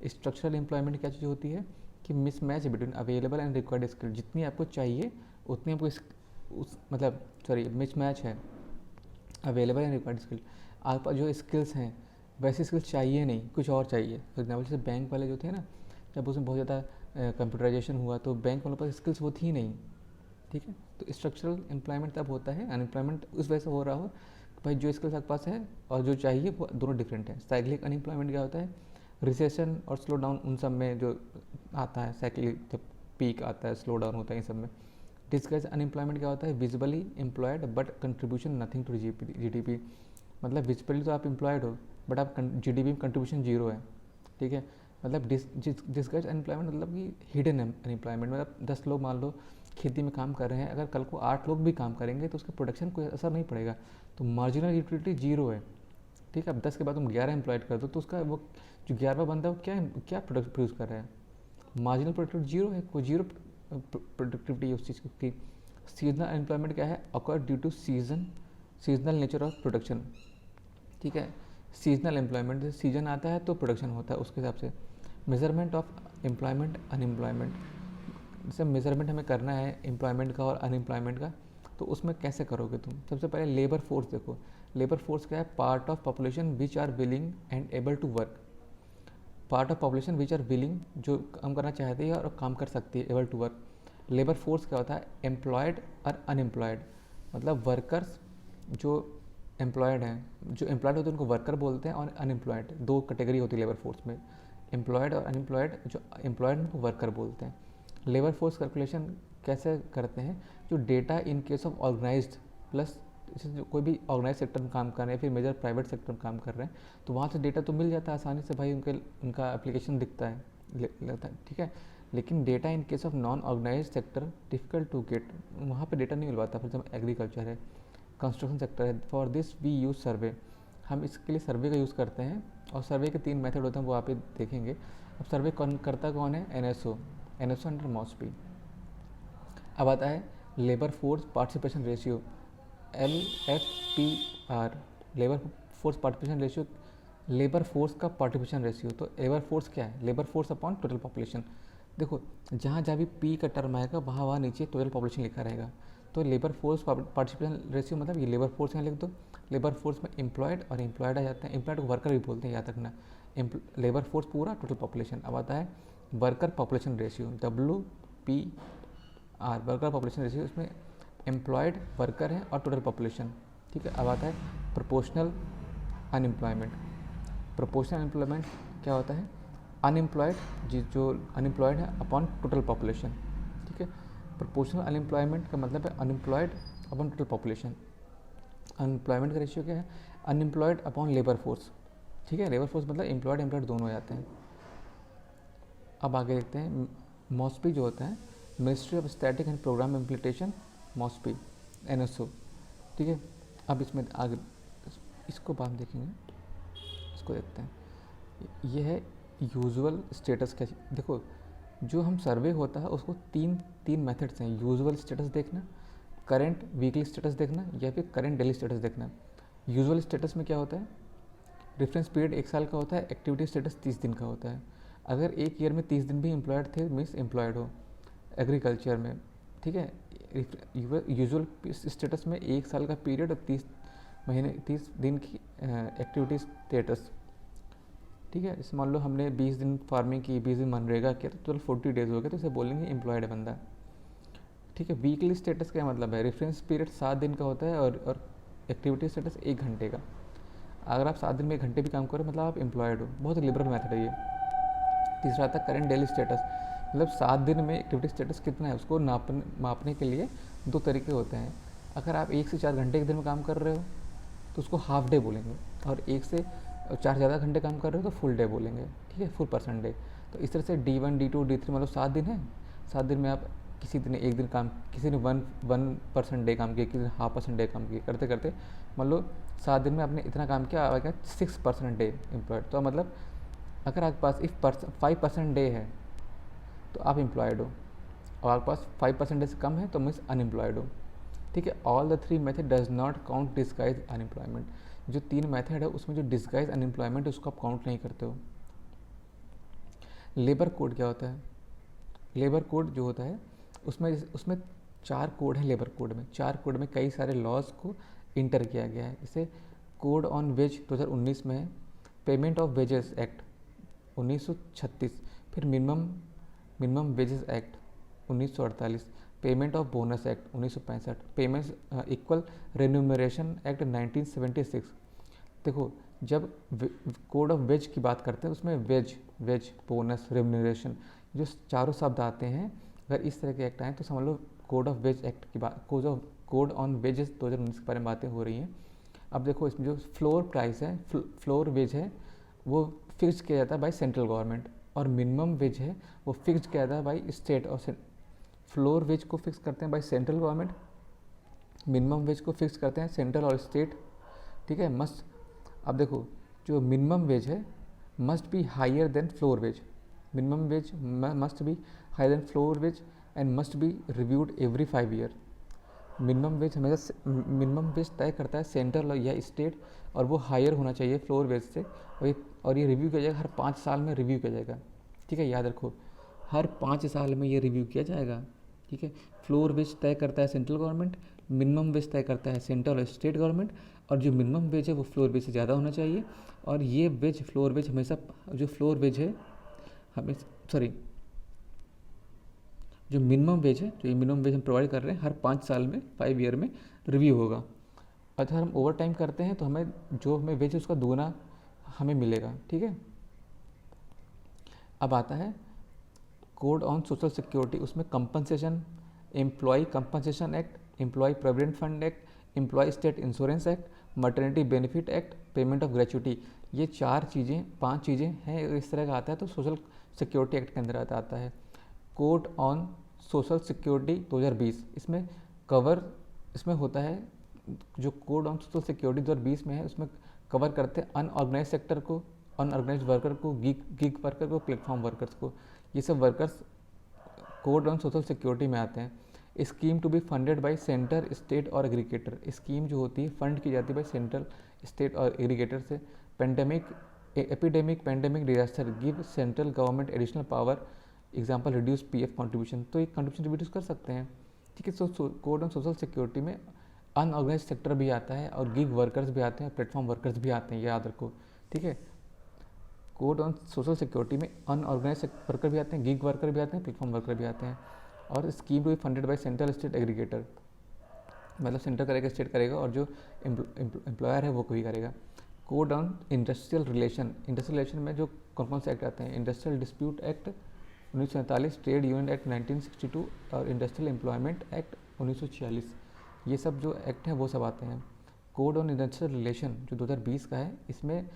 स्ट्रक्चरल एम्प्लॉयमेंट क्या चीज़ होती है कि mismatch between available and required skill, जितनी आपको चाहिए उतनी आपको मिसमैच है अवेलेबल एंड रिक्वायर्ड स्किल। आप जो स्किल्स हैं वैसी स्किल्स चाहिए नहीं, कुछ और चाहिए। फॉर एग्जाम्पल जैसे बैंक वाले जो थे ना, जब उसमें बहुत ज़्यादा कंप्यूटराइजेशन हुआ तो बैंक वालों पर स्किल्स वो थी नहीं, ठीक है। तो स्ट्रक्चरल एम्प्लॉयमेंट तब होता है, अनएम्प्लॉयमेंट उस वजह से हो रहा हो भाई जो स्किल्स आपके पास है और जो चाहिए वो दोनों डिफरेंट है। साइक्लिक अनएम्प्लॉयमेंट क्या होता है, रिसेशन और स्लो डाउन उन सब में जो आता है, साइक्लिक जब पीक आता है स्लो डाउन होता है इन सब में। डिस्गाइज अनएम्प्लॉयमेंट क्या होता है, visibly employed but contribution nothing to GDP, मतलब विजिबली तो आप एम्प्लॉयड हो बट आप जीडीपी में कंट्रीब्यूशन 0 है, ठीक है। मतलब डिस्गाइज अनएम्प्लॉयमेंट मतलब कि हिडन अनएम्प्लॉयमेंट, मतलब 10 लोग मान लो खेती में काम कर रहे हैं, अगर कल को 8 लोग भी काम करेंगे तो उसके प्रोडक्शन कोई असर नहीं पड़ेगा, तो मार्जिनल यूटिलिटी 0 है, ठीक है। अब 10 के बाद तुम 11 एम्प्लॉयड कर दो तो उसका वो जो 11वां बंदा है वो क्या प्रोडक्ट प्रोड्यूस कर रहा है, मार्जिनल प्रोडक्टिविटी 0 है, कोई 0 प्रोडक्टिविटी है उस चीज़ की। सीजनल अनएम्प्लॉयमेंट क्या है, occur due to seasonal nature of production, ठीक है। सीजनल एम्प्लॉयमेंट, जैसे सीजन आता है तो प्रोडक्शन होता है उसके हिसाब से। मेजरमेंट ऑफ एम्प्लॉयमेंट अनएम्प्लॉयमेंट, जैसे मेजरमेंट हमें करना है एम्प्लॉयमेंट का और अनएम्प्लॉयमेंट का, तो उसमें कैसे करोगे तुम, सबसे पहले लेबर फोर्स देखो। लेबर फोर्स क्या है, part of population which are willing and able to work, part of population which are willing, जो काम करना चाहती है और काम कर सकती है, able to work. Labour force क्या होता है, एम्प्लॉयड और अनएम्प्लॉयड, मतलब वर्कर्स जो एम्प्लॉयड हैं, जो एम्प्लॉयड होते हैं उनको वर्कर बोलते हैं, और अनएम्प्लॉयड, 2 कैटेगरी होती है लेबर फोर्स में, एम्प्लॉयड और अनएम्प्लॉयड। जो एम्प्लॉयड उनको वर्कर बोलते हैं। लेबर फोर्स कैलकुलेशन कैसे करते हैं, जो data in case of organised plus जो कोई भी ऑर्गेनाइज सेक्टर में काम कर रहे हैं, फिर मेजर प्राइवेट सेक्टर में काम कर रहे हैं, तो वहाँ से डेटा तो मिल जाता है आसानी से भाई, उनका एप्लीकेशन दिखता है लगता है, ठीक है। लेकिन data in case of non organise sector difficult to get, वहाँ पे डेटा नहीं मिल पाता। फॉर एग्जाम्पल एग्रीकल्चर है, कंस्ट्रक्शन सेक्टर है, for this we use survey, हम इसके लिए सर्वे का यूज़ करते हैं। और सर्वे के 3 मेथड होते हैं, वो आप देखेंगे। अब सर्वे करता कौन है, एनएसओ अंडर मॉस्पी। अब आता है labour force participation ratio, LFPR, labour force participation ratio, labour force का पार्टिसिपेशन रेशियो। तो लेबर फोर्स क्या है, labour force upon total population. देखो जहाँ जहाँ भी पी का टर्म आएगा वहाँ नीचे टोटल पॉपुलेशन लिखा रहेगा। तो लेबर फोर्स पार्टिसिपेशन रेशियो मतलब ये लेबर फोर्स यहाँ लिख दो। लेबर फोर्स में एम्प्लॉयड और एम्प्लॉयड आ जाते हैं, एम्प्लॉयड को वर्कर भी बोलते हैं, याद रखना। लेबर फोर्स पूरा टोटल पॉपुलेशन। अब आता है worker population ratio, WPR, worker population ratio. इसमें एम्प्लॉयड, वर्कर है और टोटल पॉपुलेशन, ठीक है। अब आता है प्रोपोर्शनल अनएम्प्लॉयमेंट। प्रोपोर्शनल अनएम्प्लॉयमेंट क्या होता है, अनएम्प्लॉयड जो अनएम्प्लॉयड है अपॉन टोटल पॉपुलेशन, ठीक है। प्रोपोर्शनल अनएम्प्लॉयमेंट का मतलब है unemployed upon total population. Unemployment का रेशियो क्या है, अनएम्प्लॉयड अपॉन लेबर फोर्स, ठीक है। लेबर फोर्स मतलब एम्प्लॉयड दोनों हो जाते हैं। अब आगे देखते हैं मॉस्पी जो होता है, ministry of static and programme implementation, MoSPI, NSO, ठीक है। अब इसमें आगे इसको बात देखेंगे, इसको देखते हैं। ये है यूजुअल स्टेटस। क्या देखो, जो हम सर्वे होता है उसको तीन मेथड्स हैं, यूजुअल स्टेटस देखना, करंट वीकली स्टेटस देखना, या फिर करंट डेली स्टेटस देखना। यूजुअल स्टेटस में क्या होता है, रेफरेंस पीरियड 1 साल का होता है, एक्टिविटी स्टेटस 30 दिन का होता है। अगर एक ईयर में 30 दिन भी एम्प्लॉयड थे मीन्स एम्प्लॉयड हो एग्रीकल्चर में, ठीक है। यूजुअल स्टेटस में 1 साल का पीरियड और 30 दिन की एक्टिविटी स्टेटस, ठीक है। इस मान लो हमने 20 दिन फार्मिंग की, 20 दिन मनरेगा किया, तो 40 डेज हो गए, तो इसे बोलेंगे एम्प्लॉयड बंदा, ठीक है। वीकली स्टेटस क्या मतलब है, रेफरेंस पीरियड 7 दिन का होता है और एक्टिविटी स्टेटस 1 घंटे का। अगर आप 7 दिन में 1 घंटे भी काम करो मतलब आप एम्प्लॉयड हो, बहुत लिबरल मेथड है ये। तीसरा आता है करंट डेली स्टेटस, मतलब 7 दिन में एक्टिविटी स्टेटस कितना है उसको मापने के लिए 2 तरीके होते हैं। अगर आप 1 से 4 घंटे के दिन में काम कर रहे हो तो उसको हाफ डे बोलेंगे, और 1 से 4 ज़्यादा घंटे काम कर रहे हो तो फुल डे बोलेंगे, ठीक है, फुल परसेंट डे। तो इस तरह से D1 D2 D3 मतलब 7 दिन है। 7 दिन में आप किसी दिन 1 दिन काम, किसी ने 1% डे काम किया, किसी ने ½ डे काम किया, करते करते मान लो 7 दिन में आपने इतना काम किया, आएगा 6% डे एम्प्लॉयड। तो मतलब अगर आपके पास इफ 5% डे है तो आप एम्प्लॉयड हो, और आपके पास 5% डे से कम है तो मीन्स अनएम्प्लॉयड हो, ठीक है। All the 3 method does not count disguise unemployment. जो 3 मेथड है उसमें जो डिस्गाइज अनएम्प्लॉयमेंट है उसको आप काउंट नहीं करते हो। लेबर कोड क्या होता है, लेबर कोड जो होता है उसमें 4 कोड है। लेबर कोड में 4 कोड में कई सारे लॉज को इंटर किया गया है। इसे कोड ऑन वेज 2019 में है, पेमेंट ऑफ वेजेस एक्ट 1936, फिर minimum wages act 1948, payment of bonus act 1965, payment equal remuneration act 1976। देखो जब कोड ऑफ वेज की बात करते हैं उसमें वेज बोनस रेम्यूनरेशन जो चारों शब्द आते हैं, अगर इस तरह के एक्ट आए तो समझ लो कोड ऑफ वेज एक्ट की बात, कोड ऑन वेजेस 2019 के बारे में बातें हो रही हैं। अब देखो इसमें जो फ्लोर प्राइस है, फ्लोर वेज है, वो फिक्स किया जाता है बाय सेंट्रल गवर्नमेंट, और मिनिमम वेज है वो फिक्स किया जाता है बाय स्टेट। और फ्लोर वेज को फिक्स करते हैं by central government, minimum wage को फिक्स करते हैं सेंट्रल और स्टेट, ठीक है। मस्ट, अब देखो जो मिनिमम वेज है must be higher than floor wage, minimum wage must be higher than floor wage and must be reviewed every 5 year. Minimum wage हमेशा, मिनिमम वेज तय करता है सेंट्रल या स्टेट, और वो हायर होना चाहिए फ्लोर वेज से, और ये रिव्यू किया जाएगा हर 5 साल में, रिव्यू किया जाएगा, ठीक है। याद रखो हर 5 साल में ये रिव्यू किया जाएगा, ठीक है। फ्लोर वेज तय करता है सेंट्रल गवर्नमेंट, मिनिमम वेज तय करता है सेंट्रल और स्टेट गवर्नमेंट, और जो मिनिमम वेज है वो फ्लोर वेज से ज़्यादा होना चाहिए। और ये वेज, फ्लोर वेज हमेशा, जो फ्लोर वेज है हमें, सॉरी, जो मिनिमम वेज है, जो ये मिनिमम वेज हम प्रोवाइड कर रहे हैं, हर 5 साल में, 5 ईयर में रिव्यू होगा। अगर हम ओवर टाइम करते हैं तो हमें जो हमें वेज है उसका दोगुना हमें मिलेगा, ठीक है। अब आता है कोड ऑन सोशल सिक्योरिटी, उसमें compensation, employ compensation act, employ provident fund act, employ state insurance act, maternity benefit act, payment of gratuity, ये 5 चीज़ें हैं, इस तरह का आता है, तो सोशल सिक्योरिटी एक्ट के अंदर आता है। कोड ऑन सोशल सिक्योरिटी 2020, इसमें कवर, इसमें होता है जो कोड ऑन सोशल सिक्योरिटी 2020 में है, उसमें कवर करते हैं अनऑर्गेनाइज सेक्टर को, अनऑर्गेनाइज वर्कर को, गिग वर्कर को, प्लेटफॉर्म वर्कर्स को, ये सब workers code on social security में आते हैं। Scheme to be funded by centre, state और एग्रीगेटर, स्कीम जो होती है फंड की जाती है बाय सेंट्रल, स्टेट और एग्रीगेटर से। Pandemic, epidemic, pandemic disaster give central government additional power, example reduce PF contribution, तो एक कंट्रीब्यूशन रिड्यूस कर सकते हैं, ठीक है। So code on social security में अनऑर्गेनाइज सेक्टर भी आता है, और गिग वर्कर्स भी आते हैं, प्लेटफॉर्म वर्कर्स भी आते हैं, याद रखो, ठीक है। कोड ऑन सोशल सिक्योरिटी में अनऑर्गेनाइज वर्कर भी आते हैं, गिग वर्कर भी आते हैं, प्लेटफॉर्म वर्कर भी आते हैं। और scheme to be funded by central, state, aggregator, मतलब सेंटर करेगा, स्टेट करेगा, और जो एम्प्लॉयर है वो कोई करेगा। Code on industrial relation, industrial relation में जो कौन कौन से एक्ट आते हैं, industrial dispute act 1947, trade union act 1962, और इंडस्ट्रियल एम्प्लॉयमेंट एक्ट 1946, ये सब जो एक्ट हैं वो सब आते हैं। कोड ऑन इंडस्ट्रियल रिलेशन जो 2020 का है, इसमें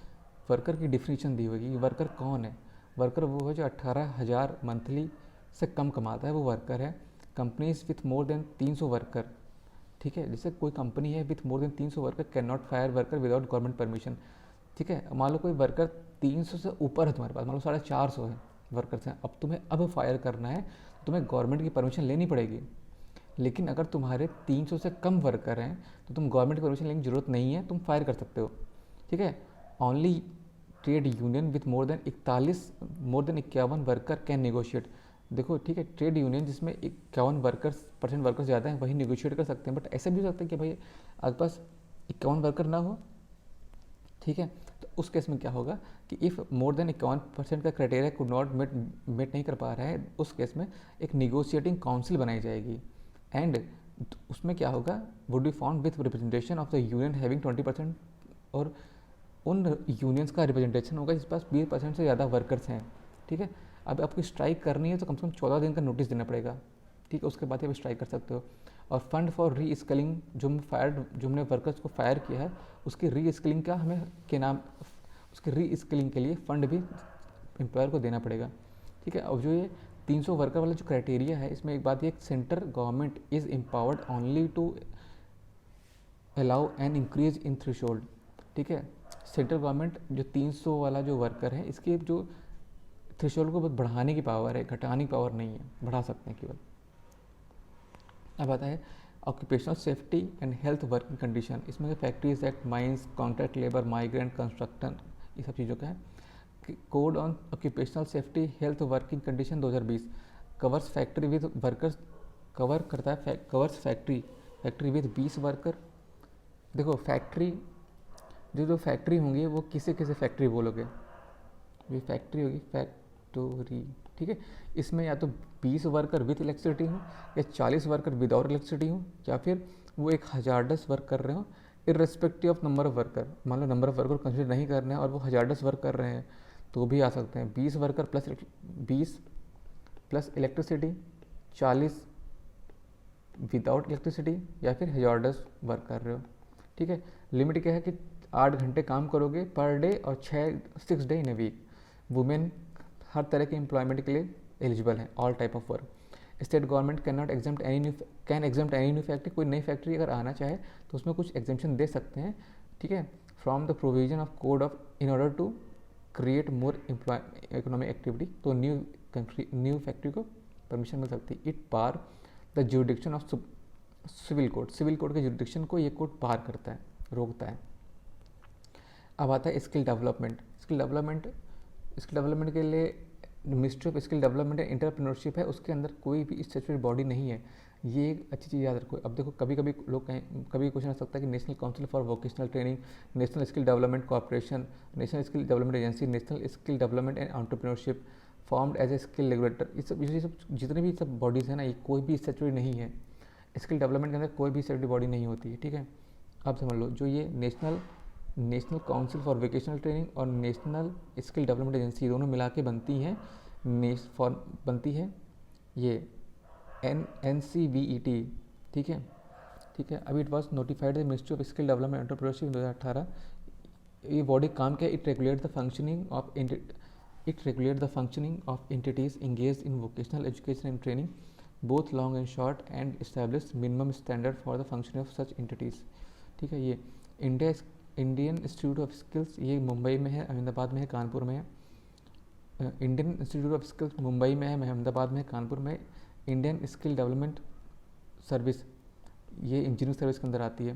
वर्कर की डिफिनीशन दी होगी, वर्कर कौन है। वर्कर वो है जो 18,000 मंथली से कम कमाता है, वो वर्कर है। Companies with more than 300 worker, ठीक है, जैसे कोई कंपनी है with more than 300 worker can not fire worker without government permission, ठीक है। मान लो कोई वर्कर 300 से ऊपर है तुम्हारे पास, मान लो 450 है वर्कर्स हैं, अब तुम्हें अब फायर करना है तो तुम्हें गवर्नमेंट की परमिशन लेनी पड़ेगी। लेकिन अगर तुम्हारे 300 से कम वर्कर हैं तो तुम गवर्नमेंट की परमिशन लेने की जरूरत नहीं है, तुम फायर कर सकते हो, ठीक है। Only trade union with more than 51 worker can negotiate, देखो ठीक है, ट्रेड यूनियन जिसमें 51% वर्कर्स ज़्यादा हैं वही नेगोशिएट कर सकते हैं। बट ऐसा भी हो सकता है कि भाई आपके पास 51 वर्कर ना हो, ठीक है, तो उस केस में क्या होगा कि इफ़ मोर देन 51% का क्राइटेरिया कुड नॉट मेट नहीं कर पा रहा है, उस केस में एक निगोशिएटिंग काउंसिल बनाई जाएगी। एंड उसमें क्या होगा, would be found with representation of the union having 20%, और उन यूनियंस का रिप्रेजेंटेशन होगा जिसके पास 20% से ज़्यादा वर्कर्स हैं, ठीक है। अब आपको स्ट्राइक करनी है तो कम से कम 14 दिन का नोटिस देना पड़ेगा, ठीक है, उसके बाद ही आप स्ट्राइक कर सकते हो। और फंड फॉर री स्किलिंग, जो हमने वर्कर्स को फायर किया है उसकी री स्किलिंग का हमें के नाम, उसकी री स्किलिंग के लिए फंड भी एम्प्लॉयर को देना पड़ेगा, ठीक है। अब जो ये 300 वर्कर वाला जो क्राइटेरिया है, इसमें एक बात ये, centre government is empowered only to allow an increase in threshold, ठीक है। सेंट्रल गवर्नमेंट जो 300 वाला जो वर्कर है, इसके जो थ्रेशोल्ड को बढ़ाने की पावर है, घटाने की पावर नहीं है, बढ़ा सकते हैं केवल। अब आता है occupational safety and health working condition, इसमें से factories act, mines, contract labour, migrant, construction, ये सब चीज़ों का है। Code on occupational safety health working condition 2020 covers factory with workers, cover करता है कवर्स फैक्ट्री विद 20 वर्कर। देखो फैक्ट्री, जो फैक्ट्री होंगी वो किसे फैक्ट्री बोलोगे, ये फैक्ट्री होगी फैक्टोरी, ठीक है। इसमें या तो 20 वर्कर विथ इलेक्ट्रिसिटी हो, या 40 वर्कर विदाउट इलेक्ट्रिसिटी हो, या फिर वो एक हजारडस वर्क कर रहे हो, irrespective of number of worker. मान लो नंबर ऑफ वर्कर कंसिडर नहीं करना है और वो हजारडस वर्क कर रहे हैं तो भी आ सकते हैं। 20 worker plus electricity, 40 without electricity, या फिर हजारडस वर्क कर रहे हो, ठीक है। लिमिट क्या है कि 8 घंटे काम करोगे पर डे और 6 day in a week. Women हर तरह के एम्प्लॉयमेंट के लिए एलिजिबल हैं, all type of work. State government can not exempt any new factory, कोई नई फैक्ट्री अगर आना चाहे तो उसमें कुछ एग्जाम्पशन दे सकते हैं, ठीक है, from the provision of code of in order to create more economic activity. तो न्यू फैक्ट्री को परमिशन मिल सकती है। It par the jurisdiction of civil code, civil code के ज्यूरिडिक्शन को ये कोड पार करता है, रोकता है। अब आता है स्किल डेवलपमेंट। स्किल डेवलपमेंट के लिए ministry of skill development and entrepreneurship है, उसके अंदर कोई भी स्टैट्यूटरी बॉडी नहीं है। ये एक अच्छी चीज़ याद रखो। अब देखो कभी कभी लोग कहें, कभी क्वेश्चन आ सकता है कि national council for vocational training, national skill development corporation, national skill development agency, national skill development and entrepreneurship formed as a skill regulator. ये सब जितने भी सब बॉडीज़ हैं ना, ये कोई भी स्टैट्यूटरी नहीं है। स्किल डेवलपमेंट के अंदर कोई भी स्टैट्यूटरी बॉडी नहीं होती है, ठीक है। अब समझ लो, जो ये national council for vocational training और नेशनल स्किल डेवलपमेंट एजेंसी दोनों मिला के बनती हैं बनती है ये NCVET, ठीक है। अभी it was notified the ministry of skill development entrepreneurship 2018। ये बॉडी काम क्या है? It regulate the functioning of entities engage in vocational education and training both long and short and establish minimum standard for the functioning of such entities, ठीक है। ये Indian institute of skills, ये मुंबई में है, अहमदाबाद में है, कानपुर में है। Indian institute of skills Mumbai में है, अहमदाबाद में है, कानपुर में। इंडियन स्किल डेवलपमेंट सर्विस, ये इंजीनियरिंग सर्विस के अंदर आती है।